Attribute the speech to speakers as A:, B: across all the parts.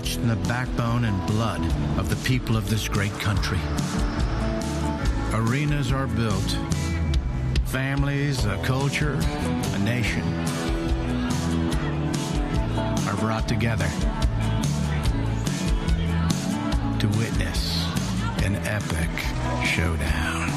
A: etched in the backbone and blood of the people of this great country. Arenas are built. Families, a culture, a nation are brought together to witness an epic showdown.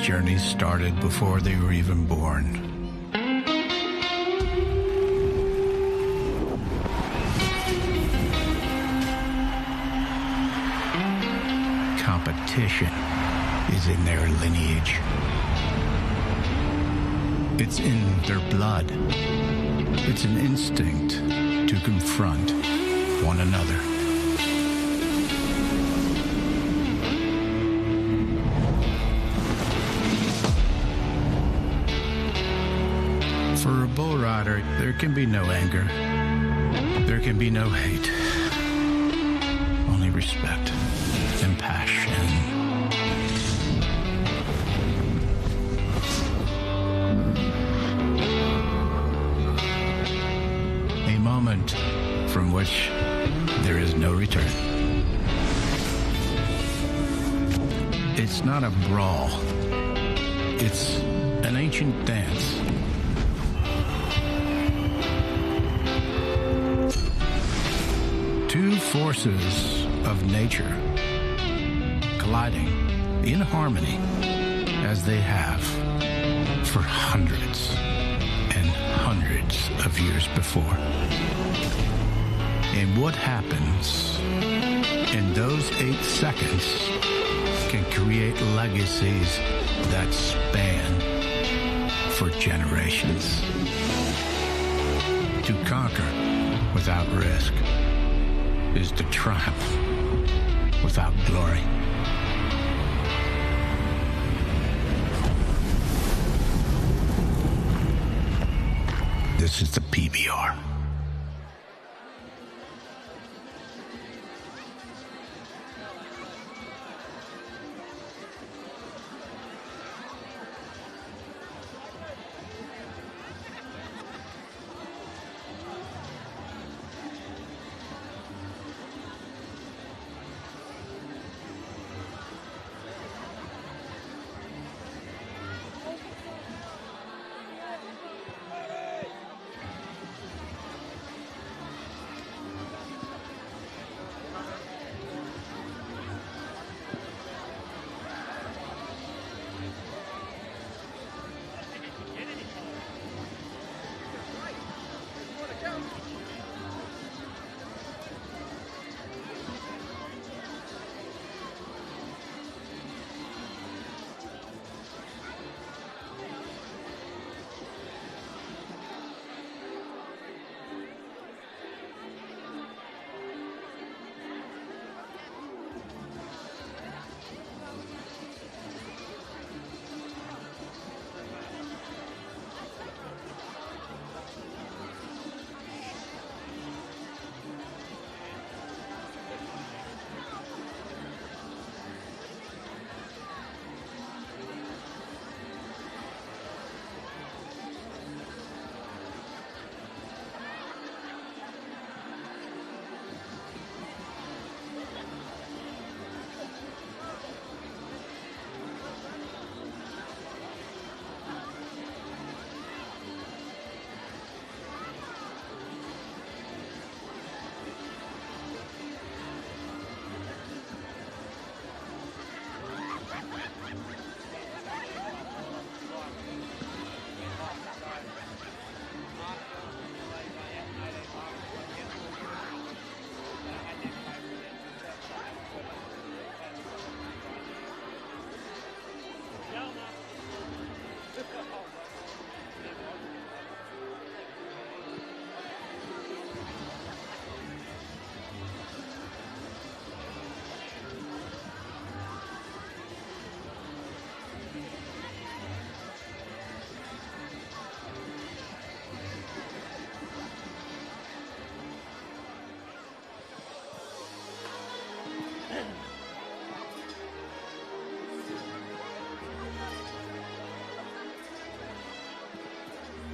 A: Journeys started before they were even born. Competition is in their lineage. It's in their blood. It's an instinct to confront one another. For a bull rider, there can be no anger. There can be no hate. Only respect and passion. A moment from which there is no return. It's not a brawl. It's an ancient dance. Two forces of nature colliding in harmony as they have for hundreds and hundreds of years before. And what happens in those 8 seconds can create legacies that span for generations. To conquer without risk is to triumph without glory. This is the PBR.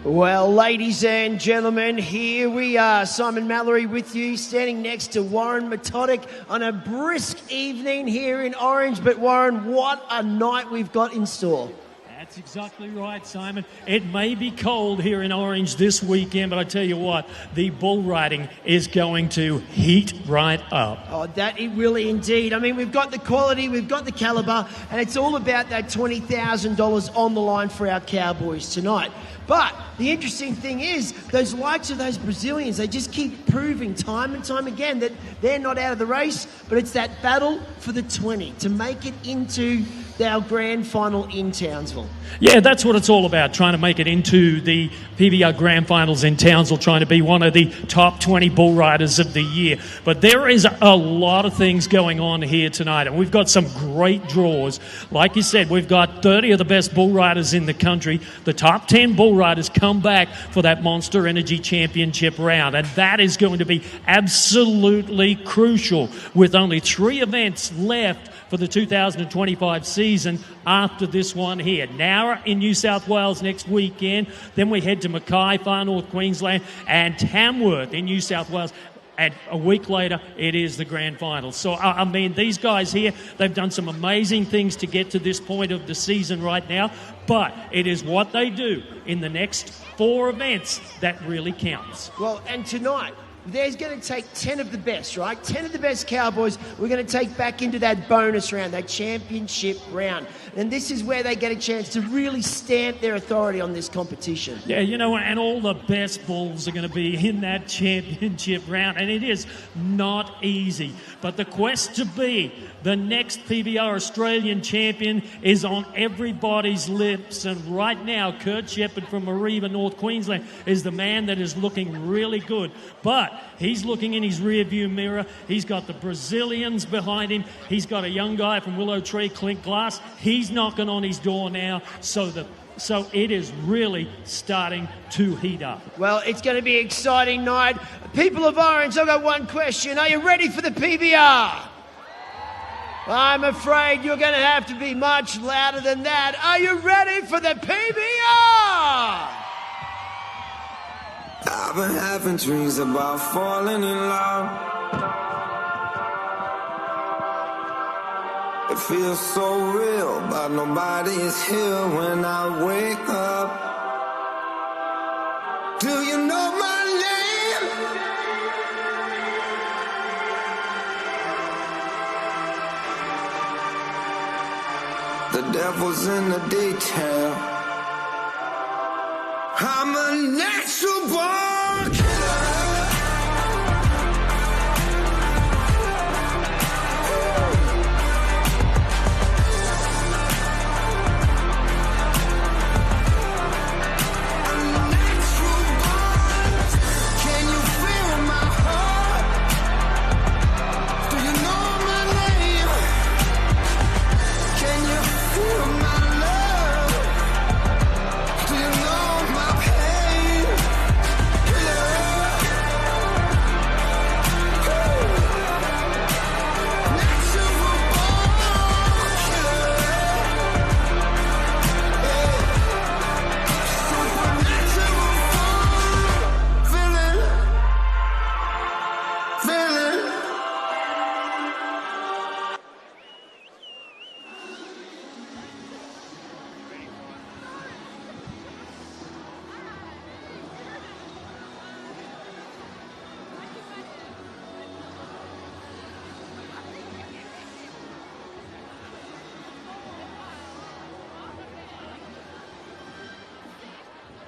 B: Well, ladies and gentlemen, here we are. Simon Mallory with you, standing next to Warren Metodic on a brisk evening here in Orange. But Warren, what a night we've got in store.
C: That's exactly right, Simon. It may be cold here in Orange this weekend, but I tell you what, the bull riding is going to heat right up.
B: Oh, that it really indeed. I mean, we've got the quality, we've got the calibre, and it's all about that $20,000 on the line for our Cowboys tonight. But the interesting thing is, those likes of those Brazilians, they just keep proving time and time again that they're not out of the race, but it's that battle for the 20 to make it into our grand final in Townsville.
C: Yeah, that's what it's all about, trying to make it into the PBR Grand Finals in Townsville, trying to be one of the top 20 bull riders of the year. But there is a lot of things going on here tonight, and we've got some great draws. Like you said, we've got 30 of the best bull riders in the country. The top 10 bull riders come back for that Monster Energy Championship round, and that is going to be absolutely crucial with only 3 events left for the 2025 season after this one here. Nowra in New South Wales next weekend. Then we head to Mackay, far north Queensland, and Tamworth in New South Wales. And a week later, it is the grand final. So, I mean, these guys here, they've done some amazing things to get to this point of the season right now. But it is what they do in the next 4 events that really counts.
B: Well, and tonight, there's going to take 10 of the best, right? 10 of the best Cowboys we're going to take back into that bonus round, that championship round. And this is where they get a chance to really stamp their authority on this competition.
C: Yeah, you know, and all the best bulls are going to be in that championship round. And it is not easy. But the quest to be the next PBR Australian champion is on everybody's lips. And right now, Kurt Shepherd from Mariba, North Queensland, is the man that is looking really good. But he's looking in his rearview mirror. He's got the Brazilians behind him. He's got a young guy from Willow Tree, Clint Glass. He's knocking on his door now. So it is really starting to heat up.
B: Well, it's going to be an exciting night. People of Orange, I've got one question. Are you ready for the PBR? I'm afraid you're going to have to be much louder than that. Are you ready for the PBR?
D: I've been having dreams about falling in love. It feels so real, but nobody is here when I wake up. Do you know my name? The devil's in the detail. I'm a natural born killer.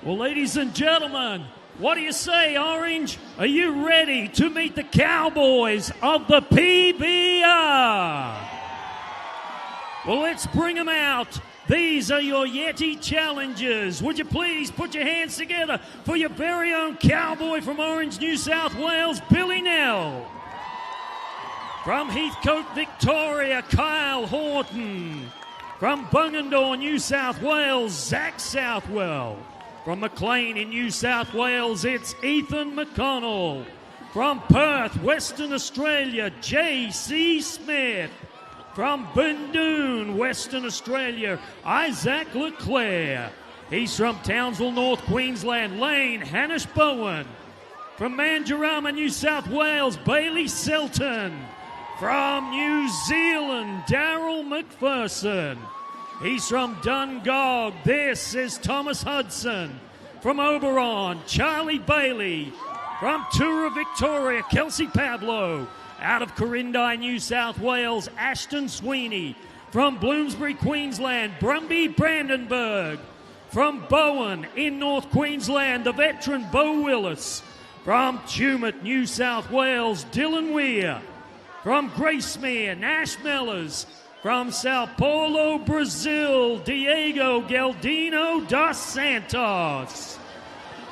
C: Well, ladies and gentlemen, what do you say, Orange? Are you ready to meet the Cowboys of the PBR? Well, let's bring them out. These are your Yeti challengers. Would you please put your hands together for your very own cowboy from Orange, New South Wales, Billy Nell. From Heathcote, Victoria, Kyle Horton. From Bungendore, New South Wales, Zach Southwell. From Maclean in New South Wales, it's Ethan McConnell. From Perth, Western Australia, J.C. Smith. From Bundoon, Western Australia, Isaac Leclerc. He's from Townsville, North Queensland, Lane Hanish-Bowen. From Mandurama, New South Wales, Bailey Selton. From New Zealand, Daryl McPherson. He's from Dungog. This is Thomas Hudson. From Oberon, Charlie Bailey. From Tura, Victoria, Kelsey Pablo. Out of Corindai, New South Wales, Ashton Sweeney. From Bloomsbury, Queensland, Brumby Brandenburg. From Bowen in North Queensland, the veteran Bo Willis. From Tumut, New South Wales, Dylan Weir. From Gracemere, Nash Mellors. From Sao Paulo, Brazil, Diego Galdino dos Santos.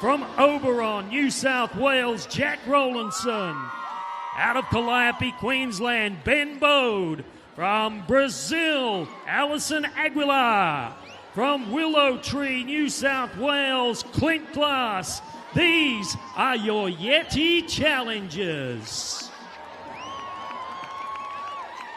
C: From Oberon, New South Wales, Jack Rowlandson. Out of Calliope, Queensland, Ben Bode. From Brazil, Alison Aguilar. From Willow Tree, New South Wales, Clint Glass. These are your Yeti challengers.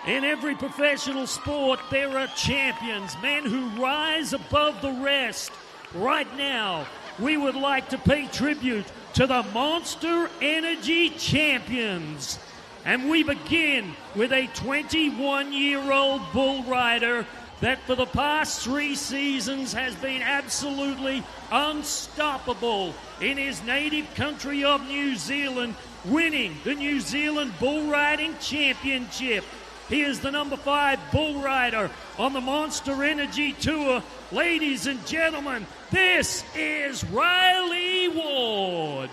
C: In every professional sport, there are champions, men who rise above the rest. Right now, we would like to pay tribute to the Monster Energy champions. And we begin with a 21-year-old bull rider that for the past 3 seasons has been absolutely unstoppable in his native country of New Zealand, winning the New Zealand Bull Riding Championship. He is the number 5 bull rider on the Monster Energy Tour. Ladies and gentlemen, this is Riley Ward.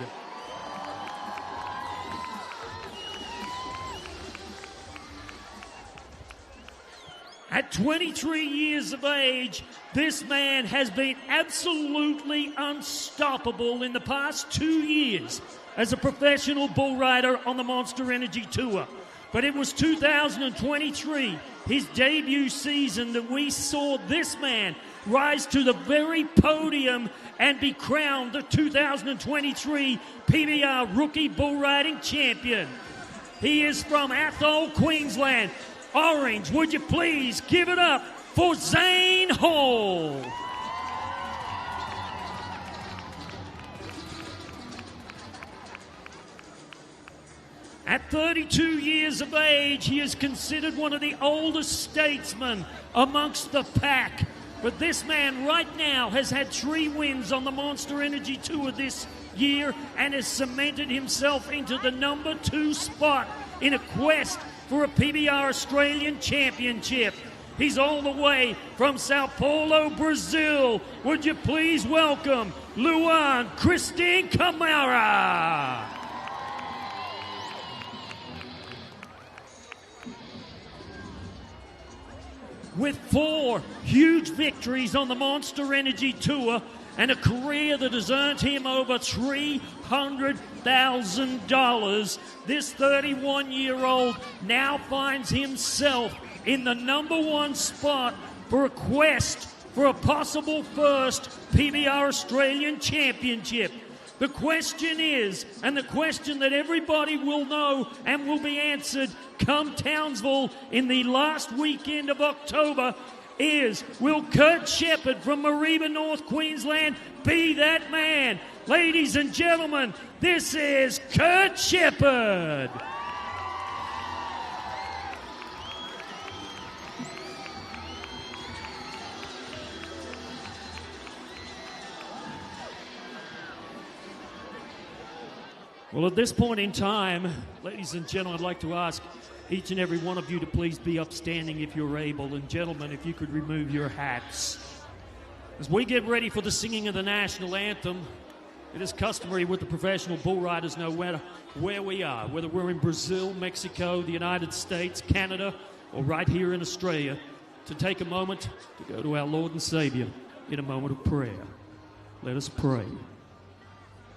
C: At 23 years of age, this man has been absolutely unstoppable in the past 2 years as a professional bull rider on the Monster Energy Tour. But it was 2023, his debut season, that we saw this man rise to the very podium and be crowned the 2023 PBR Rookie Bull Riding Champion. He is from Athol, Queensland. Orange, would you please give it up for Zane Hall? At 32 years of age, he is considered one of the oldest statesmen amongst the pack. But this man right now has had 3 wins on the Monster Energy Tour this year and has cemented himself into the number 2 spot in a quest for a PBR Australian Championship. He's all the way from Sao Paulo, Brazil. Would you please welcome Luan Christine Camara? With 4 huge victories on the Monster Energy Tour and a career that has earned him over $300,000, this 31-year-old now finds himself in the number 1 spot for a quest for a possible first PBR Australian Championship. The question is, and the question that everybody will know and will be answered come Townsville in the last weekend of October, is, will Kurt Shepherd from Mareeba, North Queensland be that man? Ladies and gentlemen, this is Kurt Shepherd. Well, at this point in time, ladies and gentlemen, I'd like to ask each and every one of you to please be upstanding if you're able. And gentlemen, if you could remove your hats. As we get ready for the singing of the national anthem, it is customary with the professional bull riders, no matter where we are, whether we're in Brazil, Mexico, the United States, Canada, or right here in Australia, to take a moment to go to our Lord and Savior in a moment of prayer. Let us pray.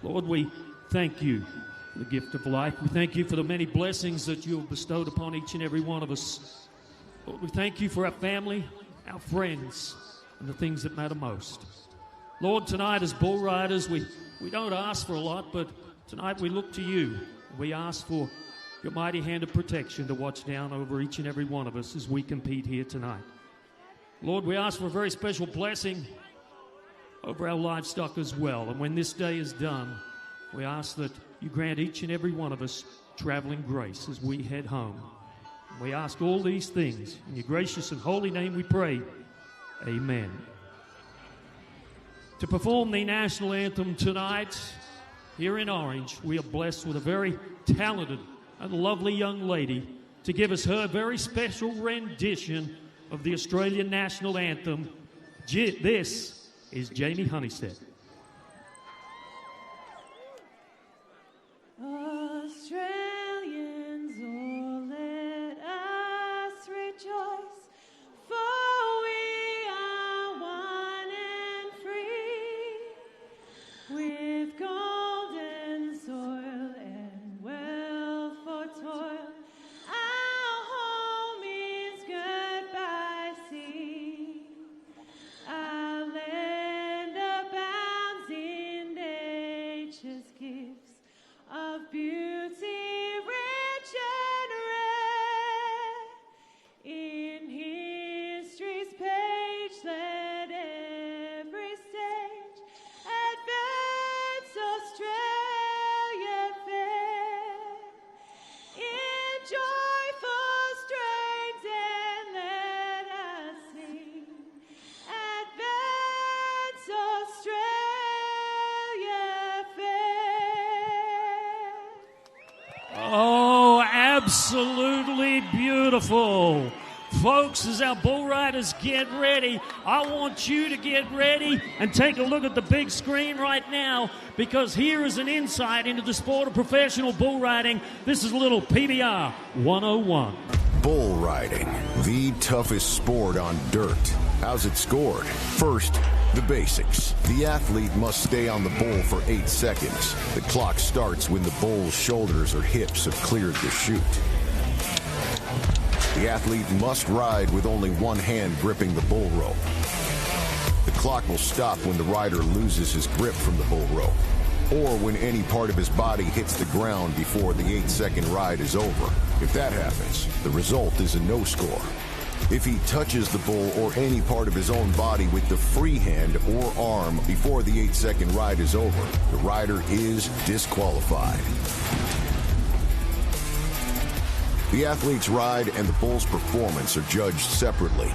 C: Lord, we thank you for the gift of life. We thank you for the many blessings that you have bestowed upon each and every one of us. Lord, we thank you for our family, our friends, and the things that matter most. Lord, tonight as bull riders, we don't ask for a lot, but tonight we look to you. We ask for your mighty hand of protection to watch down over each and every one of us as we compete here tonight. Lord, we ask for a very special blessing over our livestock as well. And when this day is done, we ask that you grant each and every one of us traveling grace as we head home. We ask all these things in your gracious and holy name we pray. Amen. To perform the national anthem tonight, here in Orange, we are blessed with a very talented and lovely young lady to give us her very special rendition of the Australian national anthem. This is Jamie Honeysett.
E: Australians, oh, let us rejoice, for we are one and free, with golden soil and wealth for toil. Our home is good by sea. Our land abounds in nature's gifts of beauty, rich and rare. In history's page, let every stage advance Australia fair. In joyful strains, and let us sing, advance Australia fair.
C: Oh, absolutely beautiful. Folks, as our bull riders get ready, I want you to get ready and take a look at the big screen right now, because here is an insight into the sport of professional bull riding. This is a little PBR 101.
F: Bull riding, the toughest sport on dirt. How's it scored? First, the basics. The athlete must stay on the bull for 8 seconds. The clock starts when the bull's shoulders or hips have cleared the chute. The athlete must ride with only one hand gripping the bull rope. The clock will stop when the rider loses his grip from the bull rope, or when any part of his body hits the ground before the 8-second ride is over. If that happens, the result is a no score. If he touches the bull or any part of his own body with the free hand or arm before the 8-second ride is over, the rider is disqualified. The athlete's ride and the bull's performance are judged separately.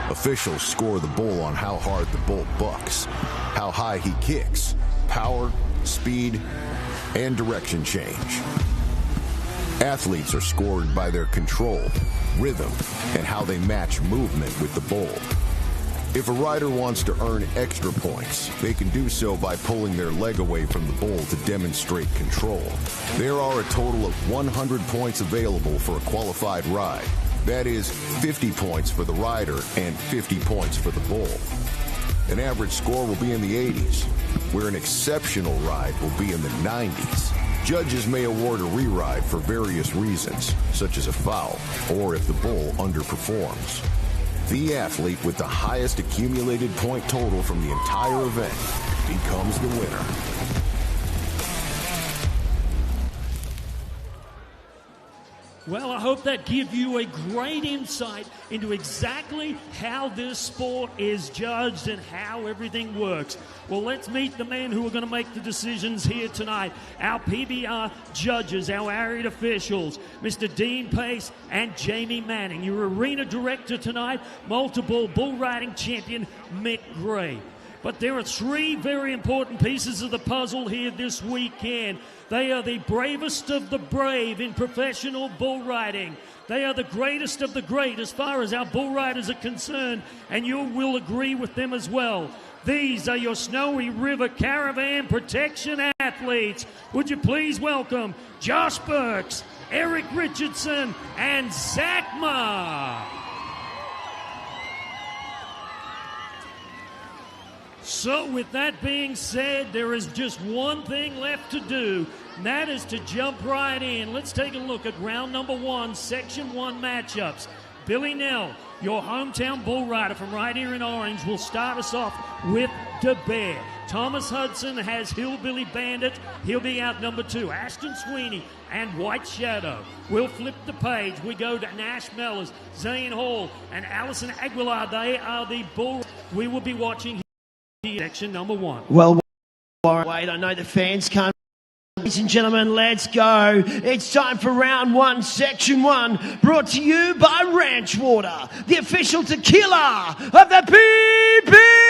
F: Officials score the bull on how hard the bull bucks, how high he kicks, power, speed, and direction change. Athletes are scored by their control, rhythm, and how they match movement with the bull. If a rider wants to earn extra points, they can do so by pulling their leg away from the bull to demonstrate control. There are a total of 100 points available for a qualified ride. That is 50 points for the rider and 50 points for the bull. An average score will be in the 80s, where an exceptional ride will be in the 90s. Judges may award a re-ride for various reasons, such as a foul, or if the bull underperforms. The athlete with the highest accumulated point total from the entire event becomes the winner.
C: Well, I hope that gives you a great insight into exactly how this sport is judged and how everything works. Well, let's meet the men who are going to make the decisions here tonight. Our PBR judges, our area officials, Mr. Dean Pace and Jamie Manning. Your arena director tonight, multiple bull riding champion Mick Gray. But there are 3 very important pieces of the puzzle here this weekend. They are the bravest of the brave in professional bull riding. They are the greatest of the great as far as our bull riders are concerned, and you will agree with them as well. These are your Snowy River Caravan Protection athletes. Would you please welcome Josh Burks, Eric Richardson, and Zach Ma. So with that being said, there is just one thing left to do, and that is to jump right in. Let's take a look at round number 1, Section 1 matchups. Billy Nell, your hometown bull rider from right here in Orange, will start us off with De Bear. Thomas Hudson has Hillbilly Bandit. He'll be out number 2. Ashton Sweeney and White Shadow. We'll flip the page. We go to Nash Mellors, Zane Hall, and Allison Aguilar. They are the bull we will be watching section number 1.
B: Well, wait, I know the fans can't. Ladies and gentlemen, let's go. It's time for round 1, section 1, brought to you by Ranch Water, the official tequila of the PBR.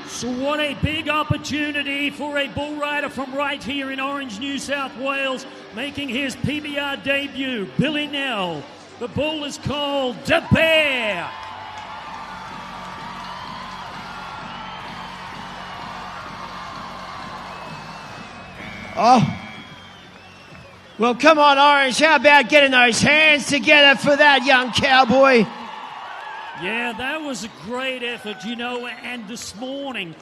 C: So what a big opportunity for a bull rider from right here in Orange, New South Wales, making his PBR debut, Billy Nell. The bull is called the Bear.
B: Oh. Well, come on, Orange. How about getting those hands together for that young cowboy?
C: Yeah, that was a great effort, you know, and this morning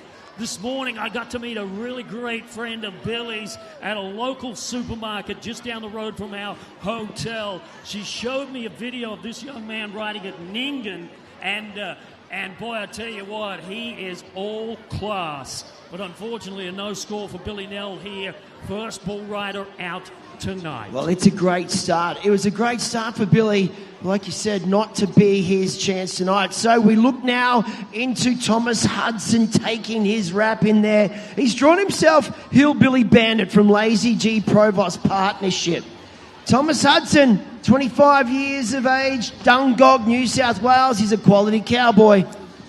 C: I got to meet a really great friend of Billy's at a local supermarket just down the road from our hotel. She showed me a video of this young man riding at Ningen, and boy, I tell you what, he is all class. But unfortunately, a no score for Billy Nell here. First bull rider out tonight.
B: Well, it's a great start. It was a great start for Billy, like you said, not to be his chance tonight. So we look now into Thomas Hudson taking his rap in there. He's drawn himself Hillbilly Bandit from Lazy G Provost Partnership. Thomas Hudson, 25 years of age, Dungog, New South Wales. He's a quality cowboy.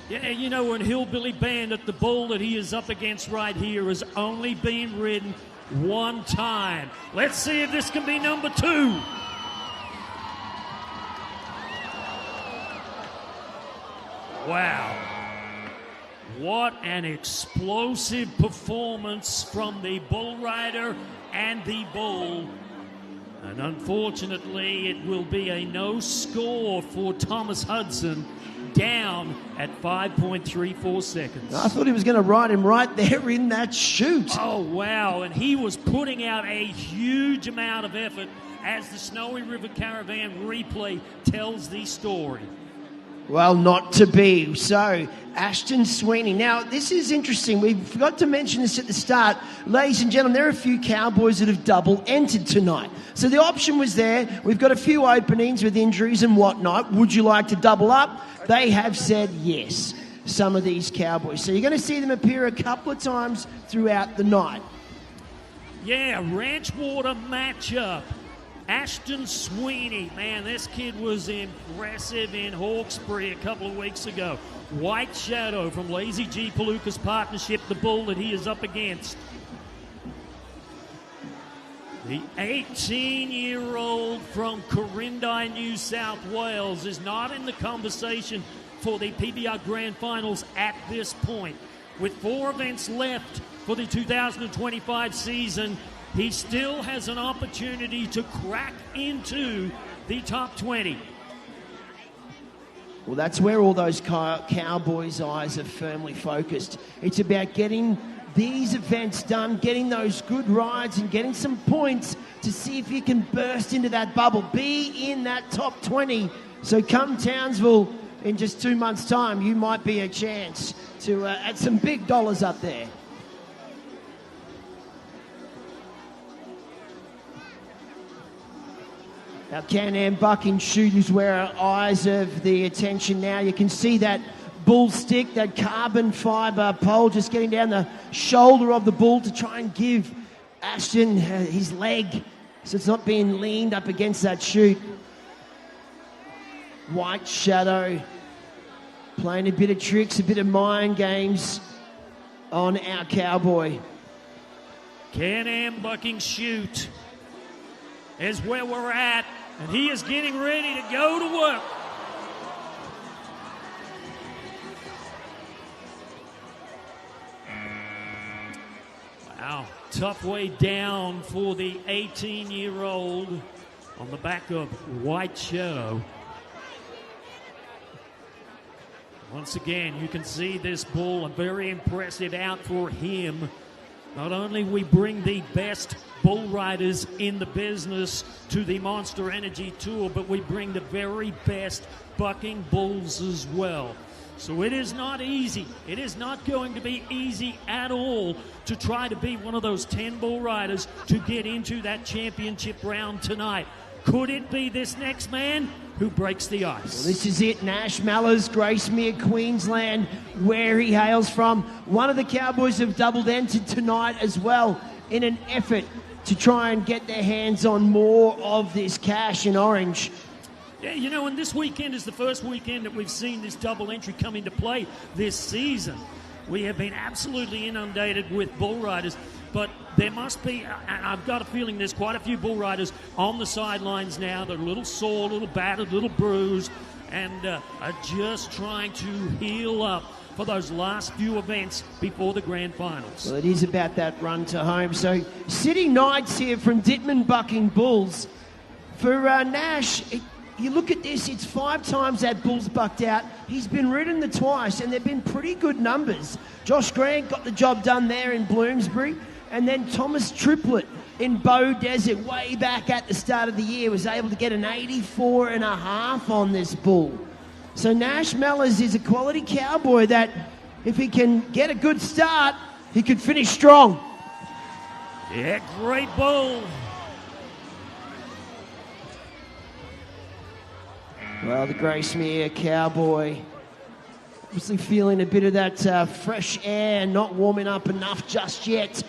C: Yeah, you know, when Hillbilly Bandit, the bull that he is up against right here, has only been ridden one time. Let's see if this can be number 2. Wow. What an explosive performance from the bull rider and the bull. And unfortunately, it will be a no score for Thomas Hudson, down at 5.34 seconds.
B: I thought he was going to ride him right there in that chute.
C: Oh, wow. And he was putting out a huge amount of effort as the Snowy River Caravan replay tells the story.
B: Well, not to be. So, Ashton Sweeney. Now, this is interesting. We forgot to mention this at the start. Ladies and gentlemen, there are a few cowboys that have double entered tonight. So the option was there. We've got a few openings with injuries and whatnot. Would you like to double up? They have said yes, some of these cowboys. So you're going to see them appear a couple of times throughout the night.
C: Yeah, Ranch Water matchup. Ashton Sweeney, man, this kid was impressive in Hawkesbury a couple of weeks ago. White Shadow from Lazy G Palooka's Partnership, the bull that he is up against. The 18-year-old from Corindi, New South Wales, is not in the conversation for the PBR Grand Finals at this point. With 4 events left for the 2025 season, he still has an opportunity to crack into the top 20.
B: Well, that's where all those cowboys' eyes are firmly focused. It's about getting these events done, getting those good rides and getting some points to see if you can burst into that bubble, be in that top 20. So come Townsville in just 2 months' time, you might be a chance to add some big dollars up there. Our Can-Am bucking chute is where our eyes have the attention now. You can see that bull stick, that carbon fibre pole just getting down the shoulder of the bull to try and give Ashton his leg so it's not being leaned up against that chute. White Shadow playing a bit of tricks, a bit of mind games on our cowboy.
C: Can-Am bucking chute is where we're at, and he is getting ready to go to work. Wow, tough way down for the 18-year-old on the back of White Shadow. Once again, you can see this bull, a very impressive out for him. Not only we bring the best bull riders in the business to the Monster Energy Tour, but we bring the very best bucking bulls as well. So it is not easy. It is not going to be easy at all to try to be one of those 10 bull riders to get into that championship round tonight. Could it be this next man who breaks the ice?
B: Well, this is it. Nash Mallers, Gracemere, Queensland, where he hails from. One of the Cowboys have doubled entered tonight as well in an effort to try and get their hands on more of this cash in orange.
C: Yeah, you know, and this weekend is the first weekend that we've seen this double entry come into play this season. We have been absolutely inundated with bull riders, but there must be, I've got a feeling there's quite a few bull riders on the sidelines now. They're a little sore, a little battered, a little bruised, and are just trying to heal up for those last few events before the grand finals.
B: Well, it is about that run to home. So, City Knights here from Dittman Bucking Bulls. For Nash, you look at this, it's 5 times that bull's bucked out. He's been ridden the twice, and they've been pretty good numbers. Josh Grant got the job done there in Bloomsbury, and then Thomas Triplett in Bow Desert way back at the start of the year was able to get an 84.5 on this bull. So Nash Mellors is a quality cowboy that, if he can get a good start, he could finish strong.
C: Yeah, great bull.
B: Well, the Gracemere cowboy obviously feeling a bit of that fresh air, not warming up enough just yet.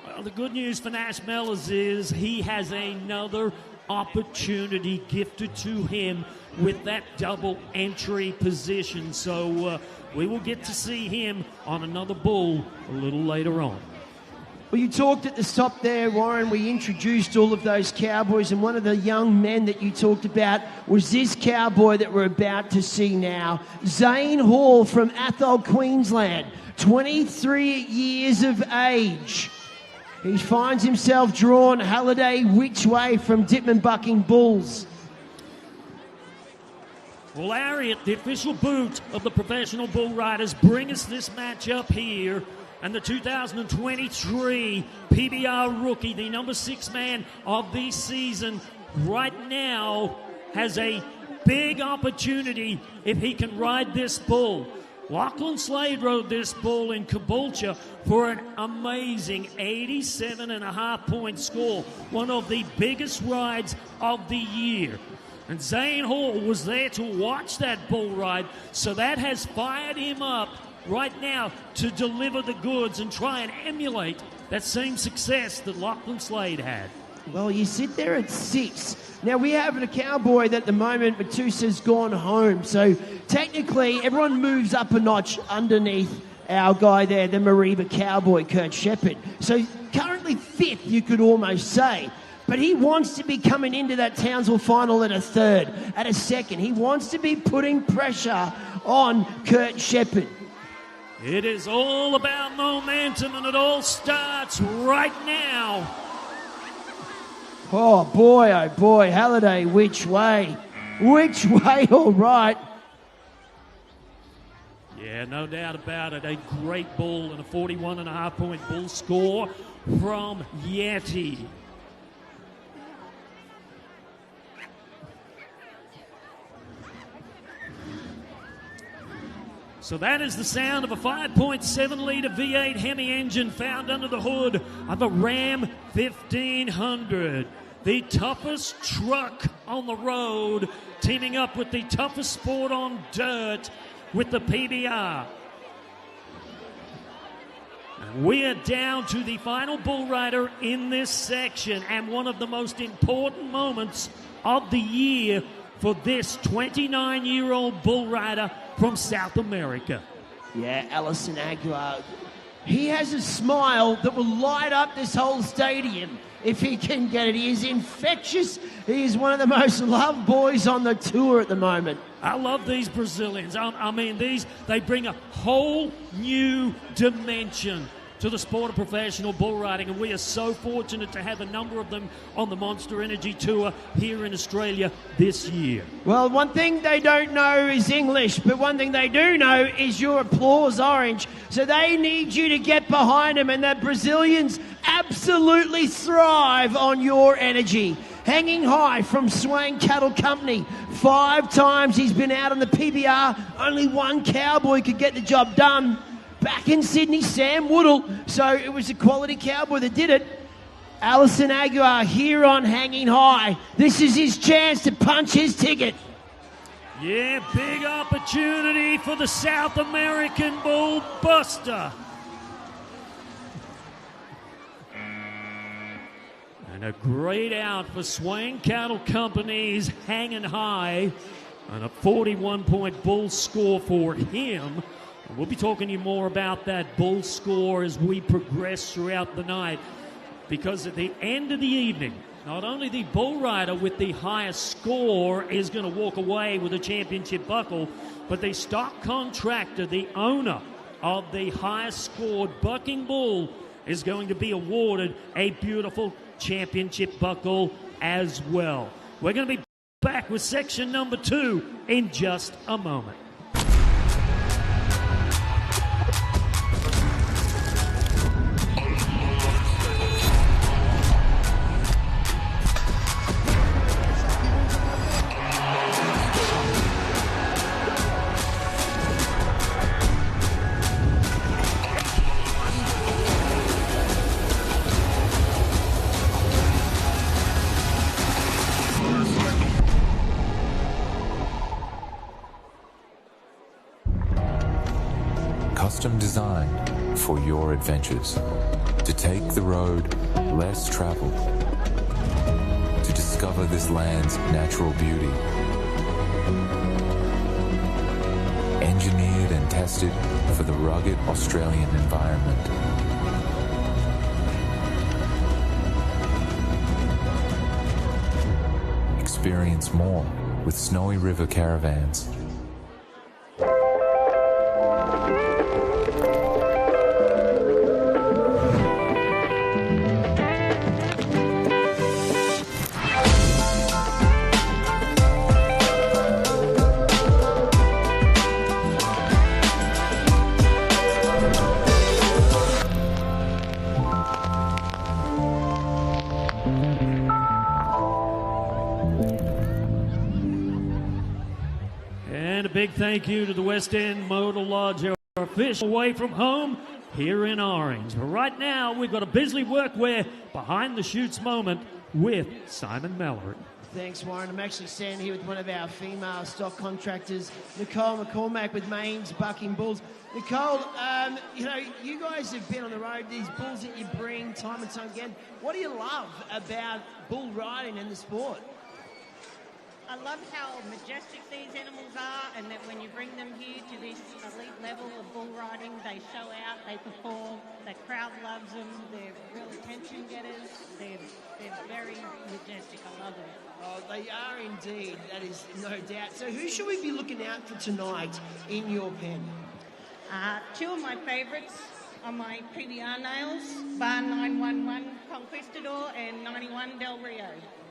C: Well, the good news for Nash Mellors is he has another opportunity gifted to him with that double entry position. So we will get to see him on another bull a little later on.
B: Well, you talked at the top there, Warren. We introduced all of those cowboys, and one of the young men that you talked about was this cowboy that we're about to see now. Zane Hall from Athol, Queensland, 23 years of age. He finds himself drawn Halliday which way from Dittman Bucking Bulls.
C: Well, Lariat, the official boot of the professional bull riders, bring us this matchup here. And the 2023 PBR rookie, the number 6 man of the season, right now has a big opportunity if he can ride this bull. Lachlan Slade rode this bull in Caboolture for an amazing 87.5 point score, one of the biggest rides of the year. And Zane Hall was there to watch that bull ride, so that has fired him up right now to deliver the goods and try and emulate that same success that Lachlan Slade had.
B: Well, you sit there at 6. Now, we have a cowboy that at the moment, Matusa's gone home. So, technically, everyone moves up a notch underneath our guy there, the Mariba cowboy, Kurt Shepherd. So, currently 5th, you could almost say. But he wants to be coming into that Townsville final at a 3rd, at a 2nd. He wants to be putting pressure on Kurt Shepherd.
C: It is all about momentum, and it all starts right now.
B: Oh boy, Halliday, which way? Which way, all right.
C: Yeah, no doubt about it. A great bull and a 41.5 point bull score from Yeti. So that is the sound of a 5.7 litre V8 Hemi engine found under the hood of a Ram 1500. The toughest truck on the road, teaming up with the toughest sport on dirt with the PBR. And we are down to the final bull rider in this section, and one of the most important moments of the year for this 29-year-old bull rider from South America.
B: Yeah, Allison Aguilar. He has a smile that will light up this whole stadium if he can get it. He is infectious. He is one of the most loved boys on the tour at the moment.
C: I love these Brazilians. I mean, they bring a whole new dimension to the sport of professional bull riding, and we are so fortunate to have a number of them on the Monster Energy Tour here in Australia this year.
B: Well, one thing they don't know is English, but one thing they do know is your applause, Orange. So they need you to get behind them, and the Brazilians absolutely thrive on your energy. Hanging High from Swain Cattle Company. 5 times he's been out on the PBR. Only one cowboy could get the job done. Back in Sydney, Sam Woodall. So it was a quality cowboy that did it. Alison Aguiar here on Hanging High. This is his chance to punch his ticket.
C: Yeah, big opportunity for the South American Bull Buster. And a great out for Swain Cattle Company's Hanging High. And a 41-point bull score for him. And we'll be talking to you more about that bull score as we progress throughout the night. Because at the end of the evening, not only the bull rider with the highest score is going to walk away with a championship buckle, but the stock contractor, the owner of the highest scored bucking bull, is going to be awarded a beautiful championship buckle as well. We're going to be back with section number 2 in just a moment.
G: Custom designed for your adventures, to take the road less traveled, to discover this land's natural beauty. Engineered and tested for the rugged Australian environment. Experience more with Snowy River Caravans.
C: Big thank you to the West End Motor Lodge, our official away from home here in Orange. But right now, we've got a Bisley Workwear behind the chutes moment with Simon Mallory.
B: Thanks, Warren. I'm actually standing here with one of our female stock contractors, Nicole McCormack with Maine's Bucking Bulls. Nicole, you guys have been on the road, these bulls that you bring time and time again. What do you love about bull riding in the sport?
H: I love how majestic these animals are, and that when you bring them here to this elite level of bull riding, they show out, they perform, the crowd loves them, they're real attention getters, they're very majestic. I love them.
B: Oh, they are indeed, that is no doubt. So who should we be looking out for tonight in your pen?
H: 2 of my favourites are my PBR nails, Bar 911 Conquistador and 91 Del Rio.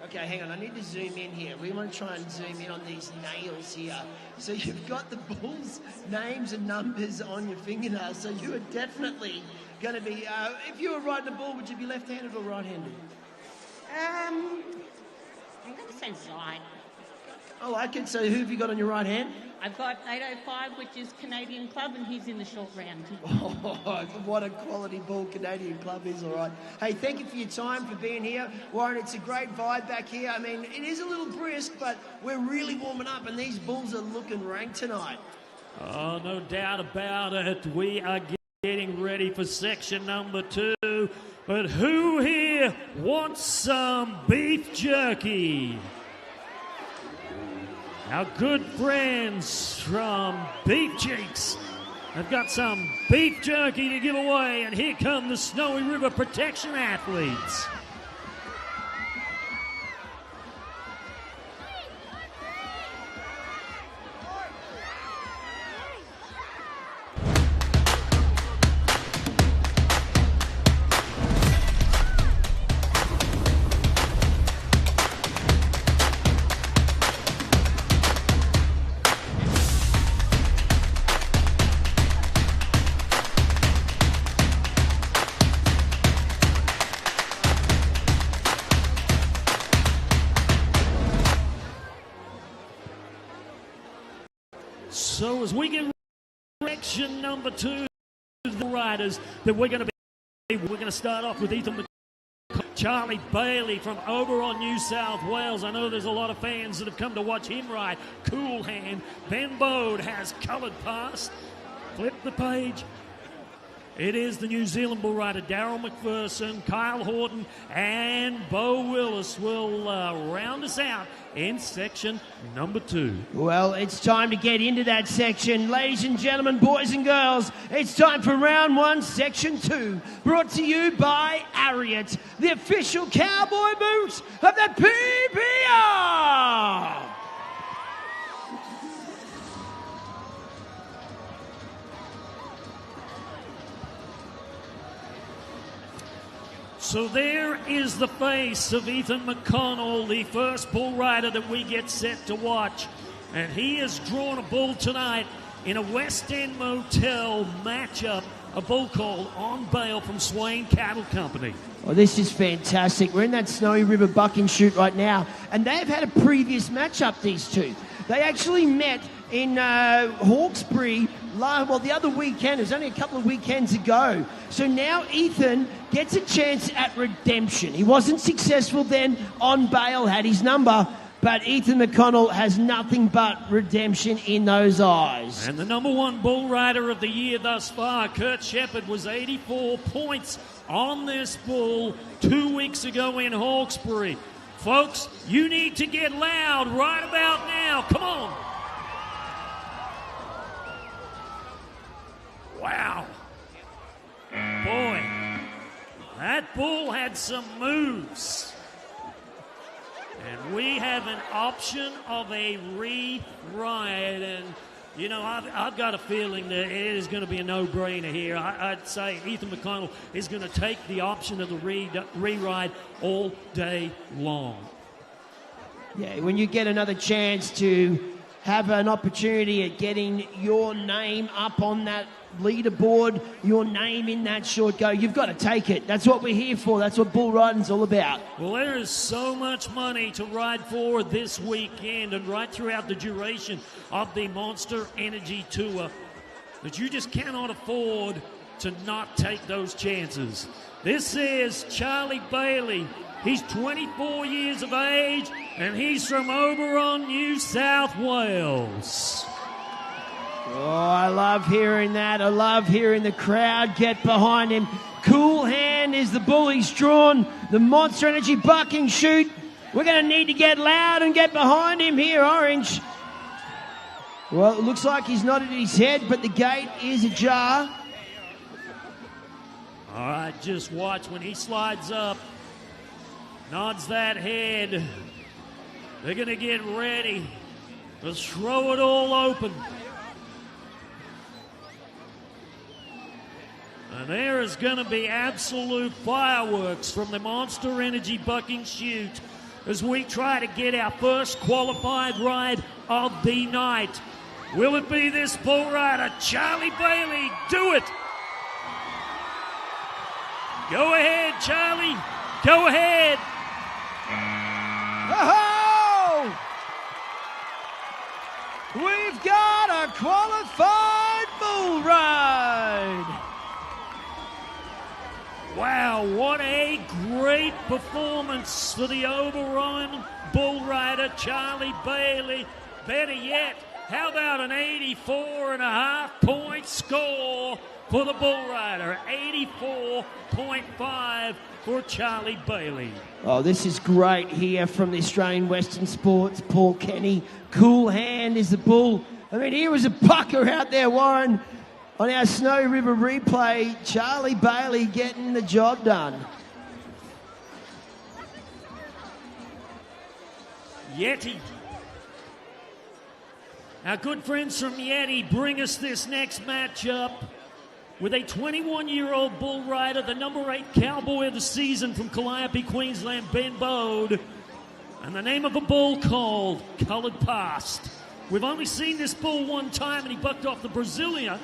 B: Okay, hang on. I need to zoom in here. We want to try and zoom in on these nails here. So you've got the bulls' names and numbers on your fingernails. So you are definitely going to be... if you were riding a bull, would you be left-handed or right-handed?
H: I'm going to say right.
B: I like it. So who have you got on your right hand?
H: I've got 805, which is Canadian Club, and he's in the short round.
B: Oh, what a quality bull Canadian Club is, all right. Hey, thank you for your time, for being here. Warren, it's a great vibe back here. I mean, it is a little brisk, but we're really warming up, and these bulls are looking rank tonight.
C: Oh, no doubt about it. We are getting ready for section number 2. But who here wants some beef jerky? Our good friends from Beef Cheeks have got some beef jerky to give away, and here come the Snowy River Protection athletes. So as we get section number 2, the riders that we're going to start off with Ethan Charlie Bailey from Oberon, New South Wales. I know there's a lot of fans that have come to watch him ride. Cool Hand. Ben Bode has coloured past. Flip the page. It is the New Zealand bull rider Daryl McPherson, Kyle Horton, and Bo Willis will round us out in section number 2.
B: Well, it's time to get into that section. Ladies and gentlemen, boys and girls, it's time for round 1, section 2. Brought to you by Ariat, the official cowboy boot of the PBR.
C: So there is the face of Ethan McConnell, the first bull rider that we get set to watch. And he has drawn a bull tonight in a West End Motel matchup, a bull called On Bail from Swain Cattle Company.
B: Oh, this is fantastic. We're in that Snowy River bucking chute right now, and they've had a previous matchup, these two. They actually met in Hawkesbury, the other weekend. It was only a couple of weekends ago. So now Ethan gets a chance at redemption. He wasn't successful then. On Bail had his number, but Ethan McConnell has nothing but redemption in those eyes.
C: And the number 1 bull rider of the year thus far, Kurt Shepherd, was 84 points on this bull 2 weeks ago in Hawkesbury. Folks, you need to get loud right about now. Come on. Wow. Boy, that bull had some moves. And we have an option of a re-ride. And, you know, I've got a feeling that it is going to be a no-brainer here. I'd say Ethan McConnell is going to take the option of the re-ride all day long.
B: Yeah, when you get another chance to have an opportunity at getting your name up on that leaderboard, your name in that short go, you've got to take it. That's what we're here for. That's what bull riding's all about.
C: Well, there is so much money to ride for this weekend and right throughout the duration of the Monster Energy Tour that you just cannot afford to not take those chances. This is Charlie Bailey. He's 24 years of age, and he's from Oberon, New South Wales.
B: Oh, I love hearing that. I love hearing the crowd get behind him. Cool Hand is the bull he's drawn. The Monster Energy bucking chute. We're going to need to get loud and get behind him here, Orange. Well, it looks like he's nodded his head, but the gate is ajar.
C: All right, just watch when he slides up. Nods that head. They're going to get ready to throw it all open. And there is going to be absolute fireworks from the Monster Energy bucking chute as we try to get our first qualified ride of the night. Will it be this bull rider, Charlie Bailey? Do it! Go ahead, Charlie. Go ahead.
B: Oh! We've got a qualified bull ride.
C: Wow, what a great performance for the Oberon bull rider, Charlie Bailey. Better yet, how about an 84.5 point score for the bull rider? 84.5 for Charlie Bailey.
B: Oh, this is great here from the Australian Western Sports. Paul Kenny, Cool Hand is the bull. I mean, here was a pucker out there, Warren. On our Snow River replay, Charlie Bailey getting the job done.
C: Yeti. Our good friends from Yeti bring us this next matchup with a 21-year-old bull rider, the number 8 cowboy of the season from Calliope, Queensland, Ben Bode, and the name of a bull called Coloured Past. We've only seen this bull one time, and he bucked off the Brazilian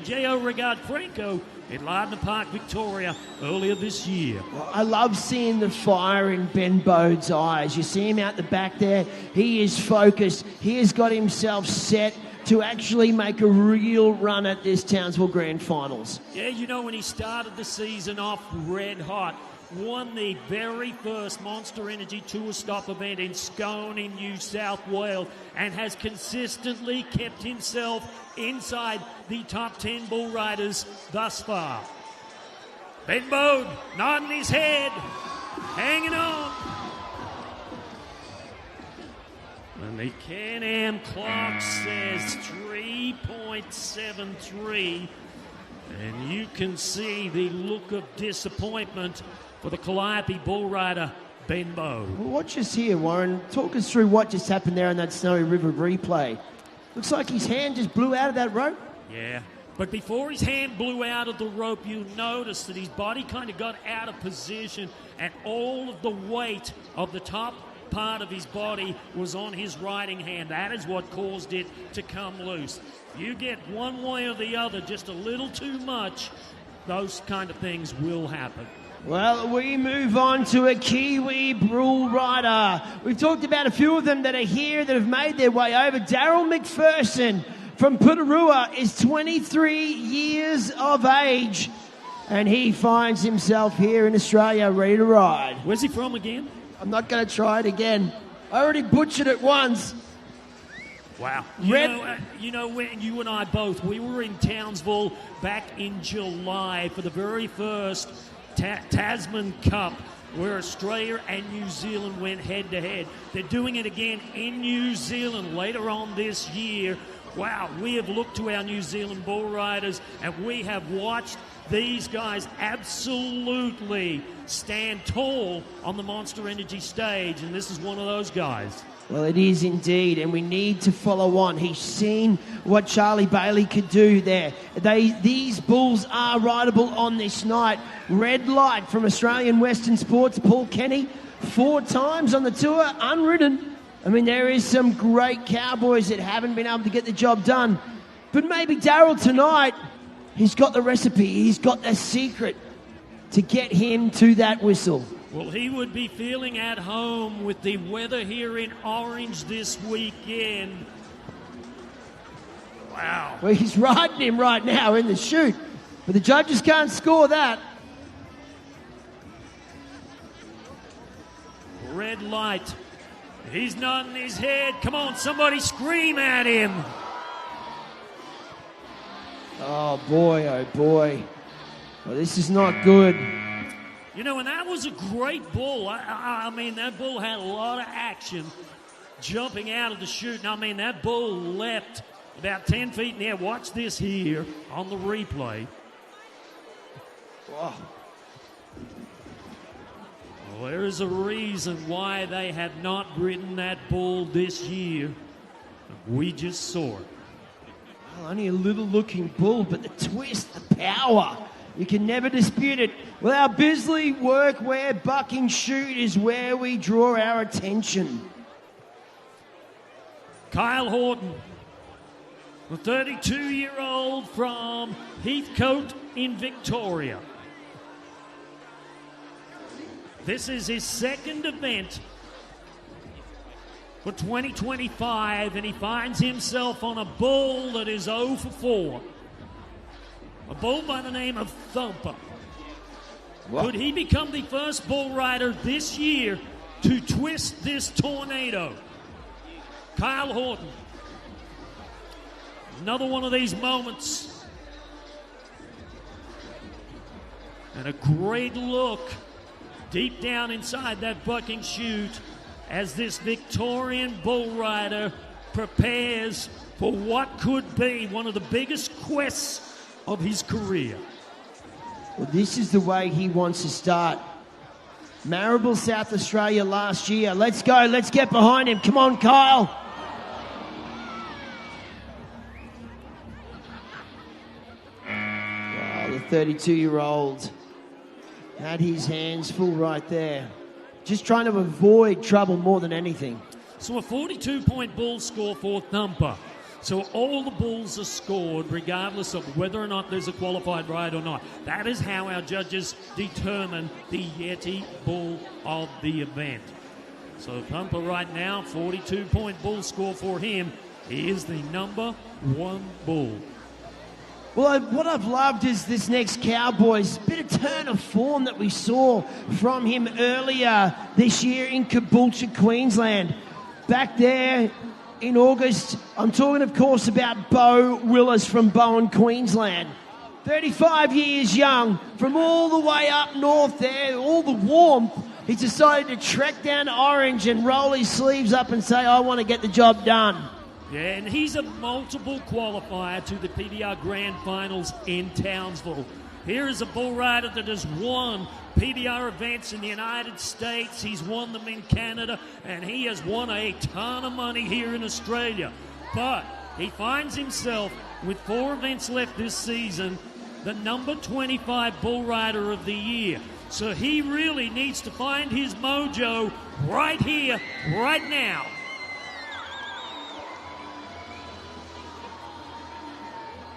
C: J.O. Regard Franco in Lardner Park, Victoria, earlier this year.
B: Well, I love seeing the fire in Ben Bode's eyes. You see him out the back there. He is focused. He has got himself set to actually make a real run at this Townsville Grand Finals.
C: Yeah, you know, when he started the season off red hot, won the very first Monster Energy Tour Stop event in Scone in New South Wales, and has consistently kept himself inside the top 10 bull riders thus far. Ben Bode nodding his head, hanging on. And the Can-Am clock says 3.73. And you can see the look of disappointment for the Calliope bull rider, Ben Bode.
B: Well, watch us here, Warren. Talk us through what just happened there in that Snowy River replay. Looks like his hand just blew out of that rope.
C: Yeah, but before his hand blew out of the rope, you notice that his body kind of got out of position, and all of the weight of the top part of his body was on his riding hand. That is what caused it to come loose. You get one way or the other, just a little too much, those kind of things will happen.
B: Well, we move on to a Kiwi bull rider. We've talked about a few of them that are here that have made their way over. Daryl McPherson from Putarua is 23 years of age, and he finds himself here in Australia ready to ride.
C: Where's he from again?
B: I'm not going to try it again. I already butchered it once.
C: Wow. You know, when you and I both, we were in Townsville back in July for the very first Tasman Cup, where Australia and New Zealand went head-to-head. They're doing it again in New Zealand later on this year. Wow, we have looked to our New Zealand bull riders, and we have watched these guys absolutely stand tall on the Monster Energy stage, and this is one of those guys.
B: Well, it is indeed, and we need to follow on. He's seen what Charlie Bailey could do there. These bulls are rideable on this night. Red Light from Australian Western Sports, Paul Kenny, 4 times on the tour, unridden. I mean, there is some great cowboys that haven't been able to get the job done. But maybe Daryl tonight, he's got the recipe. He's got the secret to get him to that whistle.
C: Well, he would be feeling at home with the weather here in Orange this weekend. Wow.
B: Well, he's riding him right now in the chute, but the judges can't score that.
C: Red Light. He's nodding his head. Come on, somebody scream at him.
B: Oh, boy, oh, boy. Well, this is not good.
C: You know, and that was a great bull. I mean, that bull had a lot of action jumping out of the chute. And I mean, that bull leapt about 10 feet in the air. Watch this here on the replay.
B: Whoa.
C: Well, there is a reason why they have not ridden that bull this year. We just saw it.
B: Well, only a little looking bull, but the twist, the power, you can never dispute it. Well, our Bisley workwear bucking chute is where we draw our attention.
C: Kyle Horton, the 32-year-old from Heathcote in Victoria. This is his second event for 2025, and he finds himself on a bull that is 0 for 4. A bull by the name of Thumper. What? Could he become the first bull rider this year to twist this tornado? Kyle Horton. Another one of these moments. And a great look deep down inside that bucking chute as this Victorian bull rider prepares for what could be one of the biggest quests of his career.
B: Well, this is the way he wants to start. Marrable, South Australia last year. Let's go. Let's get behind him. Come on, Kyle. Wow, the 32-year-old had his hands full right there. Just trying to avoid trouble more than anything.
C: So a 42-point bull score for Thumper. So all the bulls are scored regardless of whether or not there's a qualified ride or not. That is how our judges determine the Yeti bull of the event. So Thumper right now, 42-point bull score for him. He is the number 1 bull.
B: Well, what I've loved is this next Cowboys bit of turn of form that we saw from him earlier this year in Caboolture, Queensland. Back there in August, I'm talking, of course, about Bo Willis from Bowen, Queensland. 35 years young, from all the way up north there, all the warmth. He's decided to trek down to Orange and roll his sleeves up and say, I want to get the job done.
C: Yeah, and he's a multiple qualifier to the PBR Grand Finals in Townsville. Here is a bull rider that has won PBR events in the United States. He's won them in Canada, and he has won a ton of money here in Australia. But he finds himself with 4 events left this season, the number 25 bull rider of the year. So he really needs to find his mojo right here, right now.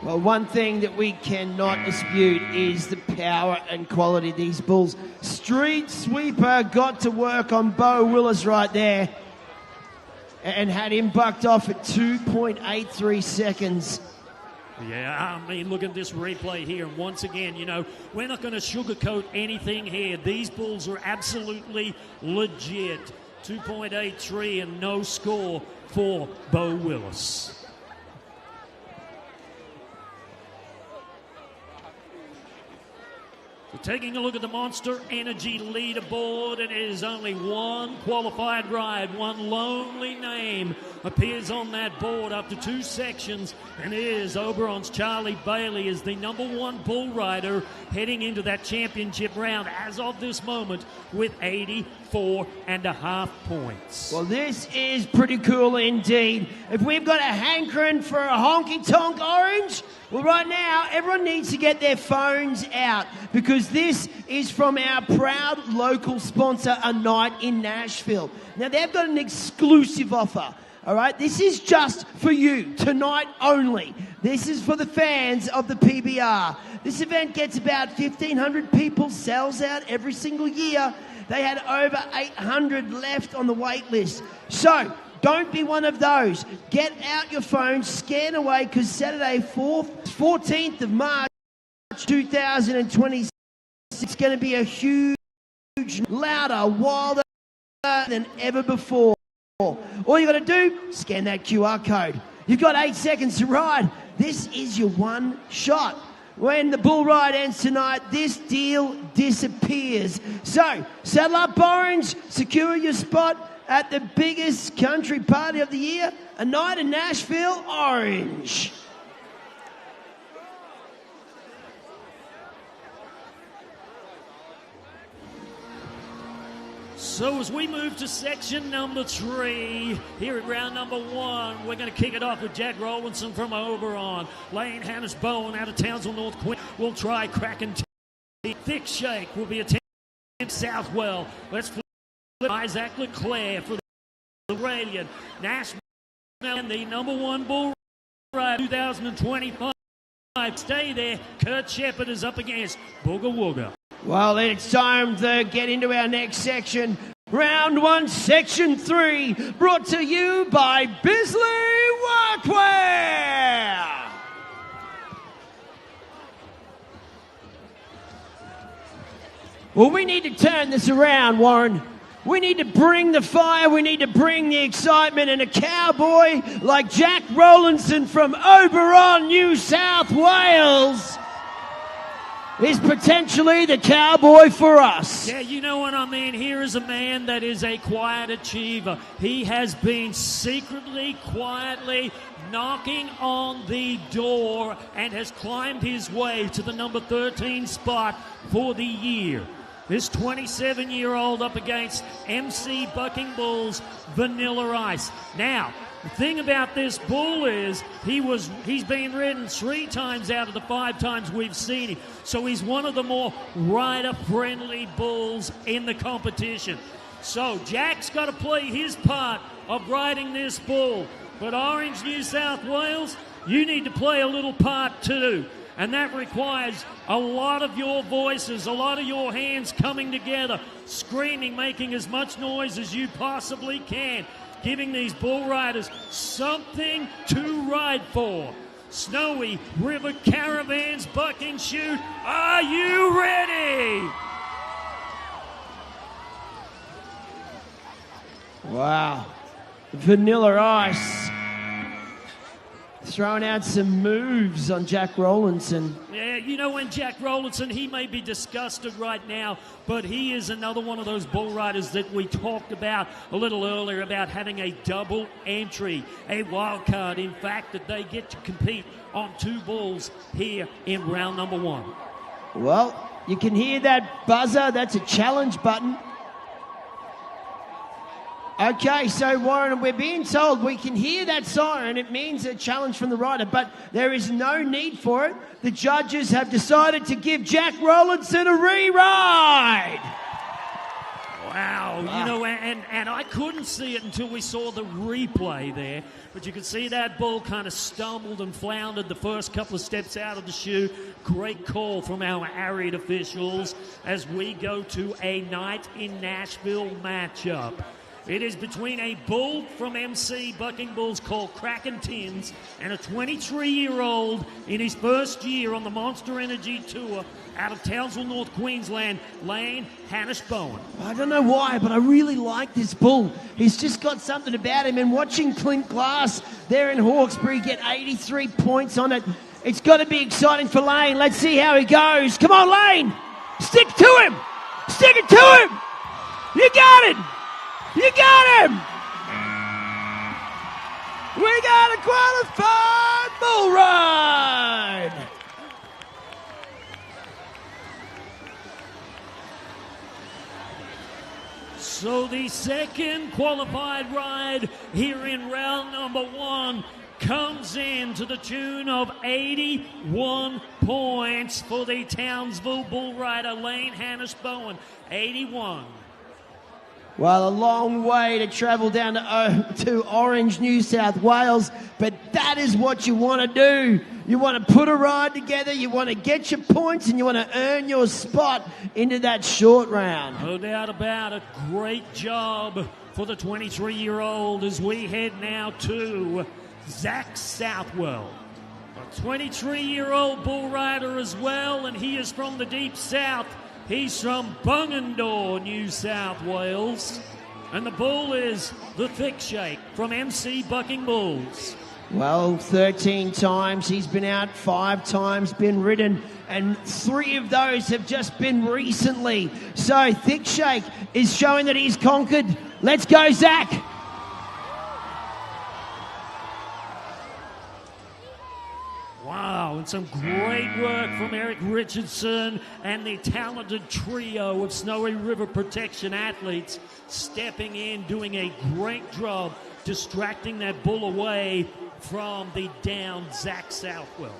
B: Well, one thing that we cannot dispute is the power and quality of these bulls. Street Sweeper got to work on Bo Willis right there and had him bucked off at 2.83 seconds.
C: Yeah, I mean, look at this replay here. And once again, you know, we're not going to sugarcoat anything here. These bulls are absolutely legit. 2.83 and no score for Bo Willis. So taking a look at the Monster Energy leaderboard, it is only one qualified ride, one lonely name appears on that board after 2 sections, and it is Oberon's Charlie Bailey is the number 1 bull rider heading into that championship round as of this moment with 84.5 points.
B: Well, this is pretty cool indeed. If we've got a hankering for a honky-tonk orange, well, right now, everyone needs to get their phones out because this is from our proud local sponsor, A Night in Nashville. Now, they've got an exclusive offer, all right? This is just for you, tonight only. This is for the fans of the PBR. This event gets about 1,500 people, sells out every single year. They had over 800 left on the wait list. So, don't be one of those. Get out your phone, scan away, because Saturday, 14th of March, 2026, it's going to be a huge, louder, wilder than ever before. All you got to do, scan that QR code. You've got 8 seconds to ride. This is your one shot. When the bull ride ends tonight, this deal disappears. So, saddle up orange, secure your spot at the biggest country party of the year, A Night in Nashville, Orange.
C: So as we move to section number 3, here at round number 1, we're going to kick it off with Jack Rowlinson from Oberon. Lane Hannes Bowen out of Townsville, North Queensland will try Kraken. Thick Shake will be attempting Southwell. Let's flip Isaac Leclerc for the Radiant. Nash and the number 1 bull rider 2025. Stay there. Kurt Shepherd is up against Booga Wooga.
B: Well, it's time to get into our next section. Round 1, section 3, brought to you by Bisley Workwear. Well, we need to turn this around, Warren. We need to bring the fire, we need to bring the excitement, and a cowboy like Jack Rowlinson from Oberon, New South Wales is potentially the cowboy for us.
C: Yeah, you know what I mean? Here is a man that is a quiet achiever. He has been secretly, quietly knocking on the door and has climbed his way to the number 13 spot for the year. This 27-year-old up against MC Bucking Bull's Vanilla Ice. Now, the thing about this bull is he's been ridden 3 times out of the 5 times we've seen him. So he's one of the more rider-friendly bulls in the competition. So Jack's got to play his part of riding this bull. But Orange, New South Wales, you need to play a little part too. And that requires a lot of your voices, a lot of your hands coming together, screaming, making as much noise as you possibly can. giving these bull riders something to ride for. Snowy River Caravans Buck and Shoot, are you ready?
B: Wow. Vanilla Ice throwing out some moves on Jack Rowlandson.
C: Yeah, you know, when Jack Rowlandson, he may be disgusted right now, but he is another one of those bull riders that we talked about a little earlier about having a double entry, a wild card. In fact, that they get to compete on 2 bulls here in round number 1.
B: Well, you can hear that buzzer. That's a challenge button. Okay, so Warren, we're being told we can hear that siren. It means a challenge from the rider, but there is no need for it. The judges have decided to give Jack Rowlandson a re-ride.
C: Wow, you know, and I couldn't see it until we saw the replay there, but you could see that bull kind of stumbled and floundered the first couple of steps out of the chute. Great call from our Ariat officials as we go to a night in Nashville matchup. It is between a bull from MC Bucking Bulls called Kraken Tins and a 23-year-old in his first year on the Monster Energy Tour out of Townsville, North Queensland, Lane Hannish-Bowen.
B: I don't know why, but I really like this bull. He's just got something about him. And watching Clint Glass there in Hawkesbury get 83 points on it, it's got to be exciting for Lane. Let's see how he goes. Come on, Lane. Stick to him. Stick it to him. You got it. You got him! We got a qualified bull ride!
C: So the second qualified ride here in round number 1 comes in to the tune of 81 points for the Townsville bull rider Lane Hannish-Bowen. 81.
B: Well, a long way to travel down to Orange, New South Wales, but that is what you want to do. You want to put a ride together, you want to get your points, and you want to earn your spot into that short round.
C: No doubt about it. Great job for the 23-year-old as we head now to Zach Southwell. A 23-year-old bull rider as well, and he is from the deep south. He's from Bungendore, New South Wales. And the bull is the Thick Shake from MC Bucking Bulls.
B: Well, 13 times he's been out, 5 times been ridden, and 3 of those have just been recently. So Thick Shake is showing that he's conquered. Let's go, Zach.
C: Wow, and some great work from Eric Richardson and the talented trio of Snowy River Protection athletes stepping in, doing a great job distracting that bull away from the down Zach Southwell.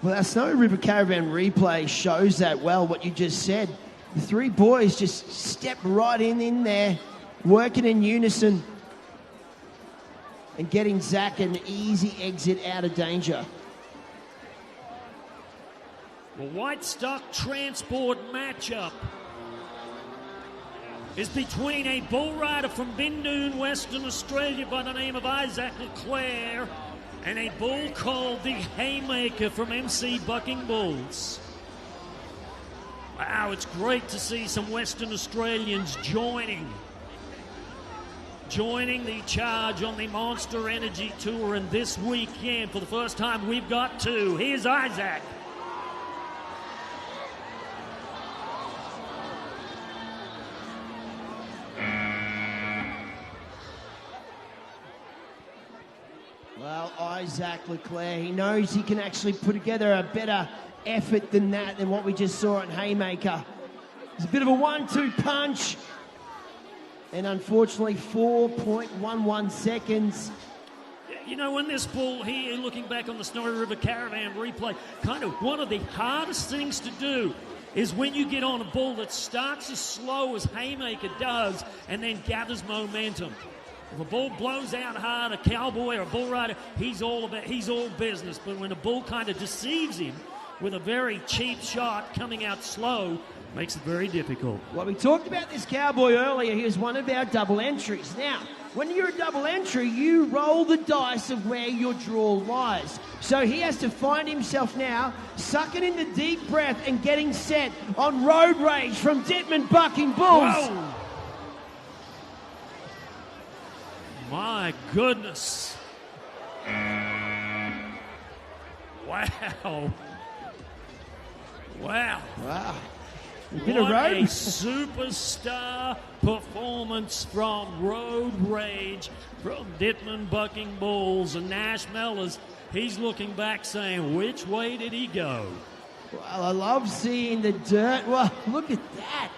B: Well, our Snowy River Caravan replay shows that well, what you just said. The 3 boys just stepped right in there, working in unison, and getting Zach an easy exit out of danger.
C: The White Stock Transport matchup is between a bull rider from Bindoon, Western Australia by the name of Isaac Leclerc and a bull called the Haymaker from MC Bucking Bulls. Wow, it's great to see some Western Australians joining the charge on the Monster Energy Tour, and this weekend, for the first time, we've got 2. Here's Isaac.
B: Well, Isaac Leclerc, he knows he can actually put together a better effort than what we just saw at Haymaker. It's a bit of a 1-2 punch. And unfortunately, 4.11 seconds.
C: You know, when this bull here, looking back on the Snowy River Caravan replay, kind of one of the hardest things to do is when you get on a bull that starts as slow as Haymaker does and then gathers momentum. If a bull blows out hard, a cowboy or a bull rider, he's all business. But when a bull kind of deceives him with a very cheap shot coming out slow, Makes it very difficult.
B: Well, we talked about this cowboy earlier. He was one of our double entries. Now, when you're a double entry, you roll the dice of where your draw lies. So he has to find himself now sucking in the deep breath and getting set on Road Rage from Dittman Bucking Bulls.
C: Whoa! My goodness. Wow. Wow.
B: Wow.
C: What a superstar performance from Road Rage from Dittman Bucking Bulls. And Nash Mellors, he's looking back saying, which way did he go?
B: Well, I love seeing the dirt. Well, look at that.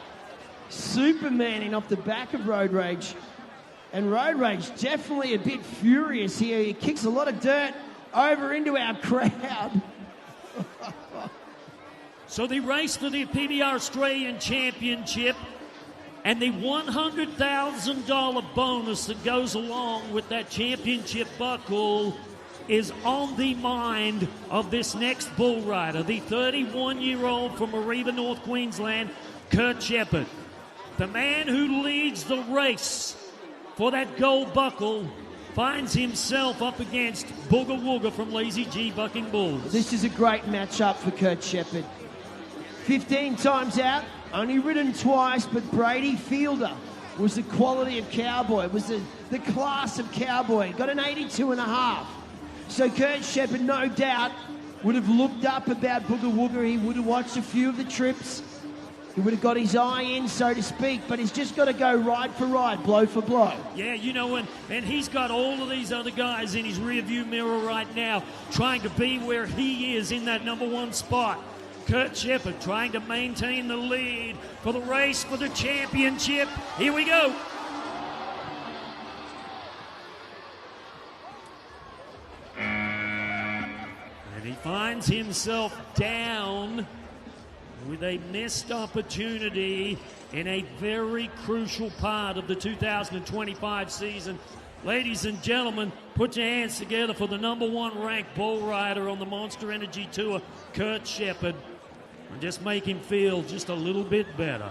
B: Supermaning off the back of Road Rage. And Road Rage definitely a bit furious here. He kicks a lot of dirt over into our crowd.
C: So the race for the PBR Australian Championship and the $100,000 bonus that goes along with that championship buckle is on the mind of this next bull rider, the 31-year-old from Mariba, North Queensland, Kurt Shepherd. The man who leads the race for that gold buckle finds himself up against Booga Wooga from Lazy G Bucking Bulls.
B: This is a great matchup for Kurt Shepherd. 15 times out, only ridden twice, but Brady Fielder was the quality of cowboy, was the class of cowboy. Got an 82.5. So Kurt Shepherd, no doubt, would have looked up about Booga Wooga. He would have watched a few of the trips. He would have got his eye in, so to speak, but he's just got to go ride for ride, blow for blow.
C: Yeah, you know, and he's got all of these other guys in his rearview mirror right now trying to be where he is in that number one spot. Kurt Shepherd trying to maintain the lead for the race for the championship. Here we go. And he finds himself down with a missed opportunity in a very crucial part of the 2025 season. Ladies and gentlemen, put your hands together for the number one ranked bull rider on the Monster Energy Tour, Kurt Shepherd. And just make him feel just a little bit better.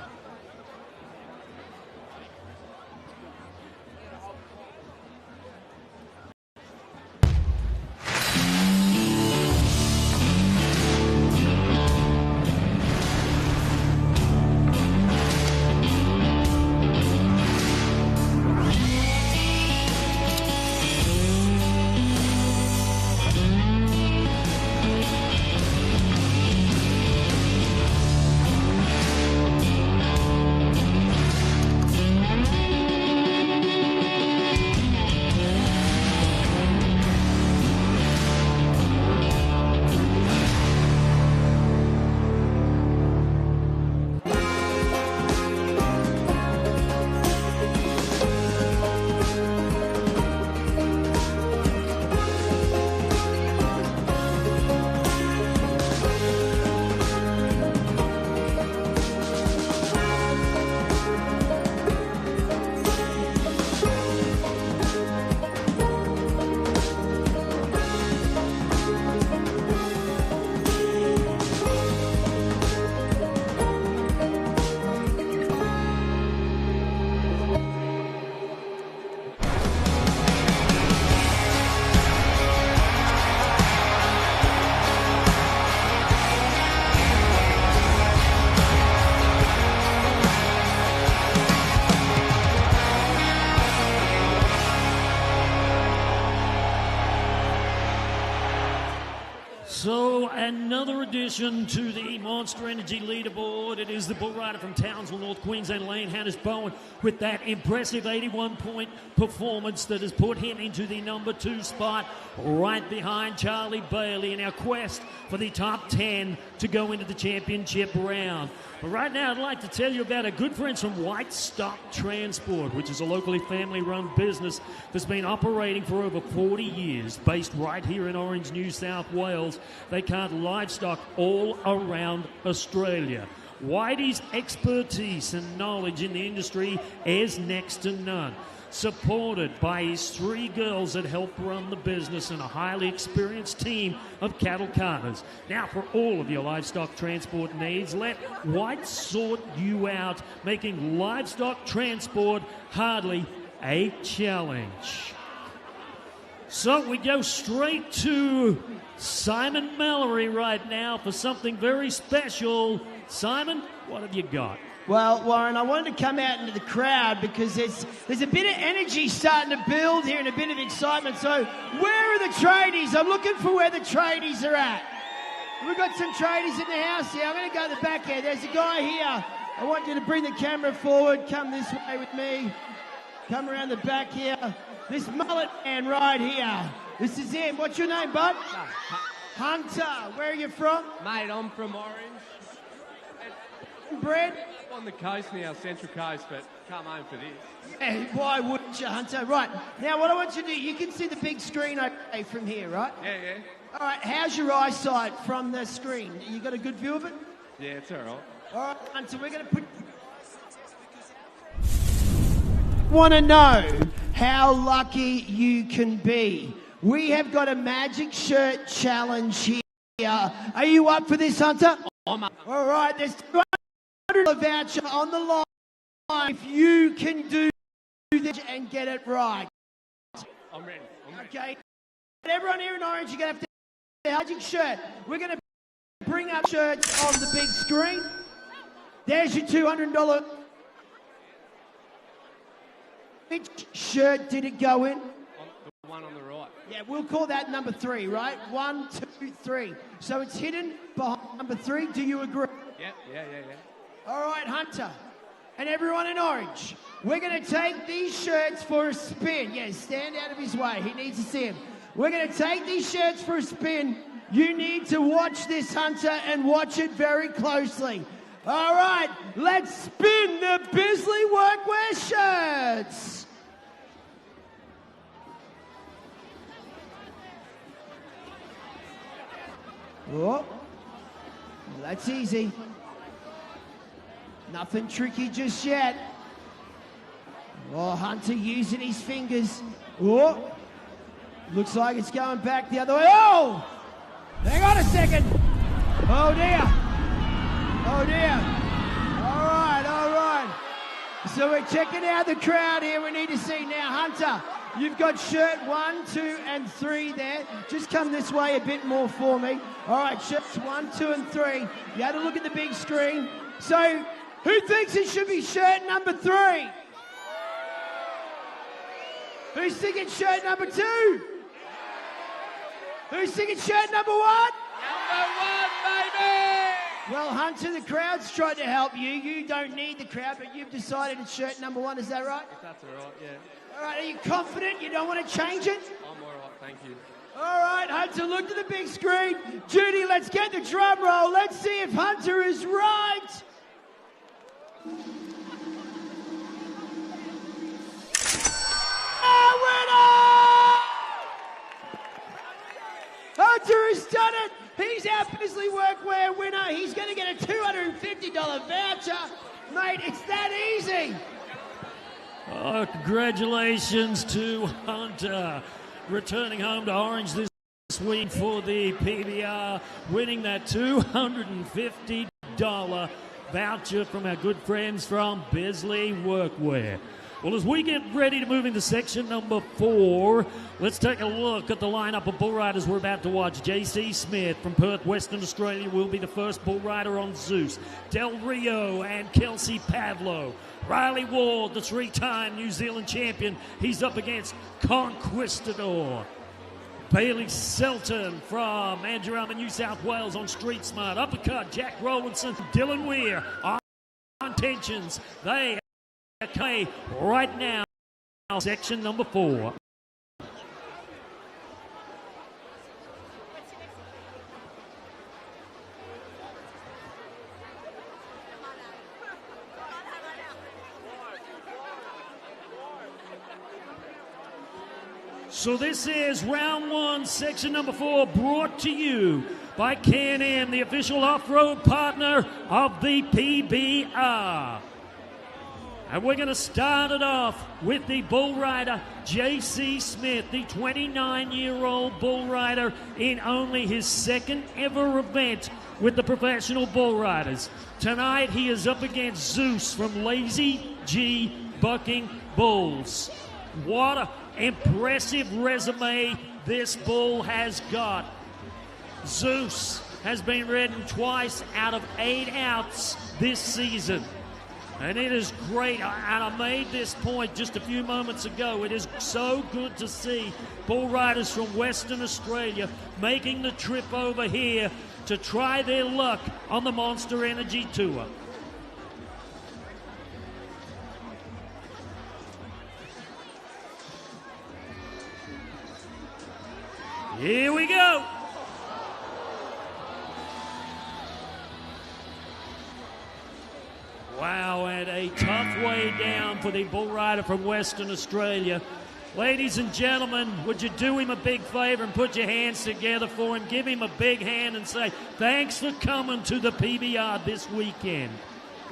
C: So another addition to the Monster Energy leaderboard. It is the bull rider from Townsville, North Queensland, Lane Hannes Bowen, with that impressive 81-point performance that has put him into the number 2 spot, right behind Charlie Bailey in our quest for the top 10 to go into the championship round. But right now, I'd like to tell you about our good friends from White Stock Transport, which is a locally family-run business that's been operating for over 40 years, based right here in Orange, New South Wales. They cart livestock all around Australia. Whitey's expertise and knowledge in the industry is next to none. Supported by his 3 girls that help run the business and a highly experienced team of cattle carters. Now, for all of your livestock transport needs, let White sort you out, making livestock transport hardly a challenge. So we go straight to Simon Mallory right now for something very special. Simon, what have you got?
B: Well, Warren, I wanted to come out into the crowd because there's a bit of energy starting to build here and a bit of excitement. So where are the tradies? I'm looking for where the tradies are at. We've got some tradies in the house here. I'm going to go to the back here. There's a guy here. I want you to bring the camera forward. Come this way with me. Come around the back here. This mullet man right here. This is him. What's your name, bud? Hunter. Where are you from?
I: Mate, I'm from Orange.
B: Bred?
I: On the coast now, Central Coast, but come home for this.
B: Yeah, why wouldn't you, Hunter? Right. Now, what I want you to do, you can see the big screen okay from here, right?
I: Yeah, yeah.
B: All right, how's your eyesight from the screen? You got a good view of it?
I: Yeah, it's all right.
B: All right, Hunter, we're going to put... Want to know how lucky you can be. We have got a magic shirt challenge here. Are you up for this, Hunter?
I: I'm up.
B: All right, there's $200 voucher on the line if you can do this and get it right.
I: I'm ready.
B: Okay. Everyone here in Orange, you're going to have to have a magic shirt. We're going to bring up shirts on the big screen. There's your $200. Which shirt did it go in?
I: The one on the right.
B: Yeah, we'll call that number 3, right? 1, 2, 3. So it's hidden behind number 3. Do you agree?
I: Yeah.
B: All right, Hunter. And everyone in Orange, we're going to take these shirts for a spin. Yeah, stand out of his way. He needs to see him. We're going to take these shirts for a spin. You need to watch this, Hunter, and watch it very closely. All right, let's spin the Bisley Workwear shirts. Oh, that's easy. Nothing tricky just yet. Oh, Hunter using his fingers. Oh, looks like it's going back the other way. Oh, hang on a second. Oh, dear. Oh, dear. All right. So we're checking out the crowd here. We need to see now. Hunter, you've got shirt 1, 2, and 3 there. Just come this way a bit more for me. All right, shirts 1, 2, and 3. You had to look at the big screen. So who thinks it should be shirt number 3? Who's thinking shirt number 2? Who's thinking shirt number 1?
I: Number 1, baby!
B: Well, Hunter, the crowd's trying to help you. You don't need the crowd, but you've decided it's shirt number 1. Is that right?
I: If that's all right, yeah.
B: All right, are you confident? You don't want to change it?
I: I'm all right, thank you.
B: All right, Hunter, look to the big screen. Judy, let's get the drum roll. Let's see if Hunter is right. Hunter has done it. He's our Bisley Workwear winner. He's going to get a $250 voucher. Mate, it's that easy.
C: Oh, congratulations to Hunter, returning home to Orange this week for the PBR, winning that $250 voucher from our good friends from Bisley Workwear. Well, as we get ready to move into section number 4, let's take a look at the lineup of bull riders we're about to watch. JC Smith from Perth, Western Australia will be the first bull rider on Zeus. Del Rio and Kelsey Pavlo. Riley Ward, the 3-time New Zealand champion, he's up against Conquistador. Bailey Selton from Mandurama, New South Wales on Street Smart. Uppercut, Jack Rowlinson, Dylan Weir on Tensions. They okay, right now, section number 4. So this is round 1, section number 4, brought to you by Can-Am, the official off-road partner of the PBR. And we're going to start it off with the bull rider, J.C. Smith, the 29-year-old bull rider in only his second ever event with the professional bull riders. Tonight he is up against Zeus from Lazy G Bucking Bulls. What an impressive resume this bull has got. Zeus has been ridden twice out of 8 outs this season. And it is great, and I made this point just a few moments ago. It is so good to see bull riders from Western Australia making the trip over here to try their luck on the Monster Energy Tour. Here we go. Wow, and a tough way down for the bull rider from Western Australia. Ladies and gentlemen, would you do him a big favor and put your hands together for him? Give him a big hand and say, thanks for coming to the PBR this weekend.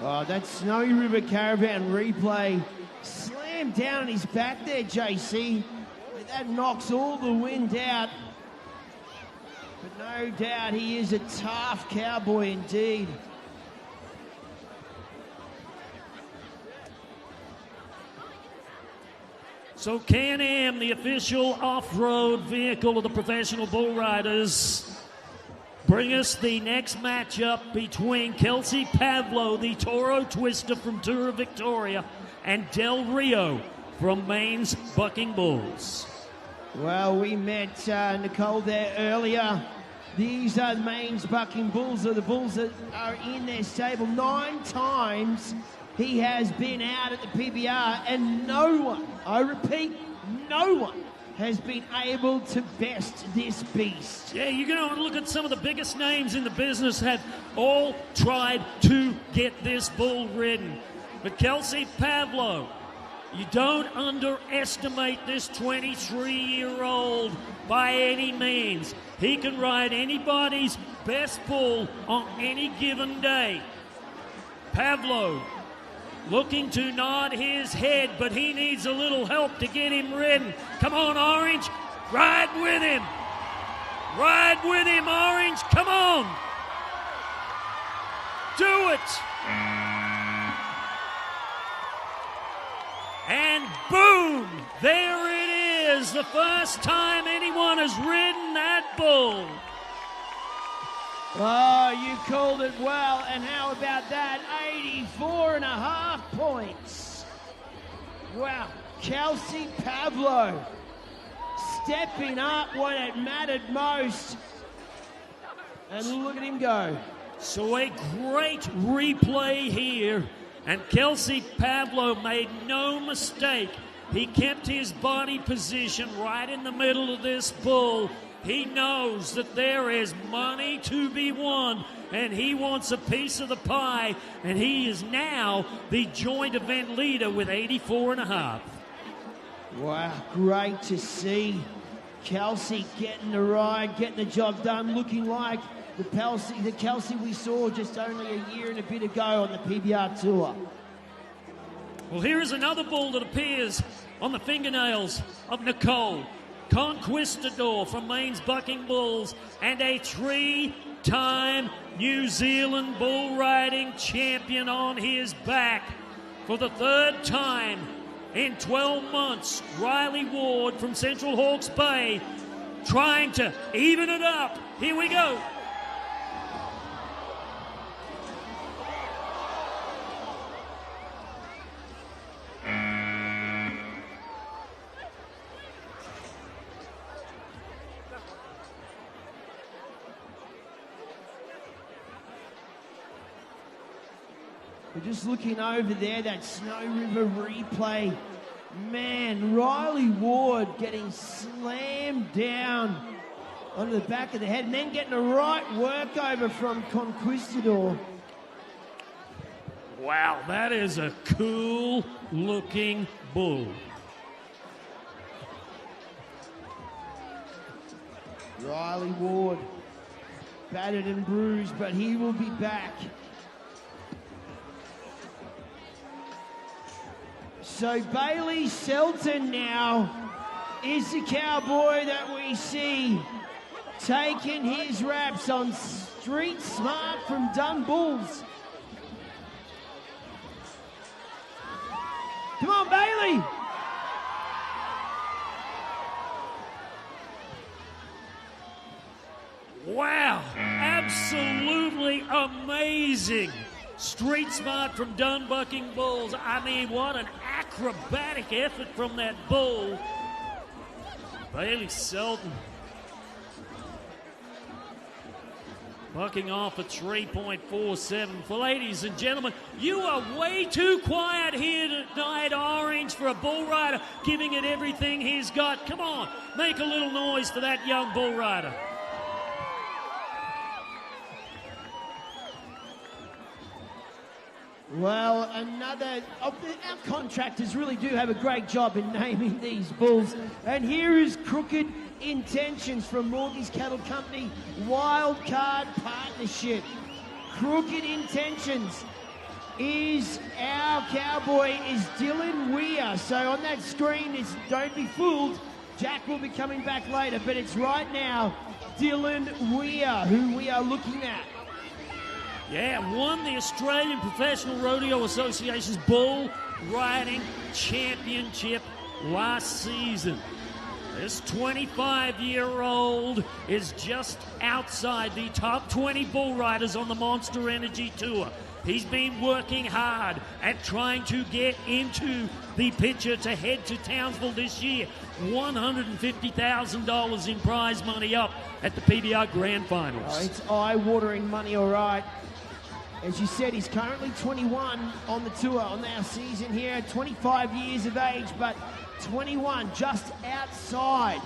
B: Oh, that Snowy River Caravan replay slammed down on his back there, JC. That knocks all the wind out. But no doubt he is a tough cowboy indeed.
C: So Can-Am, the official off-road vehicle of the professional bull riders, bring us the next matchup between Kelsey Pavlo, the Toro Twister from Tour of Victoria, and Del Rio from Maine's Bucking Bulls.
B: Well, we met Nicole there earlier. These are Maine's Bucking Bulls, are the bulls that are in their stable. 9 times he has been out at the PBR, and no one, I repeat, no one has been able to best this beast.
C: Yeah, you're going to look at some of the biggest names in the business have all tried to get this bull ridden. But Kelsey Pavlo, you don't underestimate this 23-year-old by any means. He can ride anybody's best bull on any given day. Pavlo looking to nod his head, but he needs a little help to get him ridden. Come on, Orange. Ride with him. Ride with him, Orange. Come on. Do it. And boom, there it is. The first time anyone has ridden that bull.
B: Oh, you called it well, and how about that? 84.5 points. Wow, Kelsey Pavlo stepping up when it mattered most. And look at him go.
C: So a great replay here, and Kelsey Pavlo made no mistake. He kept his body position right in the middle of this bull. He knows that there is money to be won, and he wants a piece of the pie, and he is now the joint event leader with 84.5.
B: Wow, great to see Kelsey getting the ride, getting the job done, looking like the Kelsey we saw just only a year and a bit ago on the PBR Tour.
C: Well, here is another bull that appears on the fingernails of Nicole. Conquistador from Maine's Bucking Bulls, and a 3-time New Zealand bull riding champion on his back. For the 3rd time in 12 months, Riley Ward from Central Hawke's Bay trying to even it up. Here we go.
B: We're just looking over there, that Snow River replay. Man, Riley Ward getting slammed down onto the back of the head and then getting a right workover from Conquistador.
C: Wow, that is a cool-looking bull.
B: Riley Ward. Battered and bruised, but he will be back. So Bailey Selton now is the cowboy that we see taking his raps on Street Smart from Dun Bulls. Come on, Bailey!
C: Wow, absolutely amazing. Street Smart from Dunbucking Bulls. I mean, what an acrobatic effort from that bull. Bailey Selton bucking off at 3.47. For ladies and gentlemen, you are way too quiet here tonight, Orange, for a bull rider giving it everything he's got. Come on, make a little noise for that young bull rider.
B: Well, our contractors really do have a great job in naming these bulls. And here is Crooked Intentions from Morgie's Cattle Company Wild Card Partnership. Crooked Intentions is our cowboy, is Dylan Weir. So on that screen, don't be fooled. Jack will be coming back later, but it's right now Dylan Weir who we are looking at.
C: Yeah, won the Australian Professional Rodeo Association's Bull Riding Championship last season. This 25-year-old is just outside the top 20 bull riders on the Monster Energy Tour. He's been working hard at trying to get into the picture to head to Townsville this year. $150,000 in prize money up at the PBR Grand Finals.
B: Oh, it's eye-watering money, all right. As you said, he's currently 21 on the tour on our season here, 25 years of age, but 21 just outside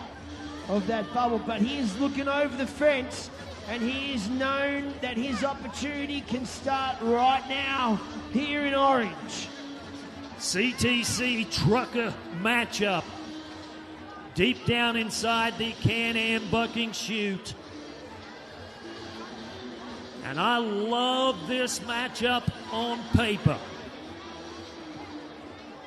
B: of that bubble. But he is looking over the fence, and he is known that his opportunity can start right now here in Orange.
C: CTC trucker matchup. Deep down inside the Can-Am bucking chute. And I love this matchup on paper.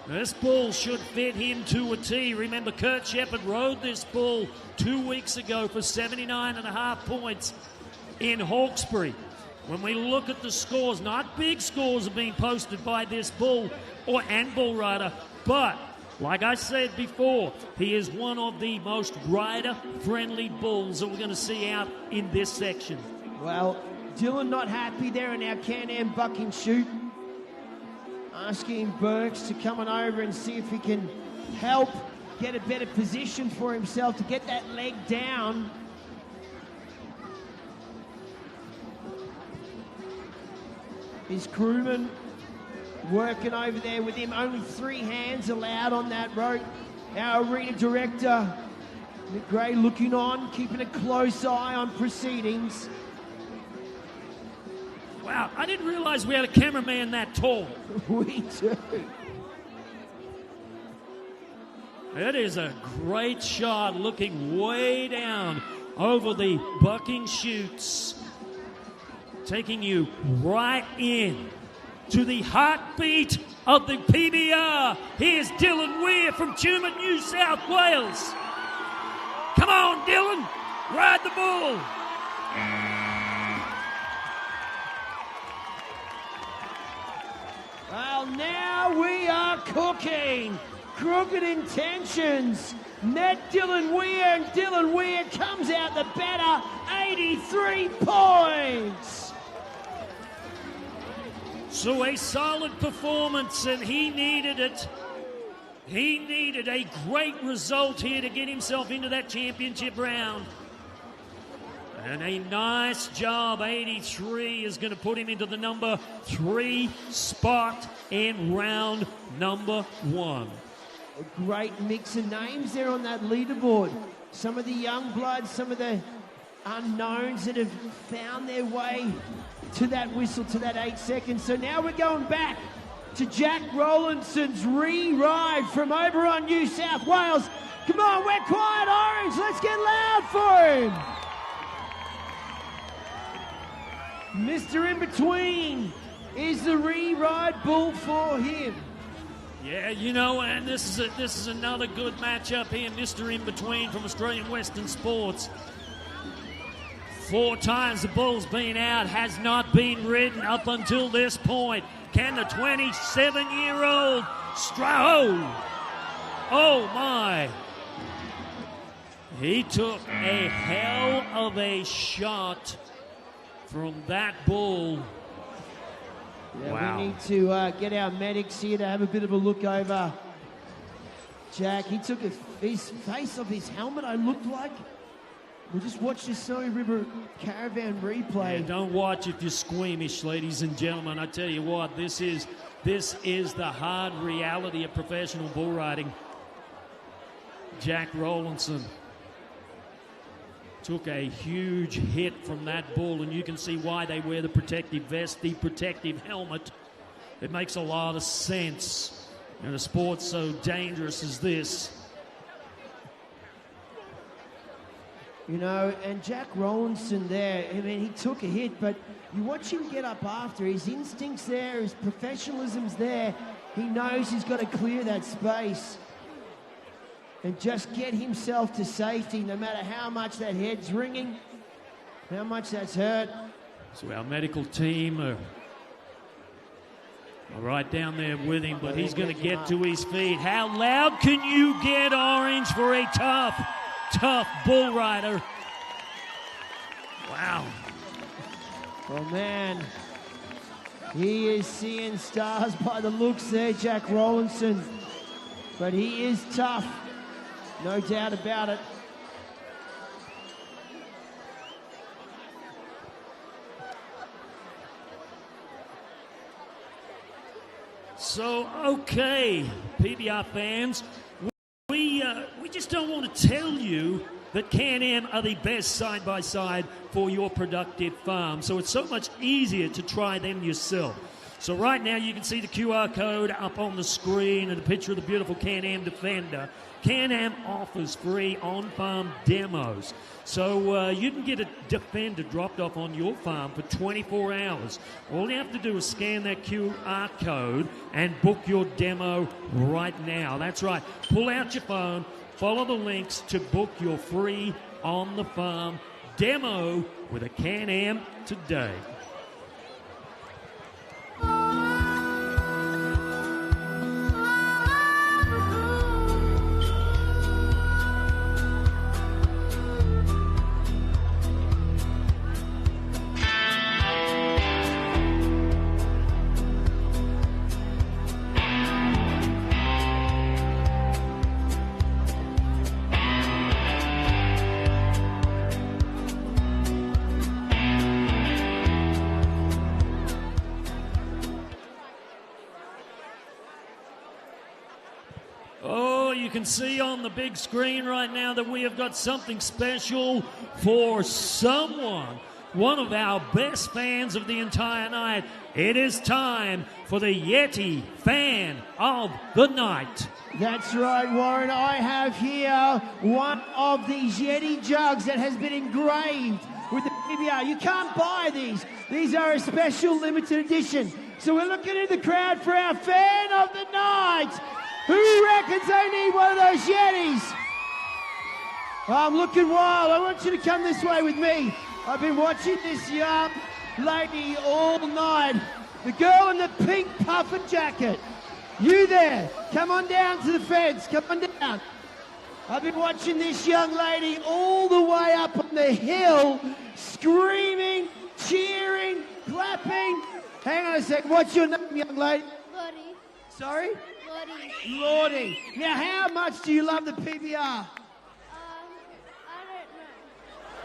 C: This bull should fit him to a T. Remember, Kurt Shepard rode this bull 2 weeks ago for 79.5 points in Hawkesbury. When we look at the scores, not big scores have been posted by this bull and bull rider, but like I said before, he is one of the most rider-friendly bulls that we're going to see out in this section.
B: Well, Dylan not happy there in our Can-Am bucking chute. Asking Burks to come on over and see if he can help get a better position for himself to get that leg down. His crewman working over there with him. Only 3 hands allowed on that rope. Our arena director, Nick Gray, looking on, keeping a close eye on proceedings.
C: Wow, I didn't realize we had a cameraman that tall.
B: We do.
C: It is a great shot looking way down over the bucking chutes, taking you right in to the heartbeat of the PBR. Here's Dylan Weir from Tumut, New South Wales. Come on, Dylan, ride the bull.
B: Well, now we are cooking. Crooked Intentions met Dylan Weir, and Dylan Weir comes out the better, 83 points.
C: So a solid performance, and he needed it. He needed a great result here to get himself into that championship round. And a nice job, 83 is going to put him into the number 3 spot in round number 1.
B: A great mix of names there on that leaderboard. Some of the young bloods, some of the unknowns that have found their way to that whistle, to that 8 seconds. So now we're going back to Jack Rowlandson's re-ride from Oberon, New South Wales. Come on, we're quiet, Orange. Let's get loud for him. Mr. In Between is the re-ride bull for him.
C: Yeah, you know, and this is another good matchup here, Mr. In Between from Australian Western Sports. 4 times the bull's been out, has not been ridden up until this point. Can the 27-year-old Oh my! He took a hell of a shot from that bull.
B: Yeah,
C: wow.
B: We need to get our medics here to have a bit of a look over Jack. He took his face off his helmet, I looked like. We'll just watch this Snowy River Caravan replay.
C: Yeah, don't watch if you're squeamish, ladies and gentlemen. I tell you what, this is the hard reality of professional bull riding. Jack Rowlandson took a huge hit from that bull, and you can see why they wear the protective vest, the protective helmet. It makes a lot of sense in a sport so dangerous as this.
B: You know, and Jack Rowlandson there, I mean, he took a hit, but you watch him get up after. His instincts there, his professionalism's there. He knows he's got to clear that space and just get himself to safety, no matter how much that head's ringing, how much that's hurt.
C: So our medical team are right down there with him, but he's going to get to his feet. How loud can you get, Orange, for a tough bull rider? Wow.
B: Oh, man. He is seeing stars by the looks there, Jack Rowlandson. But he is tough. No doubt about it.
C: So, okay, PBR fans, we just don't want to tell you that Can-Am are the best side-by-side for your productive farm. So it's so much easier to try them yourself. So right now you can see the QR code up on the screen and a picture of the beautiful Can-Am Defender. Can-Am offers free on-farm demos. So you can get a Defender dropped off on your farm for 24 hours. All you have to do is scan that QR code and book your demo right now. That's right. Pull out your phone, follow the links to book your free on-the-farm demo with a Can-Am today. You can see on the big screen right now that we have got something special for someone, one of our best fans of the entire night. It is time for the Yeti Fan of the Night.
B: That's right, Warren. I have here one of these Yeti jugs that has been engraved with the PBR. You can't buy these. These are a special limited edition. So we're looking in the crowd for our Fan of the Night. Who reckons they need one of those Yetis? I'm looking wild. I want you to come this way with me. I've been watching this young lady all night. The girl in the pink puffer jacket. You there. Come on down to the fence. Come on down. I've been watching this young lady all the way up on the hill, screaming, cheering, clapping. Hang on a second. What's your name, young lady?
J: Lottie.
B: Sorry?
J: Lottie.
B: Lordy. Now, how much do you love the PBR?
J: I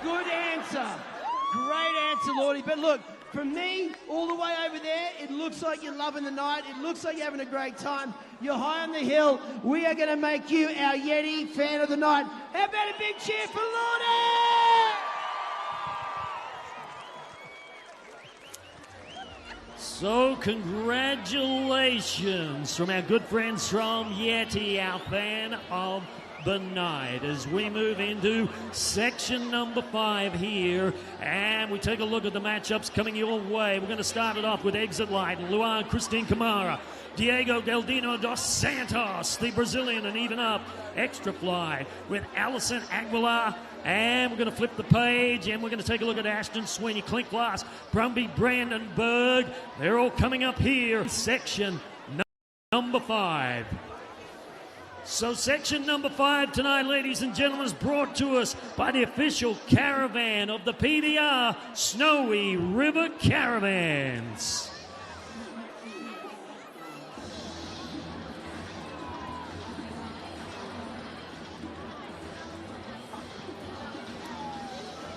J: don't know.
B: Good answer. Great answer, Lordy. But look, from me, all the way over there, it looks like you're loving the night. It looks like you're having a great time. You're high on the hill. We are going to make you our Yeti Fan of the Night. How about a big cheer for Lordy?
C: So congratulations from our good friends from Yeti, our Fan of the night as we move into section number 5 here, and we take a look at the matchups coming your way. We're going to start it off with Exit Light, Luan Christine Camara, Diego Galdino dos Santos, the Brazilian, and even up Extra Fly with Alison Aguilar. And we're going to flip the page, and we're going to take a look at Ashton Sweeney, Clint Glass, Brumby Brandenburg. They're all coming up here. Section number 5. So section number 5 tonight, ladies and gentlemen, is brought to us by the official caravan of the PBR Snowy River Caravans.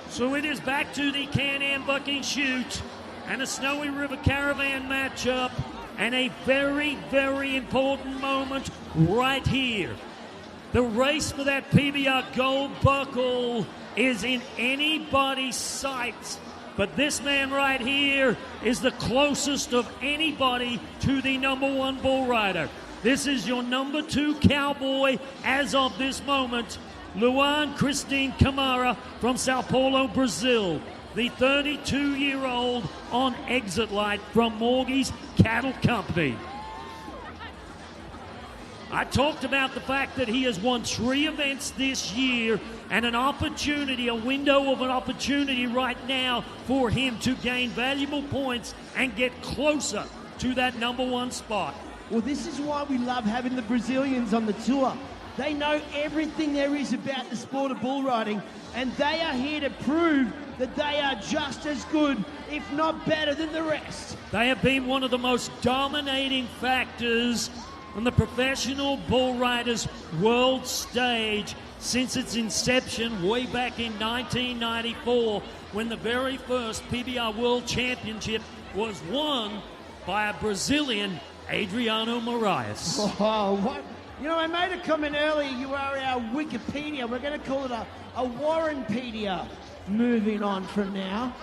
C: So it is back to the Can-Am Bucking Chute and a Snowy River Caravan matchup, and a very, very important moment right here. The race for that PBR gold buckle is in anybody's sights, but this man right here is the closest of anybody to the number 1 bull rider. This is your number 2 cowboy as of this moment, Luan Christine Camara from Sao Paulo, Brazil, the 32-year-old on Exit Light from Morgie's Cattle Company. I talked about the fact that he has won 3 events this year, and an opportunity, a window of an opportunity right now for him to gain valuable points and get closer to that number 1 spot.
B: Well, this is why we love having the Brazilians on the tour. They know everything there is about the sport of bull riding, and they are here to prove that they are just as good, if not better, than the rest.
C: They have been one of the most dominating factors on the professional bull riders world stage since its inception way back in 1994, when the very first PBR World Championship was won by a Brazilian, Adriano Moraes.
B: Oh, what? You know, I made a comment earlier, you are our Wikipedia. We're going to call it a Warrenpedia. Moving on from now.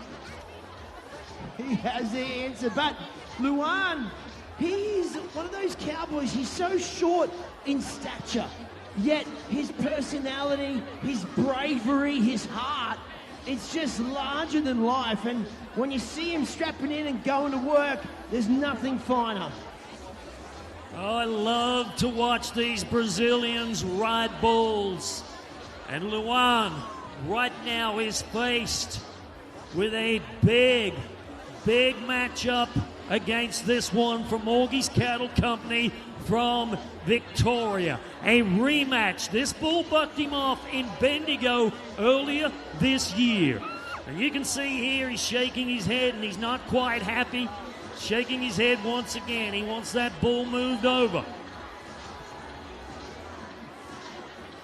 B: He has the answer. But Luan, he's one of those cowboys. He's so short in stature, yet his personality, his bravery, his heart, it's just larger than life. And when you see him strapping in and going to work, there's nothing finer.
C: Oh, I love to watch these Brazilians ride bulls. And Luan right now is faced with a big matchup against this one from Morgie's Cattle Company from Victoria. A rematch. This bull bucked him off in Bendigo earlier this year. And you can see here he's shaking his head and he's not quite happy. Shaking his head once again. He wants that bull moved over.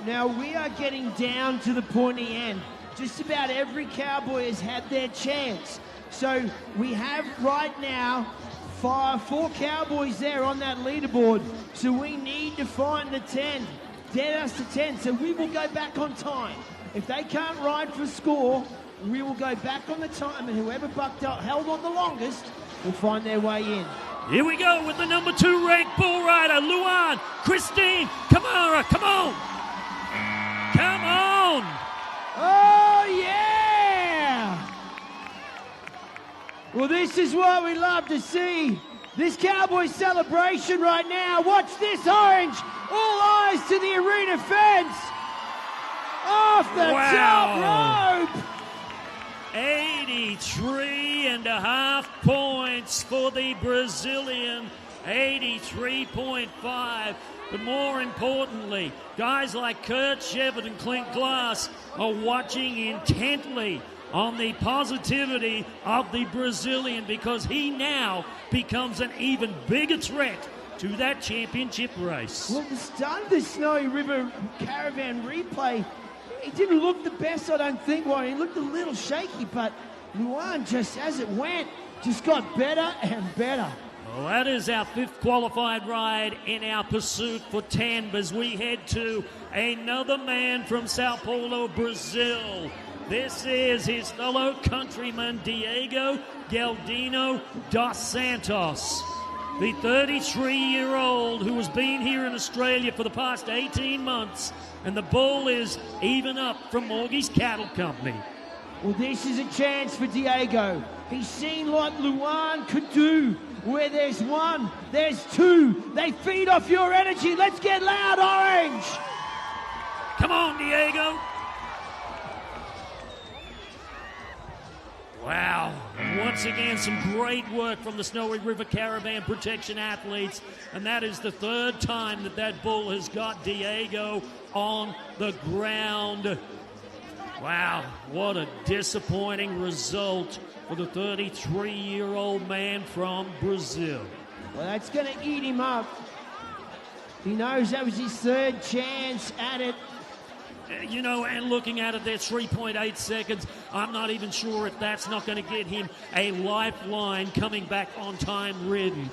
B: Now we are getting down to the pointy end. Just about every cowboy has had their chance. So we have right now 4 cowboys there on that leaderboard. So we need to find the 10. Get us to 10. So we will go back on time. If they can't ride for score, we will go back on the time, and whoever held on the longest will find their way in.
C: Here we go with the number 2 ranked bull rider, Luan Christine Camara. Come on. Come on.
B: Oh, yeah. Well, this is what we love to see. This cowboy celebration right now. Watch this orange. All eyes to the arena fence. Off the top rope.
C: 83.5 points for the Brazilian, 83.5. But more importantly, guys like Kurt Shepard and Clint Glass are watching intently on the positivity of the Brazilian, because he now becomes an even bigger threat to that championship race.
B: Well, the start of the Snowy River Caravan replay, he didn't look the best, I don't think, Warren. He looked a little shaky, but Luan, just as it went, just got better and better.
C: Well, that is our 5th qualified ride in our pursuit for 10 as we head to another man from Sao Paulo, Brazil. This is his fellow countryman, Diego Galdino dos Santos. the 33-year-old who has been here in Australia for the past 18 months, and the bull is even up from Morgie's Cattle Company.
B: Well, this is a chance for Diego. He's seen what Luan could do. Where there's one, there's two. They feed off your energy. Let's get loud, Orange.
C: Come on, Diego. Wow. Once again, some great work from the Snowy River Caravan Protection athletes. And that is the third time that that bull has got Diego on the ground. Wow, what a disappointing result for the 33-year-old man from Brazil.
B: Well, that's going to eat him up. He knows that was his third chance at it.
C: You know, and looking at it, there's 3.8 seconds. I'm not even sure if that's not going to get him a lifeline coming back on time ridden.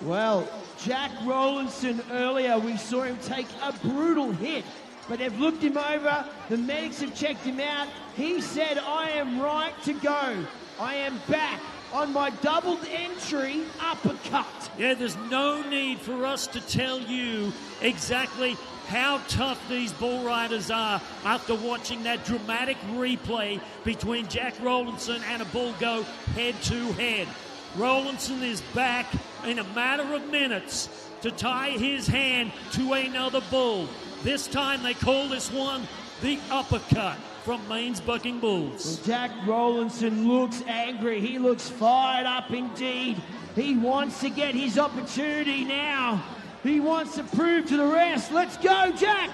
B: Well, Jack Rowlandson earlier, we saw him take a brutal hit, but they've looked him over. The medics have checked him out. He said, I am right to go. I am back on my doubled entry uppercut.
C: Yeah, there's no need for us to tell you exactly how tough these bull riders are after watching that dramatic replay between Jack Rowlandson and a bull go head-to-head. Rowlandson is back in a matter of minutes to tie his hand to another bull. This time they call this one the uppercut from Maine's Bucking Bulls.
B: Well, Jack Rowlandson looks angry. He looks fired up indeed. He wants to get his opportunity now. He wants to prove to the rest. Let's go, Jack!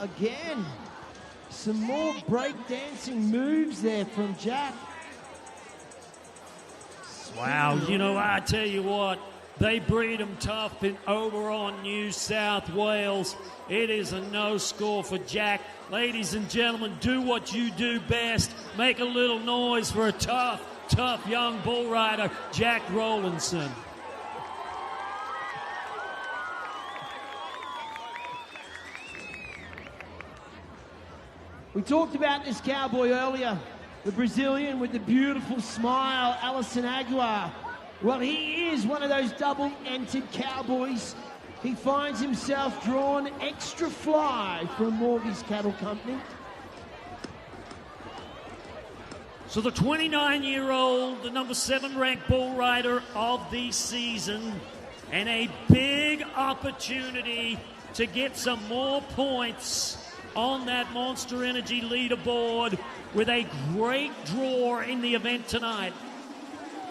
B: Again, some more breakdancing moves there from Jack.
C: Wow, you know, I tell you what, they breed them tough over on New South Wales. It is a no score for Jack. Ladies and gentlemen, do what you do best. Make a little noise for a tough young bull rider, Jack Rowlandson.
B: We talked about this cowboy earlier, the Brazilian with the beautiful smile, Alison Aguiar. Well, he is one of those double-entered cowboys. He finds himself drawn extra fly from Morgie's Cattle Company.
C: So the 29-year-old, the number 7 ranked bull rider of the season, and a big opportunity to get some more points on that Monster Energy leaderboard with a great draw in the event tonight.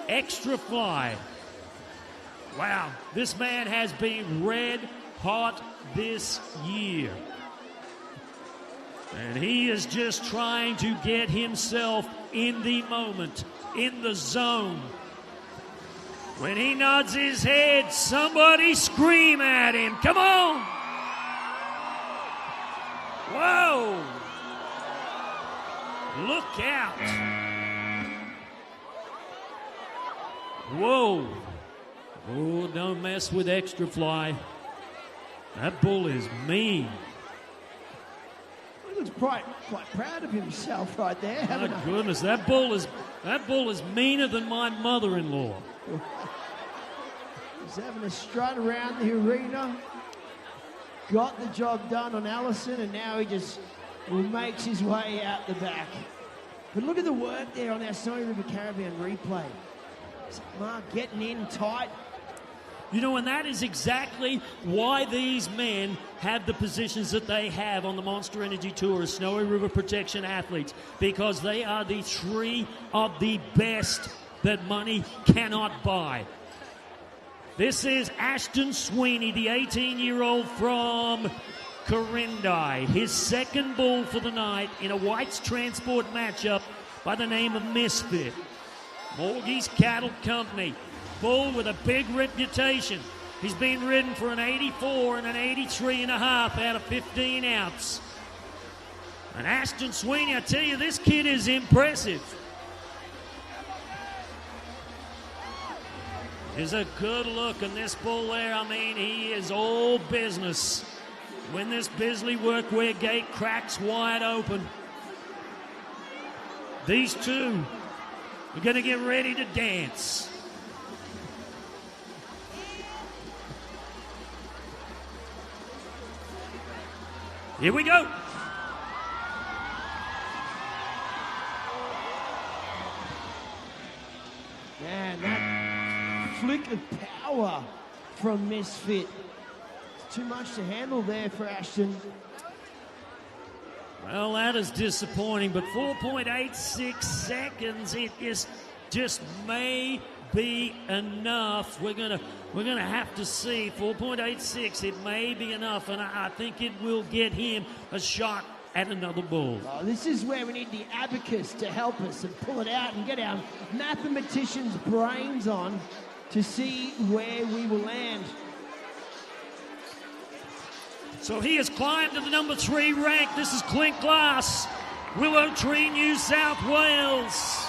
C: Extra fly. Wow, this man has been red hot this year. And he is just trying to get himself in the moment, in the zone. When he nods his head, somebody scream at him. Come on! Whoa! Look out! Whoa! Oh, don't mess with Extra Fly. That bull is mean.
B: He looks quite proud of himself right there.
C: My goodness, that bull is meaner than my mother-in-law.
B: He's having a strut around the arena. Got the job done on Allison, and now he just makes his way out the back. But look at the work there on our Snowy River Caravan replay. Mark getting in tight.
C: You know, and that is exactly why these men have the positions that they have on the Monster Energy Tour as Snowy River Protection athletes, because they are the 3 of the best that money cannot buy. This is Ashton Sweeney, the 18-year-old from Corindi, his second bull for the night in a White's Transport matchup by the name of Misfit. Morgie's Cattle Company, bull with a big reputation. He's been ridden for an 84 and an 83 and a half out of 15 ounce. And Ashton Sweeney, I tell you, this kid is impressive. Is a good look on this bull there. I mean, he is all business.
K: when this Bisley Workwear gate cracks wide open. These two are going to get ready to dance. Here we go.
B: Man, that flick of power from Misfit. It's too much to handle there for Ashton.
K: Well, that is disappointing, but 4.86 seconds, it is just may be enough. We're gonna have to see. 4.86, it may be enough, and I think it will get him a shot at another bull.
B: Oh, this is where we need the abacus to help us and pull it out and get our mathematicians' brains on to see where we will land.
K: So he has climbed to the number 3 rank. This is Clint Glass, Willow Tree, New South Wales.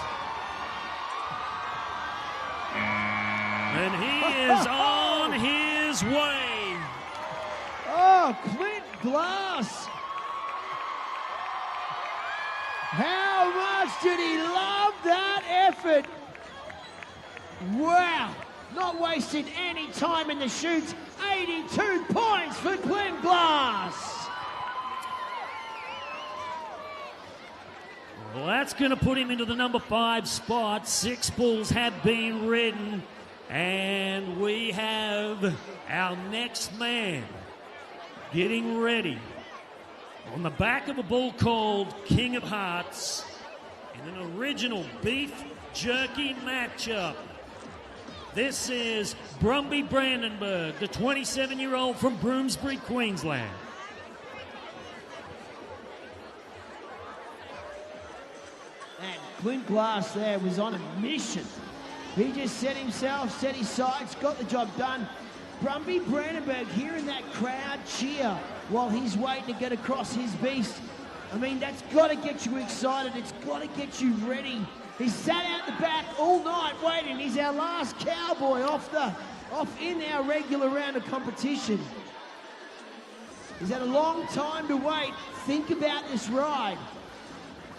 K: And he is on his way.
B: Oh, Clint Glass. How much did he love that effort? Wow. Not wasted any time in the chutes. 82 points for Clint Glass.
K: Well, that's going to put him into the number 5 spot. 6 bulls have been ridden. And we have our next man getting ready on the back of a bull called King of Hearts in an original beef jerky matchup. This is Brumby Brandenburg, the 27-year-old from Broomsbury, Queensland.
B: And Clint Glass there was on a mission. He just set himself, set his sights, got the job done. Brumby Brandenburg hearing that crowd cheer while he's waiting to get across his beast. I mean, that's got to get you excited. It's got to get you ready. He sat out the back all night waiting. He's our last cowboy off in our regular round of competition. He's had a long time to wait. Think about this ride.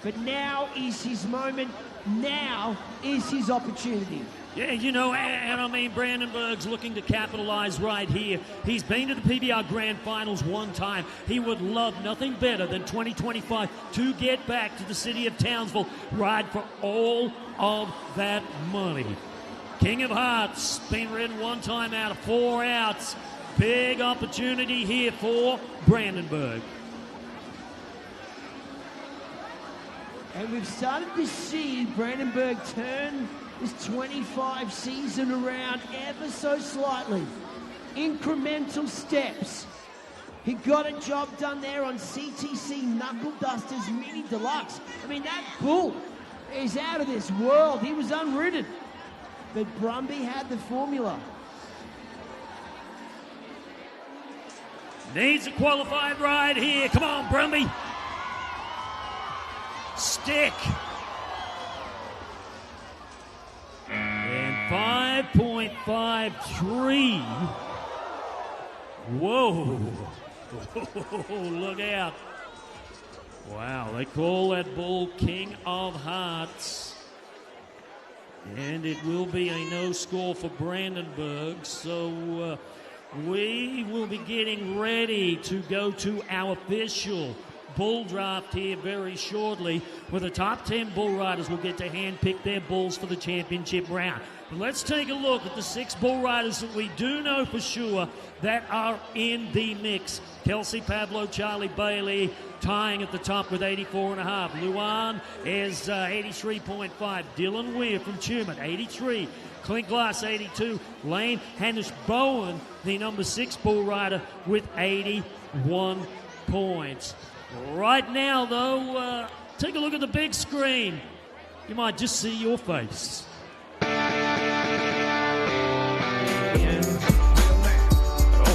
B: But now is his moment. Now is his opportunity.
K: Yeah, you know, and I mean, Brandenburg's looking to capitalize right here. He's been to the PBR Grand Finals one time. He would love nothing better than 2025 to get back to the city of Townsville, ride for all of that money. King of Hearts, been ridden one time out of 4 outs. Big opportunity here for Brandenburg.
B: And we've started to see Brandenburg turn this 25 season around ever so slightly. Incremental steps. He got a job done there on CTC Knuckle Dusters Mini Deluxe. I mean, that bull is out of this world. He was unridden. But Brumby had the formula.
K: Needs a qualified ride here. Come on, Brumby. Stick. And 5.53. Whoa. Look out. Wow, they call that bull King of Hearts. And it will be a no score for Brandenburg. So we will be getting ready to go to our official bull draft here very shortly, where the top 10 bull riders will get to handpick their bulls for the championship round. But let's take a look at the 6 bull riders that we do know for sure that are in the mix. Kelsey Pavlo, Charlie Bailey tying at the top with 84.5. Luan is 83.5. Dylan Weir from Tumut, 83. Clint Glass, 82. Lane Hanish Bowen, the number 6 bull rider, with 81 points. Right now, though, take a look at the big screen. You might just see your face.
L: Oh,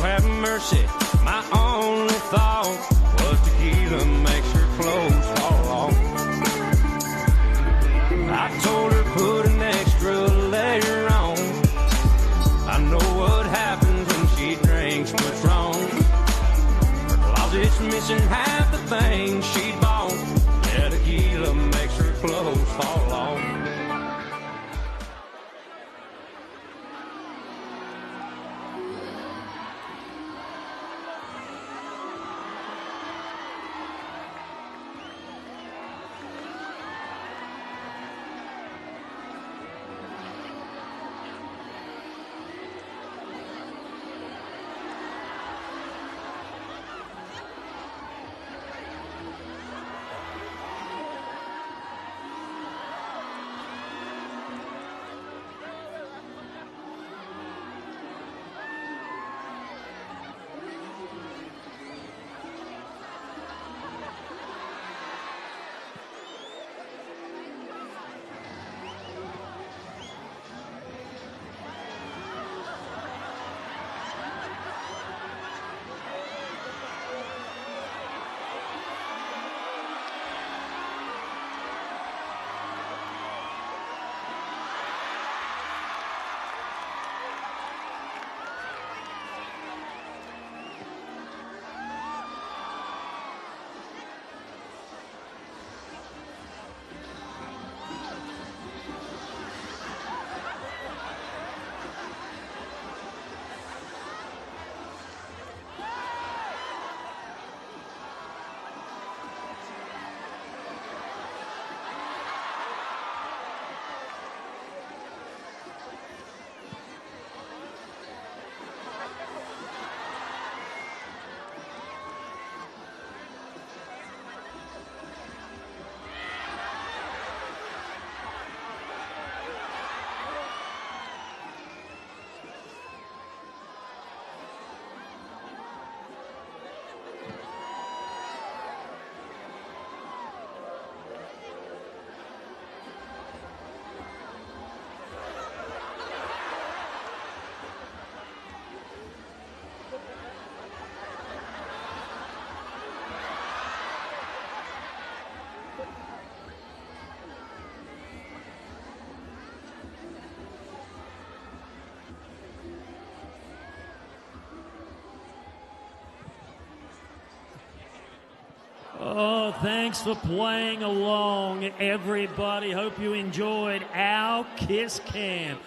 L: have mercy. My only thought was to keep them, make sure clothes fall off. I told her put an extra layer on. I know what happens when she drinks Patron. Her missing half the things she bought. Yeah, tequila makes her clothes fall off.
K: Oh, thanks for playing along, everybody. Hope you enjoyed our Kiss Cam.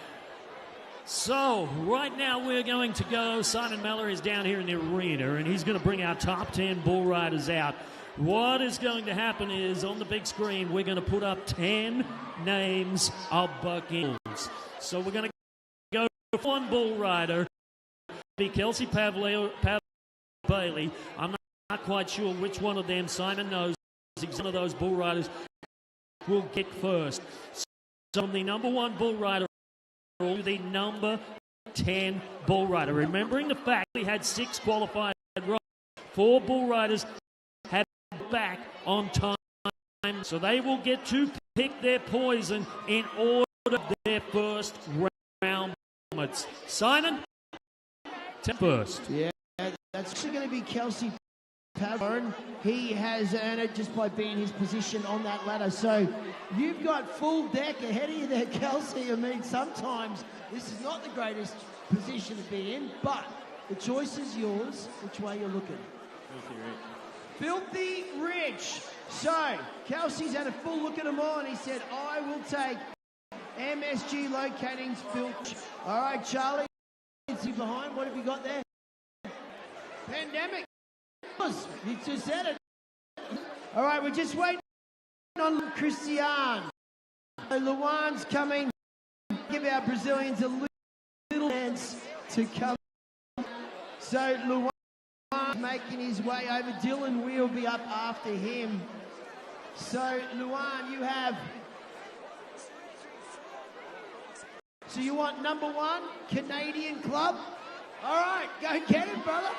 K: So, right now we're going to go. Simon Mellor is down here in the arena, and he's going to bring our top 10 bull riders out. What is going to happen is, on the big screen, we're going to put up 10 names of bucking bulls. So we're going to go for one bull rider, be Kelsey Bailey. I'm not quite sure which one of them. Simon knows one of those bull riders will get first. So the number one bull rider to the number 10 bull rider. Remembering the fact we had 6 qualified riders, 4 bull riders had back on time, so they will get to pick their poison in order of their first round. Simon, first.
B: Yeah, that's actually going to be Kelsey Pavone. He has earned it just by being his position on that ladder. So you've got full deck ahead of you there, Kelsey. I mean, sometimes this is not the greatest position to be in, but the choice is yours, which way you're looking. Filthy Rich. So Kelsey's had a full look at them all, and he said, I will take MSG Locating's Filthy. All right, Charlie, is he behind? What have you got there? Pandemic. You just said it. All right, we're just waiting on Christian. Luan's coming. Give our Brazilians a little chance to come. So Luan's making his way over. Dylan will be up after him. So Luan, you have. So you want number 1, Canadian Club? All right, go get it, brother.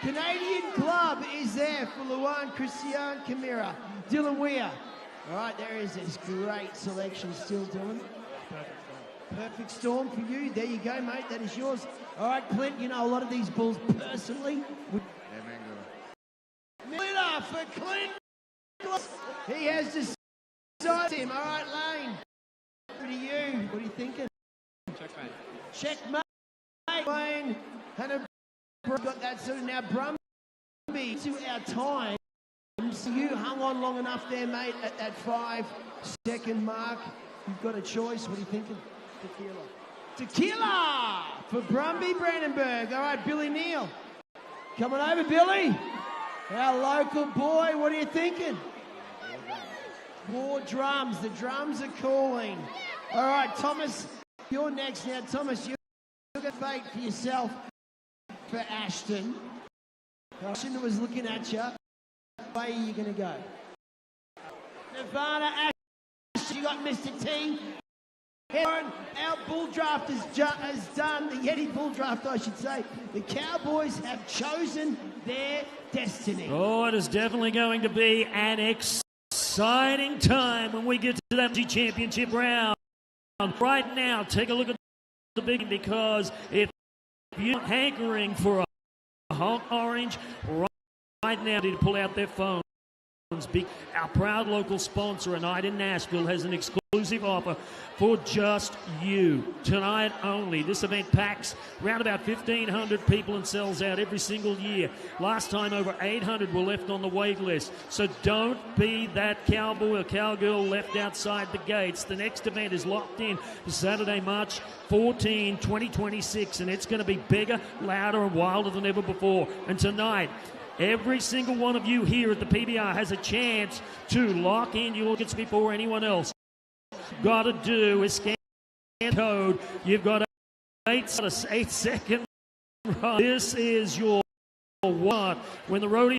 B: Canadian Club is there for Luan, Christian, Camira, Dylan Weir. All right, there is this great selection still, Dylan. Perfect storm for you. There you go, mate. That is yours. All right, Clint, you know a lot of these bulls personally. Winner for Clint. He has decided him. All right, Lane. Over to you. What are you thinking? Checkmate. Checkmate. Lane. Hannah got that. So now Brumby to our time. You hung on long enough there, mate, at that 5-second mark. You've got a choice. What are you thinking? Tequila. Tequila for Brumby Brandenburg. All right, Billy Neal. Coming over, Billy. Our local boy. What are you thinking? More drums. The drums are calling. All right, Thomas, you're next now. Thomas, you're going to bait for yourself for Ashton. Ashton was looking at you. Way are you going to go? Nevada, Ashton, you got Mr. T. Aaron, our bull draft is done. The Yeti bull draft, I should say. The Cowboys have chosen their destiny.
K: Oh, it is definitely going to be an exciting time when we get to that championship round. Right now, take a look at the big, because if you're hankering for a hot orange, right now, need to pull out their phones. Our proud local sponsor, A Night in Nashville, has an exclusive offer for just you. Tonight only. This event packs around about 1,500 people and sells out every single year. Last time, over 800 were left on the wait list. So don't be that cowboy or cowgirl left outside the gates. The next event is locked in for Saturday, March 14, 2026, and it's going to be bigger, louder, and wilder than ever before. And tonight, every single one of you here at the PBR has a chance to lock in your tickets before anyone else. Got to do is scan the code. You've got 8-second run. This is your one. When the rodeo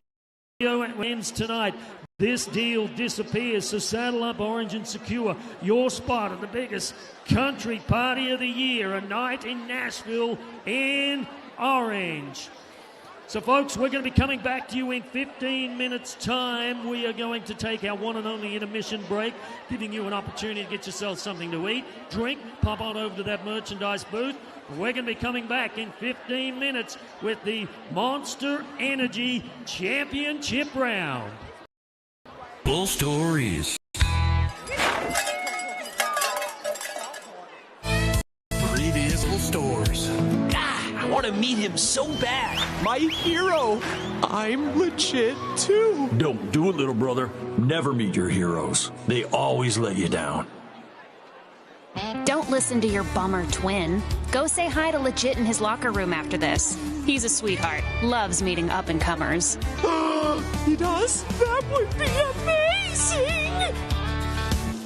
K: ends tonight, this deal disappears. So saddle up, orange, and secure your spot at the biggest country party of the year, A Night in Nashville in orange. So, folks, we're going to be coming back to you in 15 minutes' time. We are going to take our one and only intermission break, giving you an opportunity to get yourself something to eat, drink, pop on over to that merchandise booth. We're going to be coming back in 15 minutes with the Monster Energy Championship round.
M: Bull Stories. Previous Bull Stores.
N: I want to meet him so bad.
O: My hero. I'm legit too.
M: Don't do it, little brother. Never meet your heroes. They always let you down.
P: Don't listen to your bummer twin. Go say hi to Legit in his locker room after this. He's a sweetheart. Loves meeting up-and-comers.
O: He does? That would be amazing!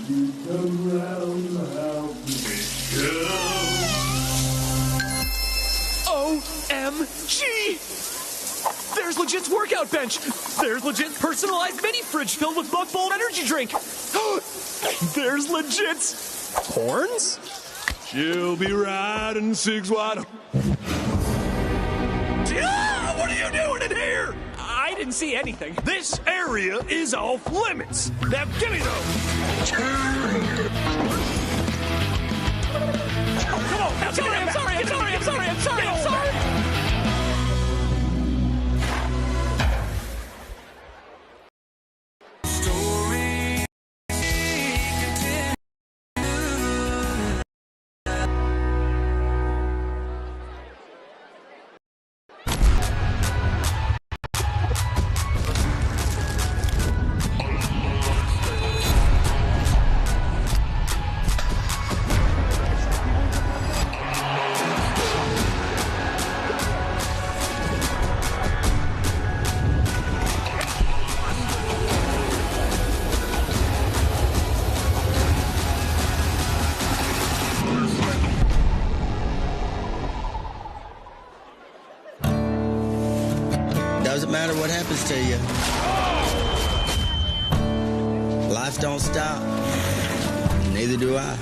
O: You come round the house. OMG! There's Legit's workout bench. There's Legit's personalized mini fridge filled with Buck Bold energy drink. There's Legit's horns. She'll be riding 6 wide. What are you doing in here? I didn't see anything. This area is off limits. Now give me those. Come on. I'm sorry.
Q: Doesn't matter what happens to you. Life don't stop. Neither do I.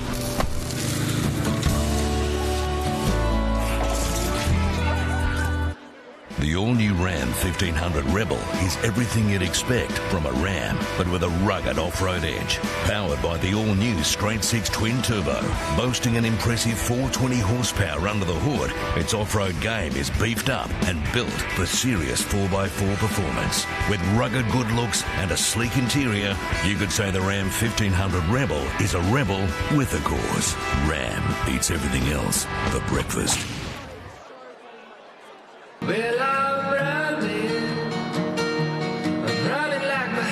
R: The all-new Ram 1500 Rebel is everything you'd expect from a Ram, but with a rugged off-road edge. Powered by the all-new straight 6 twin turbo, boasting an impressive 420 horsepower under the hood, its off-road game is beefed up and built for serious 4x4 performance. With rugged good looks and a sleek interior, you could say the Ram 1500 Rebel is a rebel with a cause. Ram beats everything else for breakfast.
D: Well, I'm running like my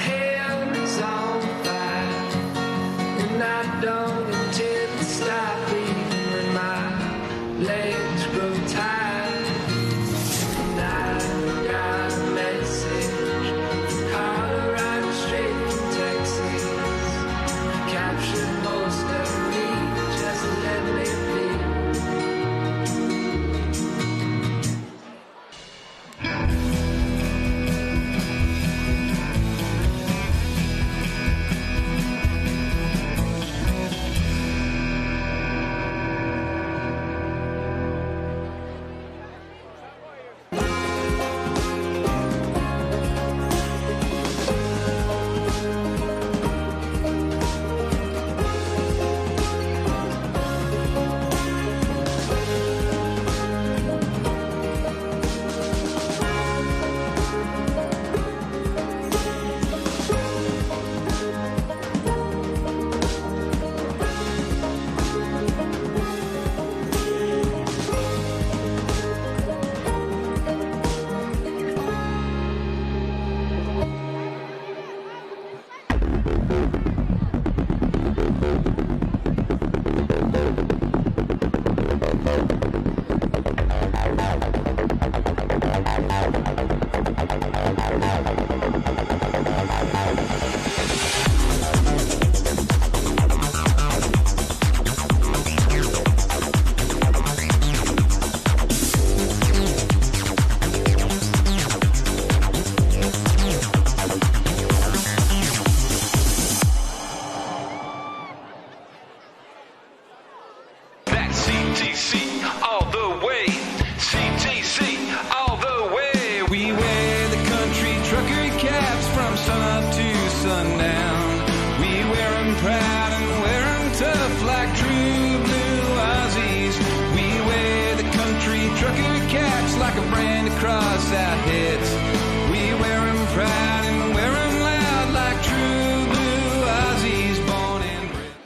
S: CTC all the way. CTC all the way. We wear the country trucker caps from sun up to sundown. We wear them proud and wear them tough like true blue Aussies. We wear the country trucker caps like a brand across our heads. We wear them proud and wear them loud like true blue Aussies, born and bred.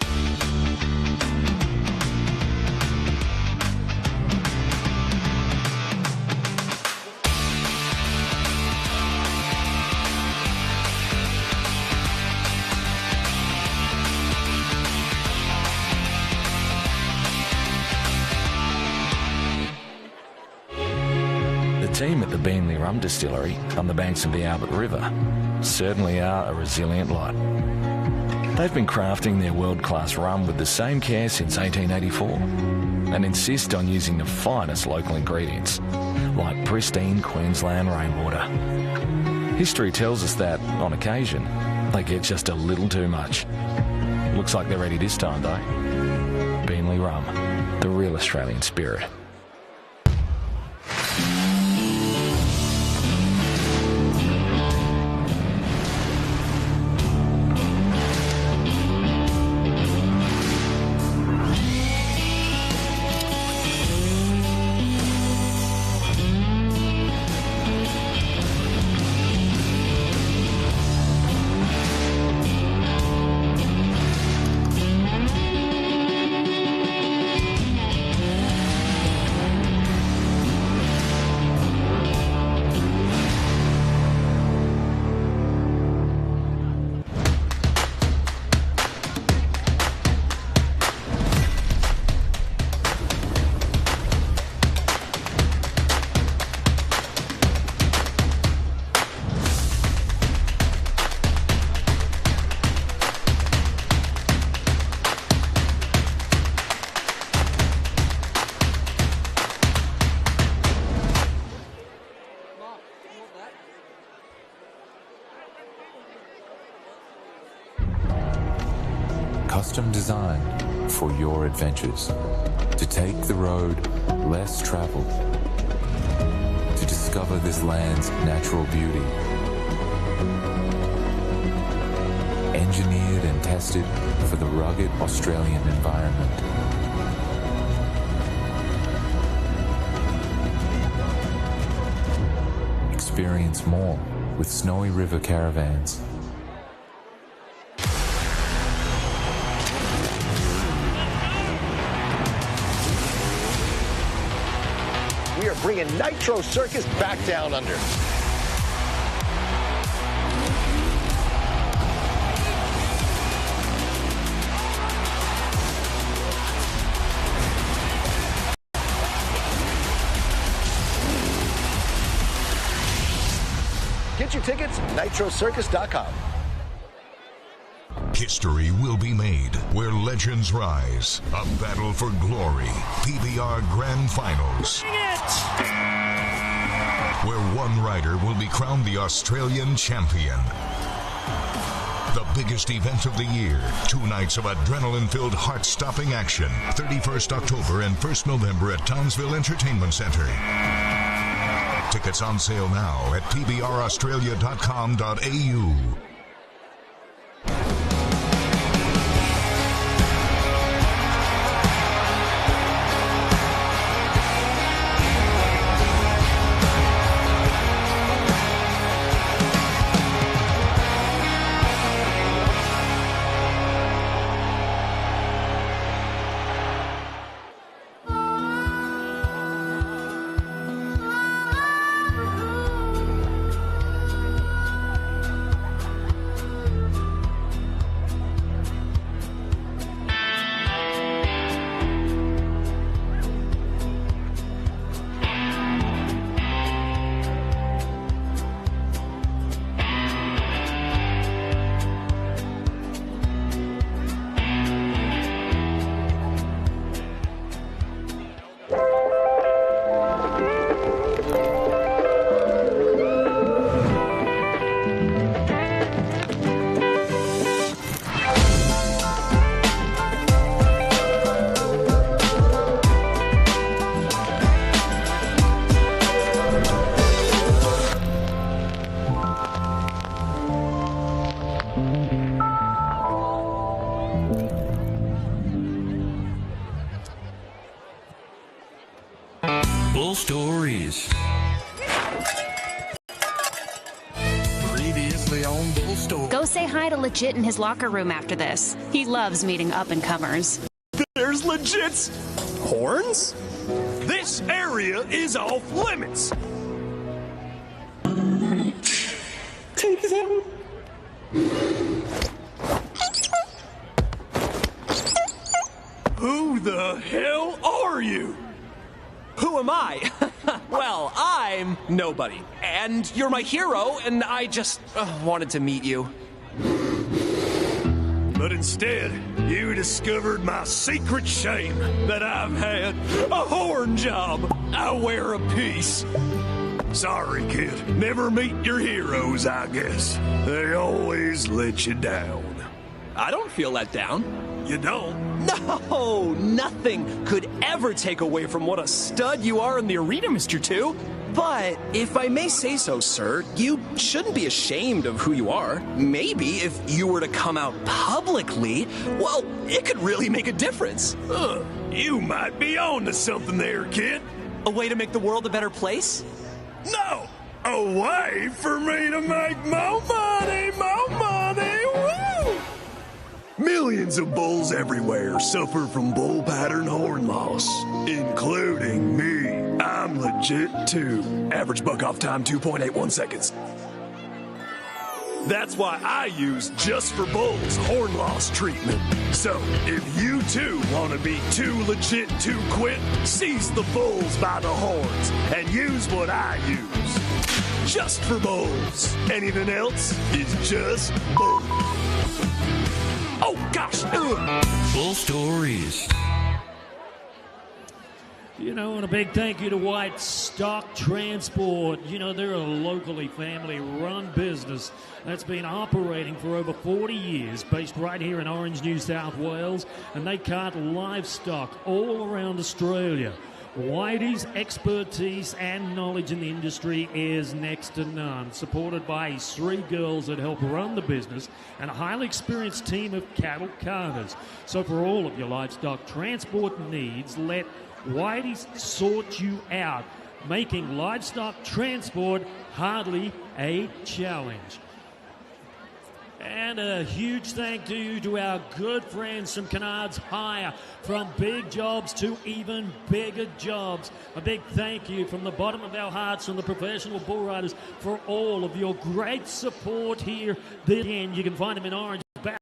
T: The team at the Beanley Rum Distillery on the banks of the Albert River certainly are a resilient lot. They've been crafting their world-class rum with the same care since 1884 and insist on using the finest local ingredients, like pristine Queensland rainwater. History tells us that, on occasion, they get just a little too much. Looks like they're ready this time, though. Beanley Rum, the real Australian spirit.
G: Custom designed for your adventures. To take the road less traveled. To discover this land's natural beauty. Engineered and tested for the rugged Australian environment. Experience more with Snowy River Caravans.
U: We are bringing Nitro Circus back down under. Get your tickets at nitrocircus.com.
F: History will be made where legends rise. A battle for glory. PBR Grand Finals. Where one rider will be crowned the Australian champion. The biggest event of the year. 2 nights of adrenaline-filled, heart-stopping action. 31st October and 1st November at Townsville Entertainment Center. Tickets on sale now at pbraustralia.com.au.
R: Bull Stories. Previously on Bull Stories.
P: Go say hi to Legit in his locker room after this. He loves meeting up-and-comers.
O: There's Legit's horns? This area is off limits. Take them. Who the hell are you?
A: Who am I? Well, I'm nobody. And you're my hero, and I just wanted to meet you.
O: But instead, you discovered my secret shame that I've had a horn job. I wear a piece. Sorry, kid. Never meet your heroes, I guess. They always let you down.
A: I don't feel let down.
O: You don't?
A: No, nothing could ever take away from what a stud you are in the arena, Mr. Two. But if I may say so, sir, you shouldn't be ashamed of who you are. Maybe if you were to come out publicly, well, it could really make a difference.
O: You might be on to something there, kid.
A: A way to make the world a better place?
O: No! A way for me to make more money, woo! Millions of bulls everywhere suffer from bull pattern horn loss, including me. I'm legit too. Average buck off time 2.81 seconds. That's why I use Just for Bulls horn loss treatment. So, if you too want to be too legit to quit, seize the bulls by the horns and use what I use. Just for Bulls. Anything else is just bull. Oh, gosh.
R: Bull Stories.
K: You know, and a big thank you to White Stock Transport. You know, they're a locally family-run business that's been operating for over 40 years, based right here in Orange, New South Wales, and they cart livestock all around Australia. Whitey's expertise and knowledge in the industry is next to none, supported by his 3 girls that help run the business and a highly experienced team of cattle carters. So for all of your livestock transport needs, let Whitey's sort you out, making livestock transport hardly a challenge. And a huge thank you to our good friends from Kennards Hire, from big jobs to even bigger jobs. A big thank you from the bottom of our hearts from the professional bull riders for all of your great support here. Again, you can find them in Orange, Bass,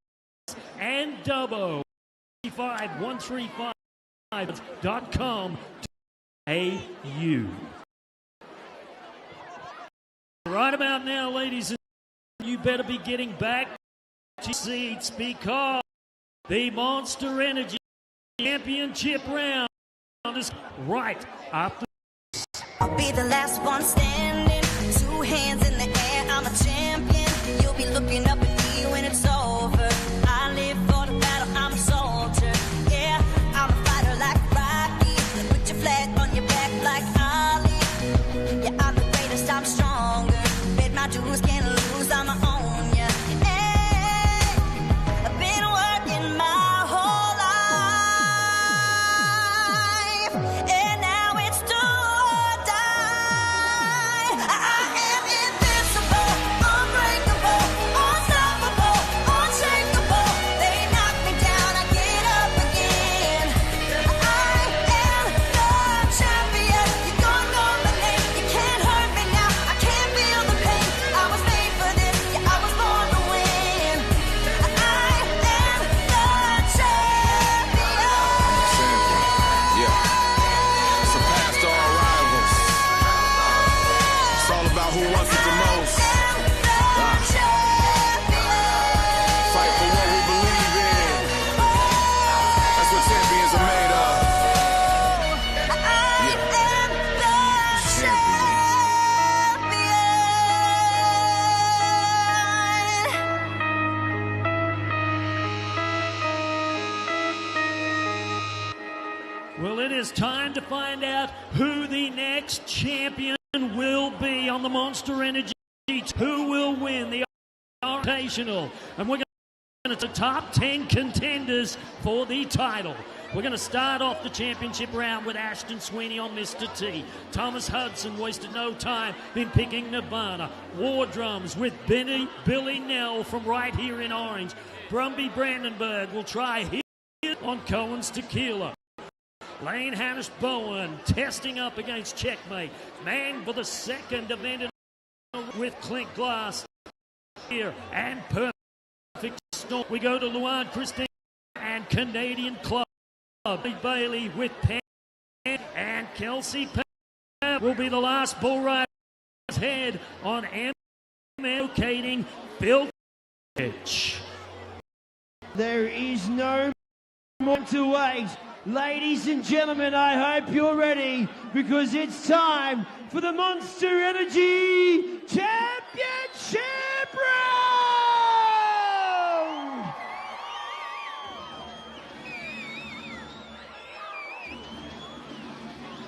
K: and Dubbo. 135.com.au. Right about now, ladies and you better be getting back to seats because the Monster Energy Championship round is right after.
V: I'll be the last one standing, 2 hands in the air, I'm a champion. You'll be looking up at me when it's over. I live for the battle, I'm a soldier. Yeah, I'm a fighter like Rocky. Put your flag on your back like Ali. Yeah, I'm the greatest, I'm stronger. Paid my dues, can't lose, I'm a own ya. Hey, I've been working my whole life, and now it's do or die. I am invincible, unbreakable, unstoppable, unshakable. They knock me down, I get up again. I am the champion. You don't know my name, you can't hurt me now. I can't feel the pain. I was made for this, yeah, I was born to win. I am the champion.
W: Yeah. Surpassed all rivals. It's all about who wants it the most. Fight for what we believe in. That's what champions are made of.
K: Well, it is time to find out who the next champion will be on the Monster Energy. Who will win the Invitational? And we're going to the top 10 contenders for the title. We're going to start off the championship round with Ashton Sweeney on Mr. T. Thomas Hudson wasted no time in picking Nirvana. War Drums with Billy Nell from right here in orange. Brumby Brandenburg will try here on Cohen's Tequila. Lane Hannish Bowen testing up against Checkmate. Man for the second event with Clink Glass here and Perfect Storm. We go to Luan Christine and Canadian Club. Bailey with Penn and Kelsey Penn will be the last bull rider's head on locating Bill Pitch.
B: There is no more to wait. Ladies and gentlemen, I hope you're ready because it's time for the Monster Energy Championship round!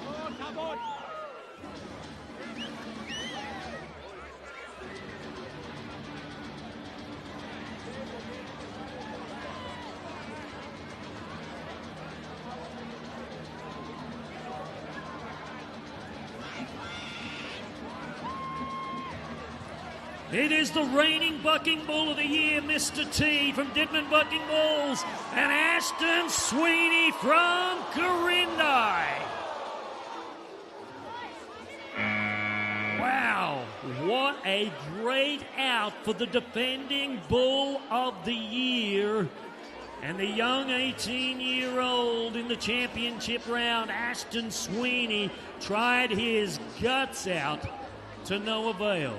J: Oh, come on.
K: It is the reigning bucking bull of the year, Mr. T from Ditman Bucking Bulls, and Ashton Sweeney from Corindi. Wow, what a great out for the defending bull of the year. And the young 18-year-old in the championship round, Ashton Sweeney, tried his guts out to no avail.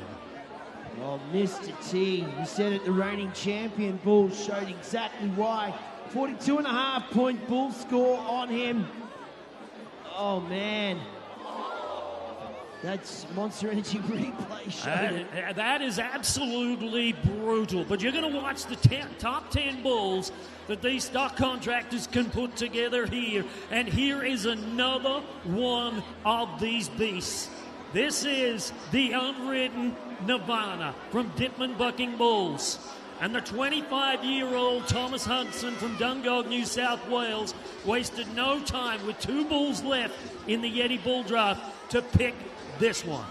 B: Oh, Mr. T, you said it, the reigning champion bull showed exactly why. 42.5-point bull score on him. Oh, man. That's Monster Energy replay showed it.
K: That is absolutely brutal. But you're going to watch the top 10 bulls that these stock contractors can put together here. And here is another one of these beasts. This is the unridden Nirvana from Ditman Bucking Bulls. And the 25-year-old Thomas Hudson from Dungog, New South Wales, wasted no time with 2 bulls left in the Yeti Bull Draft to pick this one.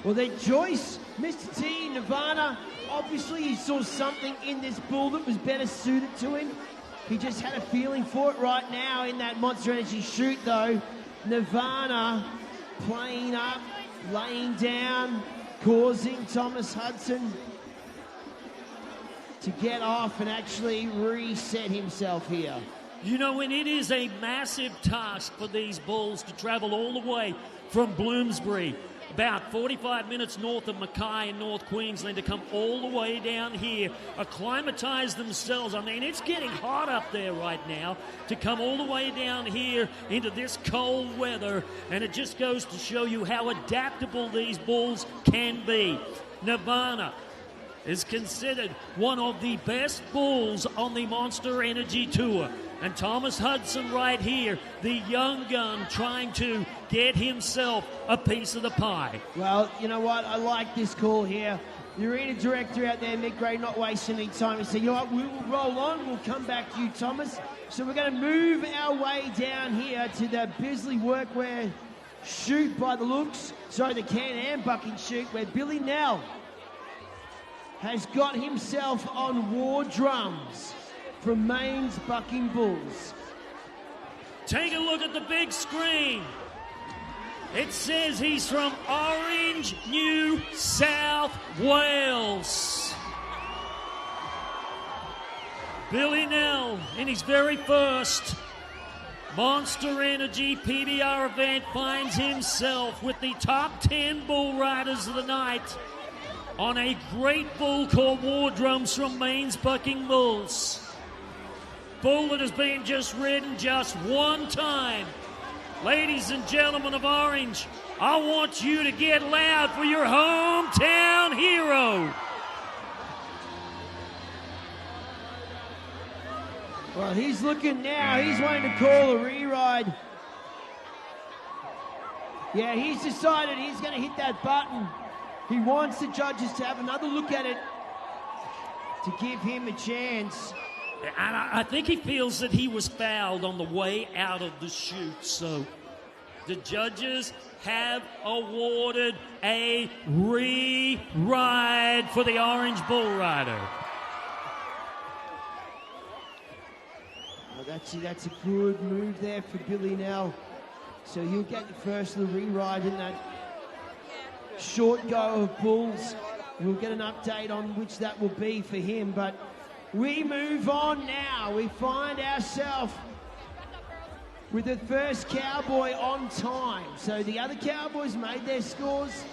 B: Well, then Joyce, Mr. T, Nirvana, obviously he saw something in this bull that was better suited to him. He just had a feeling for it right now in that Monster Energy shoot, though. Nirvana playing up, laying down, causing Thomas Hudson to get off and actually reset himself here.
K: You know, and it is a massive task for these bulls to travel all the way from Bloomsbury, about 45 minutes north of Mackay in North Queensland, to come all the way down here, acclimatise themselves. I mean, it's getting hot up there right now to come all the way down here into this cold weather, and it just goes to show you how adaptable these bulls can be. Nirvana is considered one of the best bulls on the Monster Energy Tour. And Thomas Hudson right here, the young gun, trying to get himself a piece of the pie.
B: Well, you know what? I like this call here. The arena director out there, Mick Gray, not wasting any time. He said, you know what? We will roll on. We'll come back to you, Thomas. So we're going to move our way down here to the Bisley Workwear shoot by the looks. Sorry, the Can-Am bucking shoot where Billy Nell has got himself on War Drums from Maine's Bucking Bulls.
K: Take a look at the big screen. It says he's from Orange, New South Wales. Billy Nell in his very first Monster Energy PBR event finds himself with the top 10 bull riders of the night on a great bull called War Drums from Maine's Bucking Bulls. Bull that has been just ridden just one time. Ladies and gentlemen of Orange, I want you to get loud for your hometown hero.
B: Well, he's looking now. He's wanting to call a re-ride. Yeah, he's decided he's going to hit that button. He wants the judges to have another look at it to give him a chance.
K: And I think he feels that he was fouled on the way out of the chute. So the judges have awarded a re-ride for the Orange Bull Rider.
B: Well, that's a good move there for Billy Nell. So he'll get the first of the re-ride in that short go of bulls. We'll get an update on which that will be for him, but we move on now. We find ourselves with the first cowboy on time. So the other cowboys made their scores.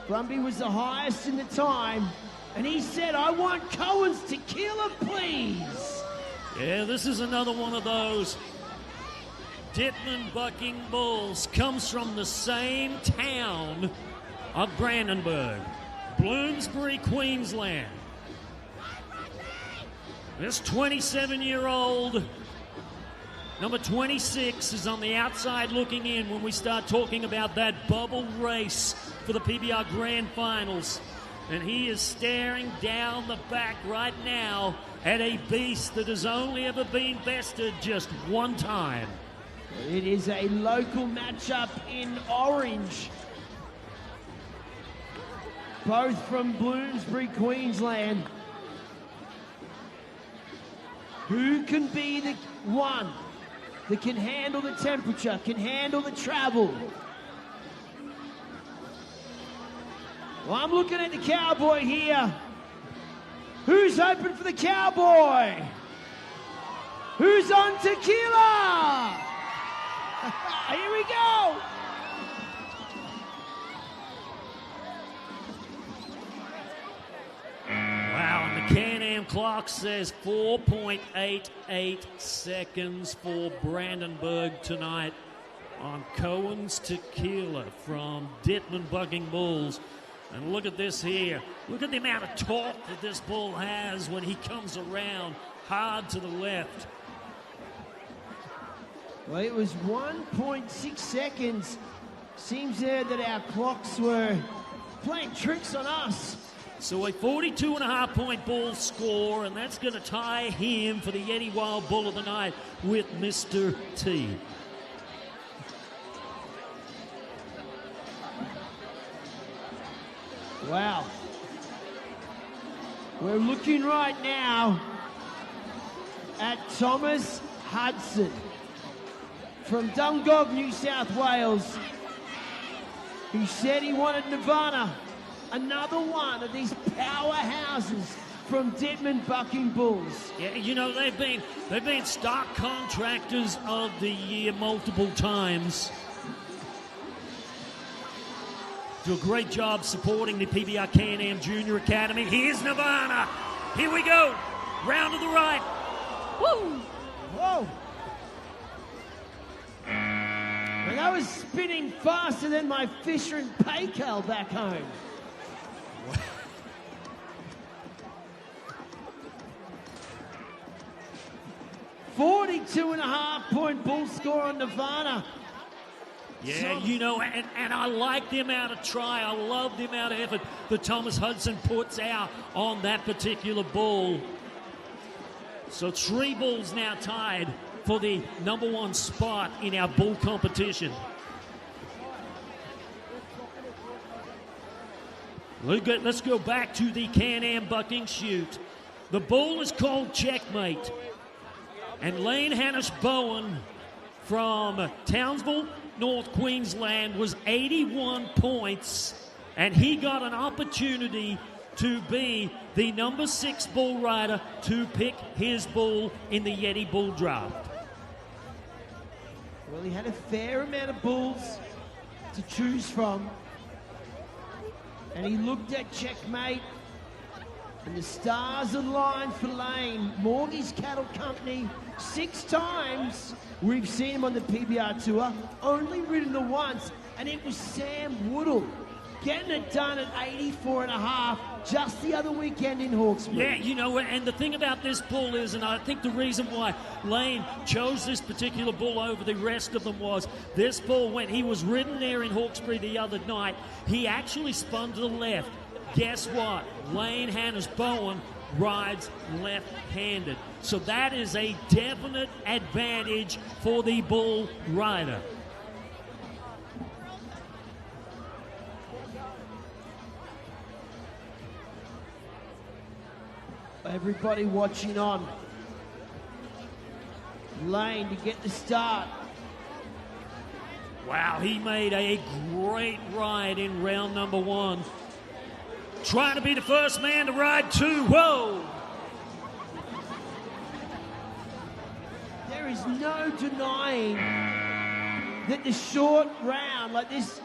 B: Brumby was the highest in the time, and he said, I want Cohen's tequila, please.
K: Yeah, this is another one of those Dittman bucking bulls. Comes from the same town of Brandenburg, Bloomsbury, Queensland. This 27-year-old, number 26, is on the outside looking in when we start talking about that bubble race for the PBR Grand Finals. And he is staring down the back right now at a beast that has only ever been bested just one time.
B: It is a local matchup in orange. Both from Bloomsbury, Queensland. Who can be the one that can handle the temperature, can handle the travel? Well, I'm looking at the cowboy here. Who's hoping for the cowboy? Who's on tequila? Here we go.
K: Wow, and the Can-Am clock says 4.88 seconds for Brandenburg tonight on Cohen's Tequila from Dittman Bucking Bulls. And look at this here. Look at the amount of torque that this bull has when he comes around hard to the left.
B: Well, it was 1.6 seconds. Seems there that our clocks were playing tricks on us.
K: So a 42.5-point bull score, and that's going to tie him for the Yeti Wild Bull of the Night with Mr. T.
B: Wow. We're looking right now at Thomas Hudson from Dungog, New South Wales. He said he wanted Nirvana, another one of these powerhouses from Dittman Bucking Bulls.
K: Yeah, you know, they've been stock contractors of the year multiple times. Do a great job supporting the PBR Can-Am Junior Academy. Here's Nirvana. Here we go. Round to the right. Woo!
B: Whoa. And that was spinning faster than my Fisher and Paykel back home. 42.5-point bull score on Nirvana.
K: Yeah, you know, and I like the amount of try. I love the amount of effort that Thomas Hudson puts out on that particular bull. So 3 bulls now tied for the #1 spot in our bull competition. Let's go back to the Can-Am bucking chute. The bull is called Checkmate. And Lane Hannes Bowen from Townsville, North Queensland, was 81 points, and he got an opportunity to be the #6 bull rider to pick his bull in the Yeti Bull Draft.
B: Well, he had a fair amount of bulls to choose from, and he looked at Checkmate, and the stars aligned for Lane. Morgie's Cattle Company, 6 times we've seen him on the PBR Tour, only ridden the once, and it was Sam Woodall getting it done at 84.5 just the other weekend in Hawkesbury.
K: Yeah, you know, and the thing about this bull is, and I think the reason why Lane chose this particular bull over the rest of them was, this bull, when he was ridden there in Hawkesbury the other night, he actually spun to the left. Guess what? Lane Hannes Bowen rides left-handed. So that is a definite advantage for the bull rider.
B: Everybody watching on. Lane to get the start.
K: Wow, he made a great ride in round number 1. Trying to be the first man to ride 2. Whoa!
B: There is no denying that the short round, like this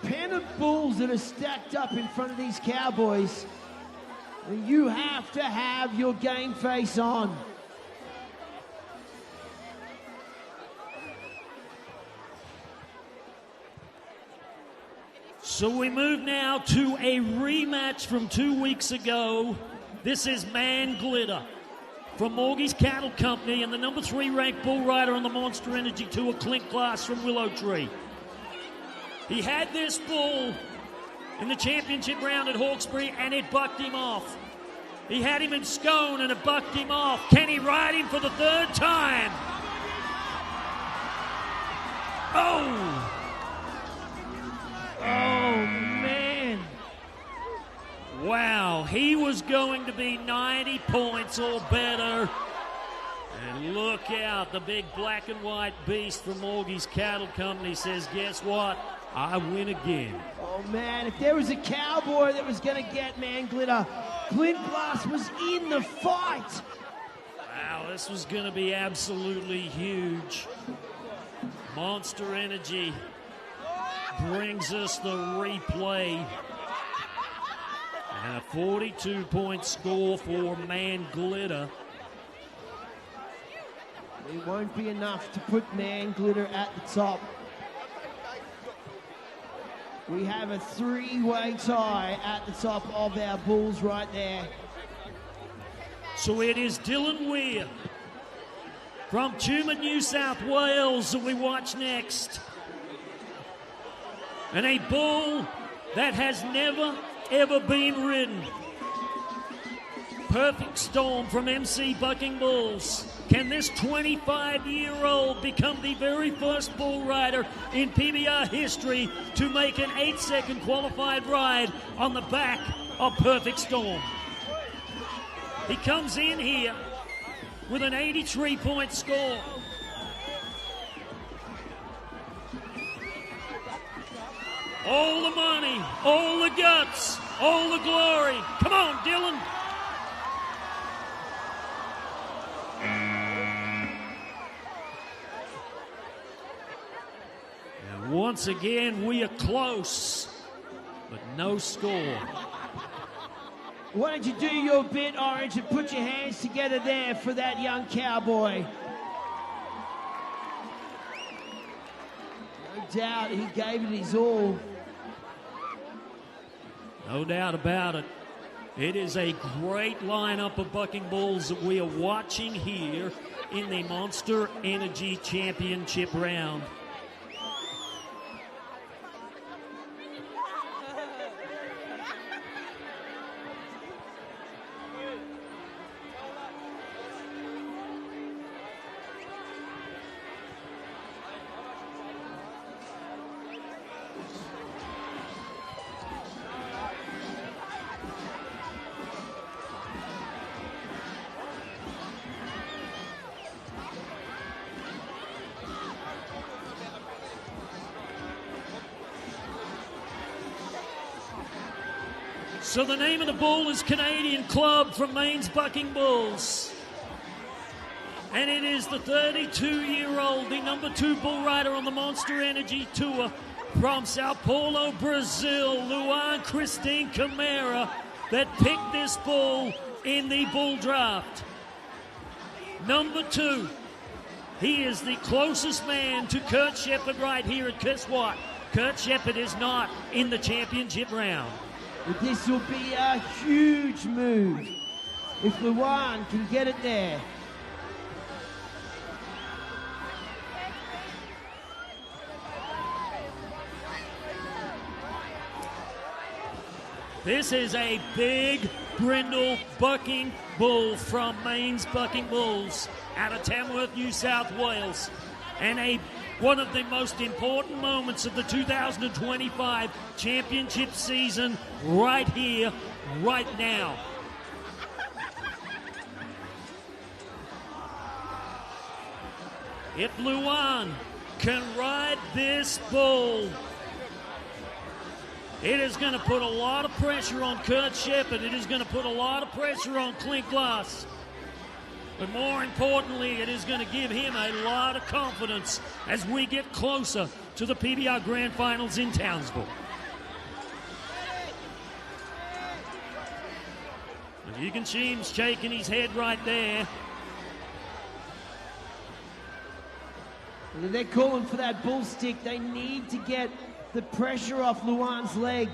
B: pen of bulls that are stacked up in front of these cowboys, you have to have your game face on.
K: So we move now to a rematch from 2 weeks ago. This is Man Glitter from Morgie's Cattle Company and the number 3 ranked bull rider on the Monster Energy Tour, Clint Glass from Willow Tree. He had this bull in the championship round at Hawkesbury and it bucked him off. He had him in Scone and it bucked him off. Can he ride him for the 3rd time? Oh!
B: Oh, man.
K: Wow, he was going to be 90 points or better. And look out, the big black and white beast from Morgie's Cattle Company says, guess what? I win again.
B: Oh, man, if there was a cowboy that was going to get Man Glitter, Clint Glass was in the fight.
K: Wow, this was going to be absolutely huge. Monster Energy brings us the replay. And a 42-point score for Man Glitter.
B: It won't be enough to put Man Glitter at the top. We have a 3-way tie at the top of our bulls right there.
K: So it is Dylan Weir from Tumut, New South Wales that we watch next. And a bull that has never, ever been ridden. Perfect Storm from MC Bucking Bulls. Can this 25-year-old become the very first bull rider in PBR history to make an 8-second qualified ride on the back of Perfect Storm? He comes in here with an 83-point score. All the money, all the guts, all the glory. Come on, Dylan. And once again, we are close, but no score.
B: Why don't you do your bit, Orange, and put your hands together there for that young cowboy. No doubt he gave it his all.
K: No doubt about it. It is a great lineup of bucking bulls that we are watching here in the Monster Energy Championship round. So the name of the bull is Canadian Club from Maine's Bucking Bulls. And it is the 32-year-old, the number 2 bull rider on the Monster Energy Tour from Sao Paulo, Brazil, Luan Christine Camara, that picked this bull in the bull draft. Number 2, he is the closest man to Kurt Shepard right here. And guess what? Kurt Shepard is not in the championship round.
B: But this will be a huge move if Luan can get it there.
K: This is a big brindle bucking bull from Maine's Bucking Bulls out of Tamworth, New South Wales. And one of the most important moments of the 2025 championship season right here, right now. If Luan can ride this bull, it is going to put a lot of pressure on Kurt Shepard. It is going to put a lot of pressure on Clint Glass. But more importantly, it is going to give him a lot of confidence as we get closer to the PBR Grand Finals in Townsville. And you can see him shaking his head right there.
B: They're calling for that bull stick. They need to get the pressure off Luan's leg.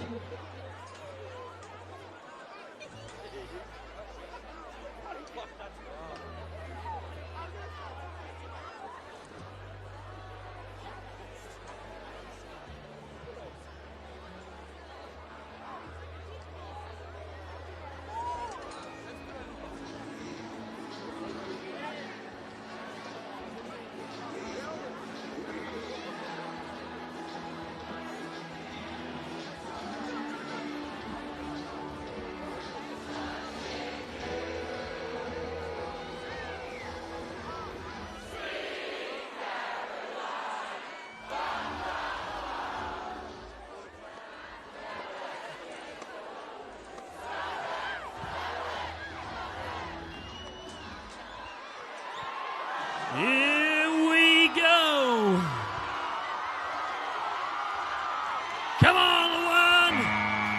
K: Here we go. Come on, Luan.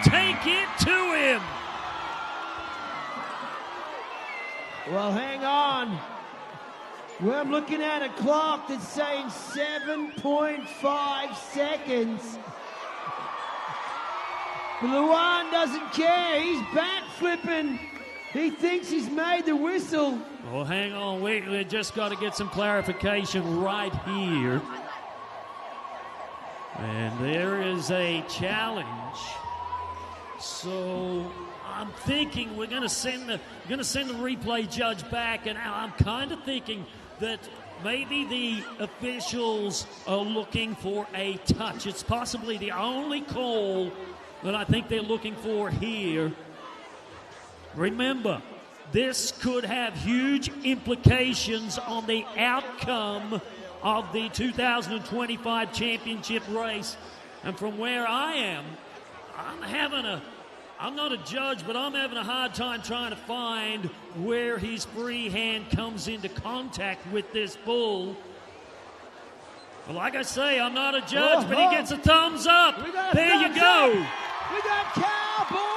K: Take it to him.
B: Well, hang on. Well, I'm looking at a clock that's saying 7.5 seconds. But Luan doesn't care. He's backflipping. He thinks he's made the whistle.
K: Well, hang on. We just got to get some clarification right here. And there is a challenge. So I'm thinking we're going to send the replay judge back, and I'm kind of thinking that maybe the officials are looking for a touch. It's possibly the only call that I think they're looking for here. Remember, this could have huge implications on the outcome of the 2025 championship race. And from where I am, I'm not a judge, but I'm having a hard time trying to find where his free hand comes into contact with this bull. Well, like I say, I'm not a judge, but he gets a thumbs up. There you go.
B: We got Cowboy up.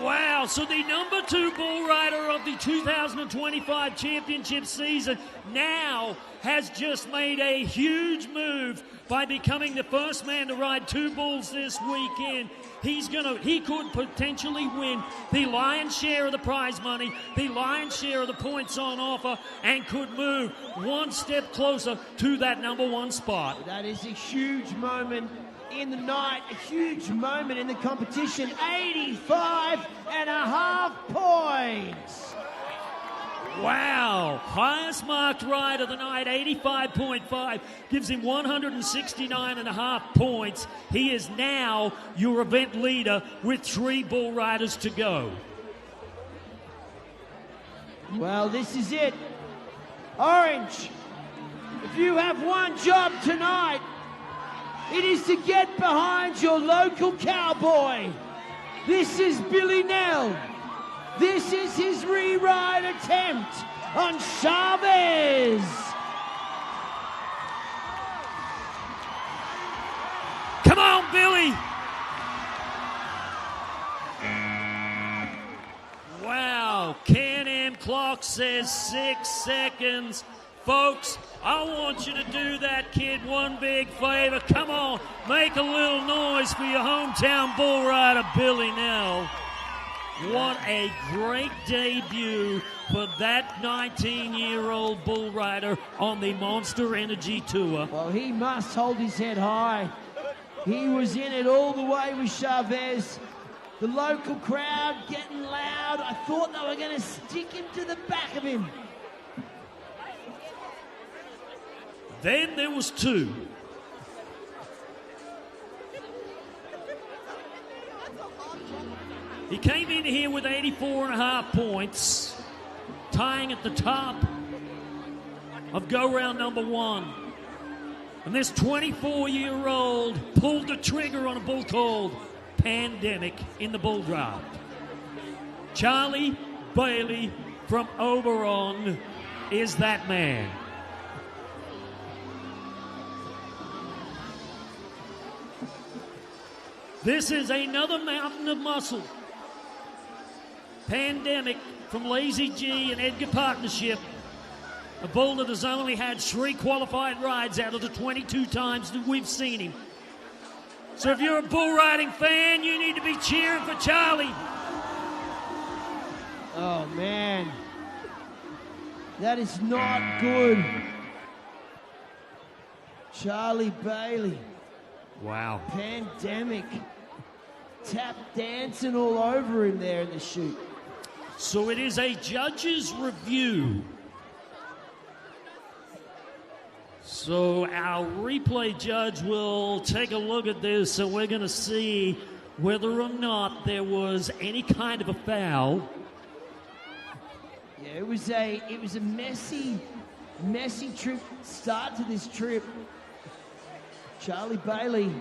K: Wow, so the number 2 bull rider of the 2025 championship season now has just made a huge move by becoming the first man to ride 2 bulls this weekend. He could potentially win the lion's share of the prize money, the lion's share of the points on offer, and could move one step closer to that number 1 spot.
B: That is a huge moment in the night, a huge moment in the competition. 85.5 points.
K: Wow, highest marked ride of the night, 85.5, gives him 169.5 points. He is now your event leader with 3 bull riders to go.
B: Well, this is it. Orange, if you have one job tonight, it is to get behind your local cowboy. This is Billy Nell. This is his re-ride attempt on Chavez.
K: Come on, Billy. Wow, Can-Am clock says 6 seconds. Folks, I want you to do that kid one big favor. Come on, make a little noise for your hometown bull rider, Billy Nell. What a great debut for that 19-year-old bull rider on the Monster Energy Tour.
B: Well, he must hold his head high. He was in it all the way with Chavez. The local crowd getting loud. I thought they were going to stick him to the back of him.
K: Then there was two. He came in here with 84.5 points, tying at the top of go-round number one. And this 24-year-old pulled the trigger on a bull called Pandemic in the bull draft. Charlie Bailey from Oberon is that man. This is another mountain of muscle. Pandemic from Lazy G and Edgar Partnership. A bull that has only had 3 qualified rides out of the 22 times that we've seen him. So if you're a bull riding fan, you need to be cheering for Charlie.
B: Oh, man. That is not good. Charlie Bailey.
K: Wow.
B: Pandemic. Tap dancing all over him there in the chute.
K: So it is a judge's review. So our replay judge will take a look at this, and we're going to see whether or not there was any kind of a foul.
B: Yeah, it was a messy trip start to this trip. Charlie Bailey.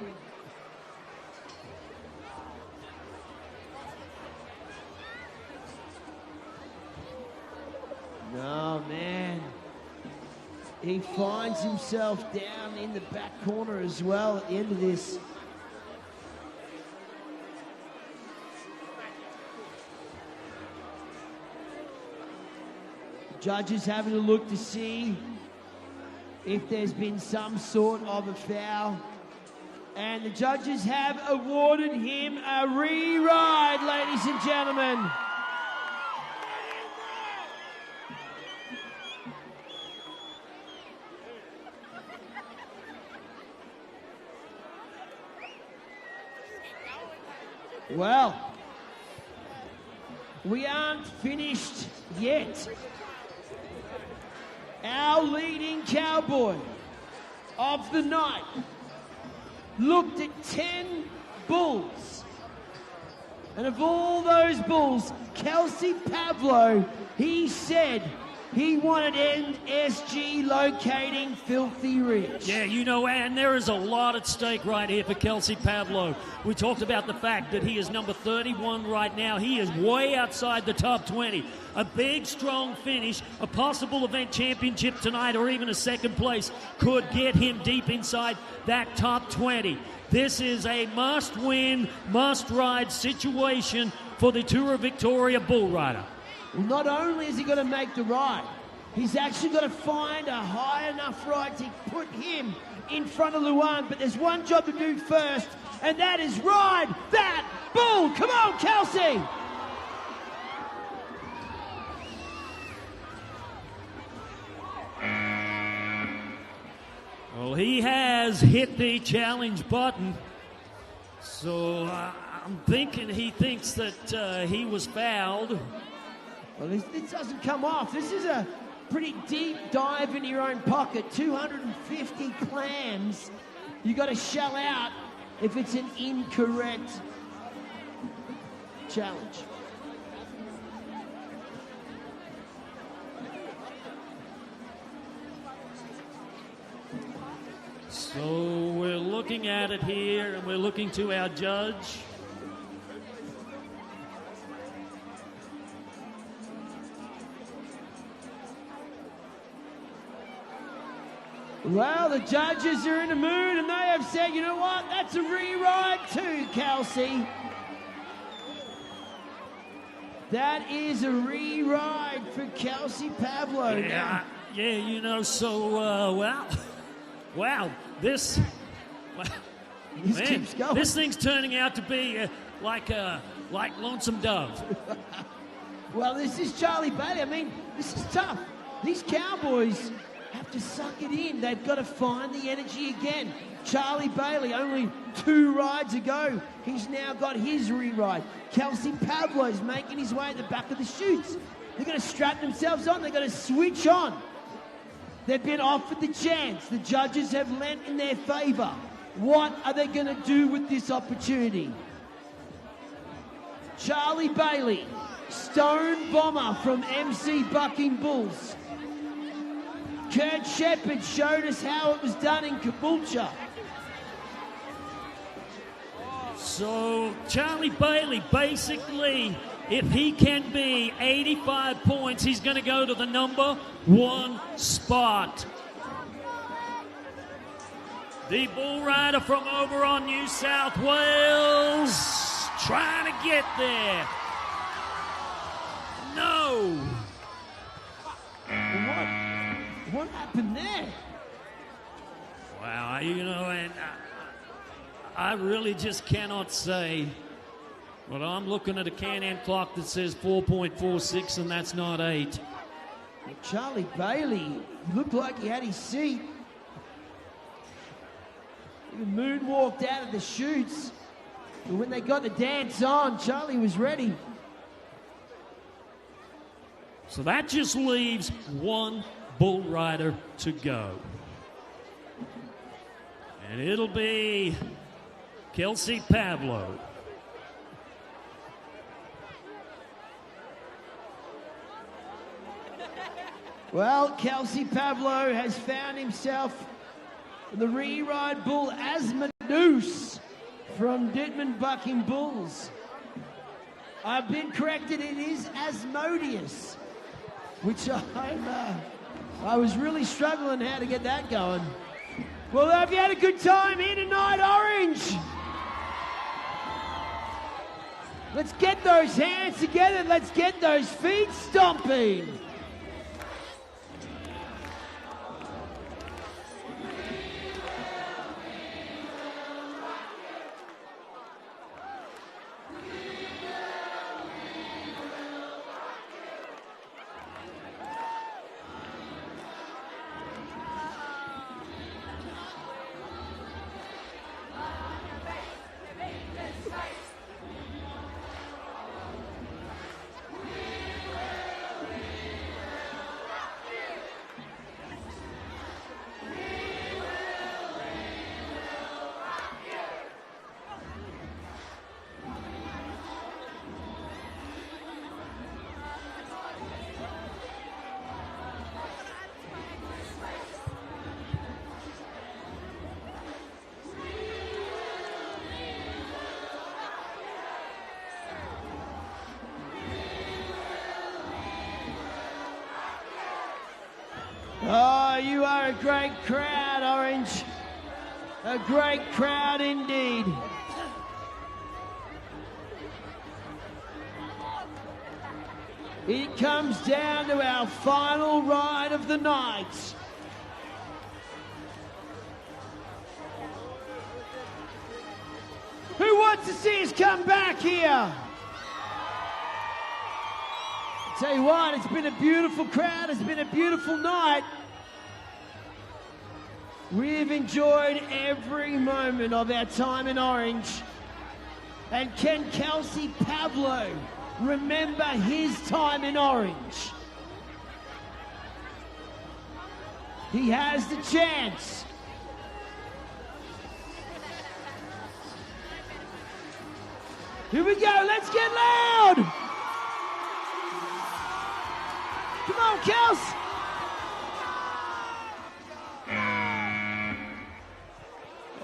B: No, man. He finds himself down in the back corner as well at the end of this. Judges having a look to see if there's been some sort of a foul. And the judges have awarded him a re-ride, ladies and gentlemen. Well, we aren't finished yet. Our leading cowboy of the night looked at 10 bulls. And of all those bulls, Kelsey Pavlo, he said he wanted NSG locating Filthy Rich.
K: Yeah, you know, and there is a lot at stake right here for Kelsey Pavlo. We talked about the fact that he is number 31 right now. He is way outside the top 20. A big, strong finish, a possible event championship tonight, or even a second place could get him deep inside that top 20. This is a must-win, must-ride situation for the Tour of Victoria bull rider.
B: Well, not only is he going to make the ride, he's actually got to find a high enough ride to put him in front of Luan. But there's one job to do first, and that is ride that bull. Come on, Kelsey.
K: Well, he has hit the challenge button. So I'm thinking he thinks that he was fouled.
B: Well, this doesn't come off. This is a pretty deep dive into your own pocket. 250 clams. You got to shell out if it's an incorrect challenge.
K: So we're looking at it here, and we're looking to our judge.
B: Well, the judges are in the mood, and they have said, you know what, that's a re-ride too, Kelsey. That is a re-ride for Kelsey Pavlo.
K: Yeah, you know, so, wow, this
B: keeps going.
K: This thing's turning out to be like Lonesome Dove.
B: Well, this is Charlie Bailey. I mean, this is tough. These Cowboys have to suck it in. They've got to find the energy again. Charlie Bailey, only 2 rides ago. He's now got his re-ride. Kelsey Pavlo's making his way at the back of the chutes. They're going to strap themselves on. They're going to switch on. They've been offered the chance. The judges have lent in their favour. What are they going to do with this opportunity? Charlie Bailey, Stone Bomber from MC Bucking Bulls. Kurt Shepherd showed us how it was done in Caboolture.
K: So Charlie Bailey, basically, if he can be 85 points, he's going to go to the number 1 spot. The bull rider from over on New South Wales trying to get there. No.
B: What happened there?
K: Wow, you know, and I really just cannot say. But I'm looking at a Can-Am clock that says 4.46, and that's not 8.
B: Charlie Bailey looked like he had his seat. He moonwalked out of the chutes. But when they got the dance on, Charlie was ready.
K: So that just leaves 1 bull rider to go. And it'll be Kelsey Pavlo.
B: Well, Kelsey Pavlo has found himself the re-ride bull Asmodeus from Dittman Bucking Bulls. I've been corrected, it is Asmodeus, which I was really struggling how to get that going. Well, have you had a good time here tonight, Orange? Let's get those hands together, let's get those feet stomping. Oh, you are a great crowd, Orange. A great crowd indeed. It comes down to our final ride of the night. Who wants to see us come back here? Tell you what, it's been a beautiful crowd, it's been a beautiful night. We've enjoyed every moment of our time in Orange. And can Kelsey Pavlo remember his time in Orange? He has the chance. Here we go, let's get loud! Come on, Kels!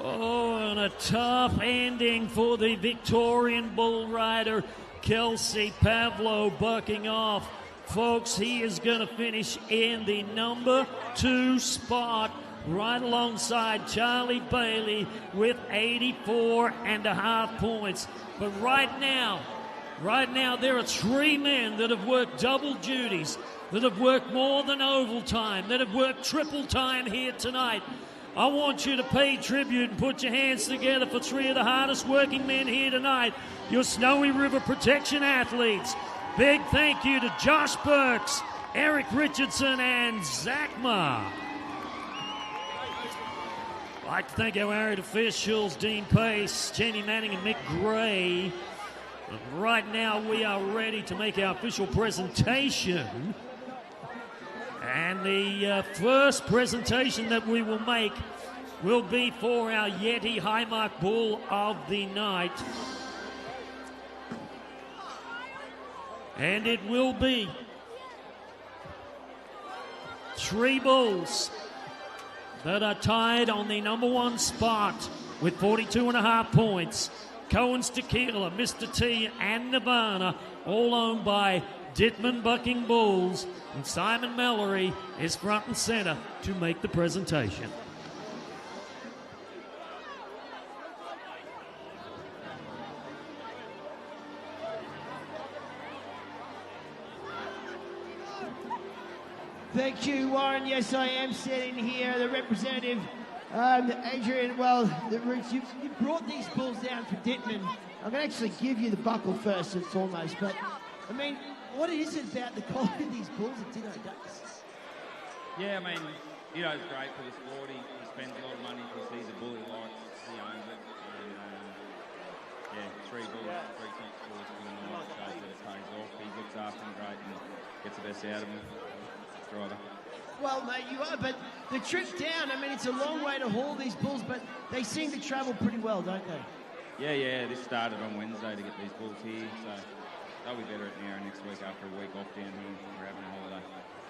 K: Oh, and a tough ending for the Victorian bull rider, Kelsey Pavlo, bucking off. Folks, he is going to finish in the number 2 spot, right alongside Charlie Bailey with 84.5 points. But right now, there are 3 men that have worked double duties, that have worked more than oval time, that have worked triple time here tonight. I want you to pay tribute and put your hands together for 3 of the hardest working men here tonight, your Snowy River Protection athletes. Big thank you to Josh Burks, Eric Richardson, and Zach Ma. I'd like to thank our area officials, Dean Pace, Jamie Manning, and Mick Gray. And right now, we are ready to make our official presentation. And the first presentation that we will make will be for our Yeti Highmark Bull of the night. And it will be 3 bulls that are tied on the number 1 spot with 42.5 points. Cohen's Tequila, Mr. T, and Nirvana, all owned by Dittman Bucking Bulls, and Simon Mallory is front and center to make the presentation.
B: Thank you, Warren. Yes, I am sitting here. The representative, Adrian, well, you brought these bulls down for Dittman. I'm going to actually give you the buckle first and foremost, but, I mean, what is it about the quality of these bulls that Ditto does?
E: Yeah, I mean, Ditto's great for the sport. He spends a lot of money because he's a bull he likes. He owns it. And, 3 bulls, 3 top scores for the night shows that it pays off. He looks after them great and gets the best out of them. Driver.
B: Well, mate, you are, but the trip down, I mean, it's a long way to haul these bulls, but they seem to travel pretty well, don't they?
E: Yeah, this started on Wednesday to get these bulls here, so they'll be better at Nara next week after a week off down here. We're having a holiday.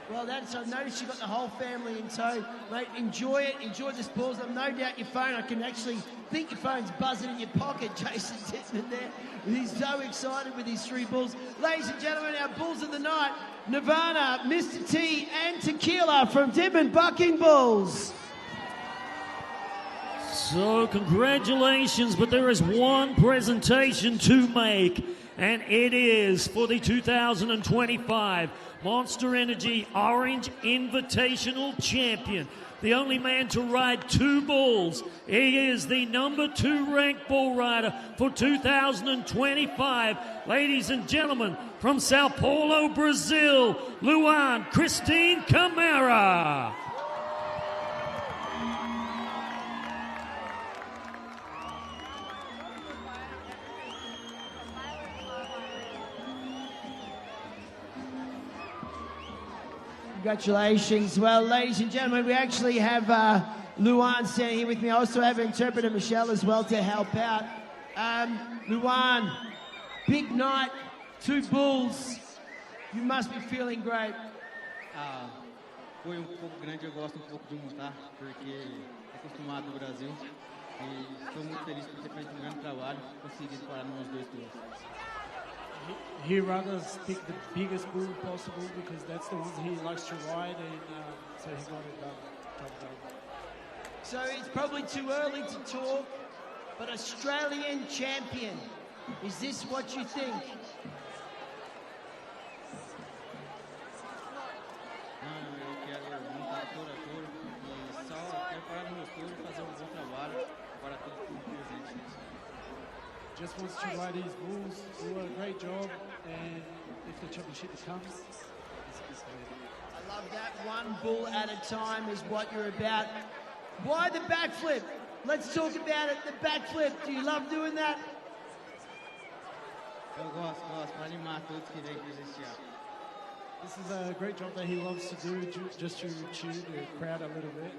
B: Well, I've noticed you've got the whole family in tow. Mate, enjoy it. Enjoy the sports. I've no doubt your phone, I can actually think your phone's buzzing in your pocket, Jason Dittman there. He's so excited with his 3 bulls. Ladies and gentlemen, our bulls of the night, Nirvana, Mr. T, and Tequila from Dittman Bucking Bulls.
K: So, congratulations, but there is one presentation to make, and it is for the 2025 Monster Energy Orange Invitational Champion. The only man to ride 2 bulls. He is the number 2 ranked bull rider for 2025. Ladies and gentlemen, from Sao Paulo, Brazil, Luan Christine Camara.
B: Congratulations. Well, ladies and gentlemen, we actually have Luan standing here with me. I also have interpreter Michelle as well to help out. Luan, big night, 2 bulls. You must be feeling great.
H: Foi pouco grande, eu gosto pouco de montar, porque é acostumado no Brasil. E estou muito feliz por ter feito grande trabalho, conseguido parar nos 2 turnos.
I: He rather pick the biggest bull possible because that's the ones he likes to ride, and so he got it done.
B: So it's probably too early to talk, but Australian champion, is this what you think?
H: Não, eu quero montar touro a touro e só quero parar nos meus touros e fazer um bom trabalho para todo mundo presente nisso.
I: Just wants to ride his bulls, do a great job, and if the championship comes, it's
B: I love that. 1 bull at a time is what you're about. Why the backflip? Let's talk about it, the backflip. Do you love doing that?
H: Eu gosto, para animar todos que vêm prestigiar.
I: This is a great job that he loves to do, just to cheer the crowd a little bit.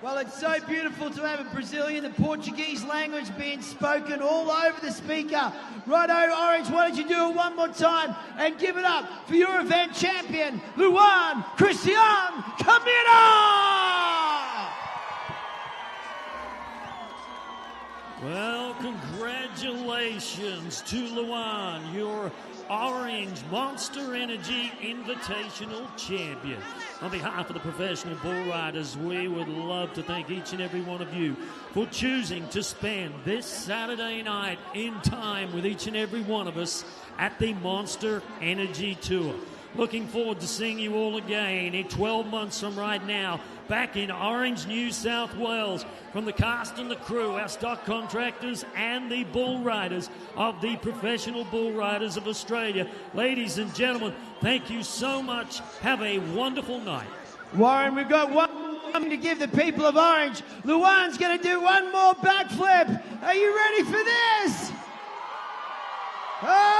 B: Well, it's so beautiful to have a Brazilian, the Portuguese language being spoken all over the speaker. Righto, Orange, why don't you do it one more time and give it up for your event champion, Luan Christian Camara!
K: Well, congratulations to Luan, your Orange Monster Energy Invitational Champion. On behalf of the professional bull riders, we would love to thank each and every one of you for choosing to spend this Saturday night in time with each and every one of us at the Monster Energy Tour. Looking forward to seeing you all again in 12 months from right now, back in Orange, New South Wales, from the cast and the crew, our stock contractors and the bull riders of the Professional Bull Riders of Australia. Ladies and gentlemen, thank you so much. Have a wonderful night.
B: Warren, we've got one I'm going to give the people of Orange. Luan's going to do one more backflip. Are you ready for this? Oh!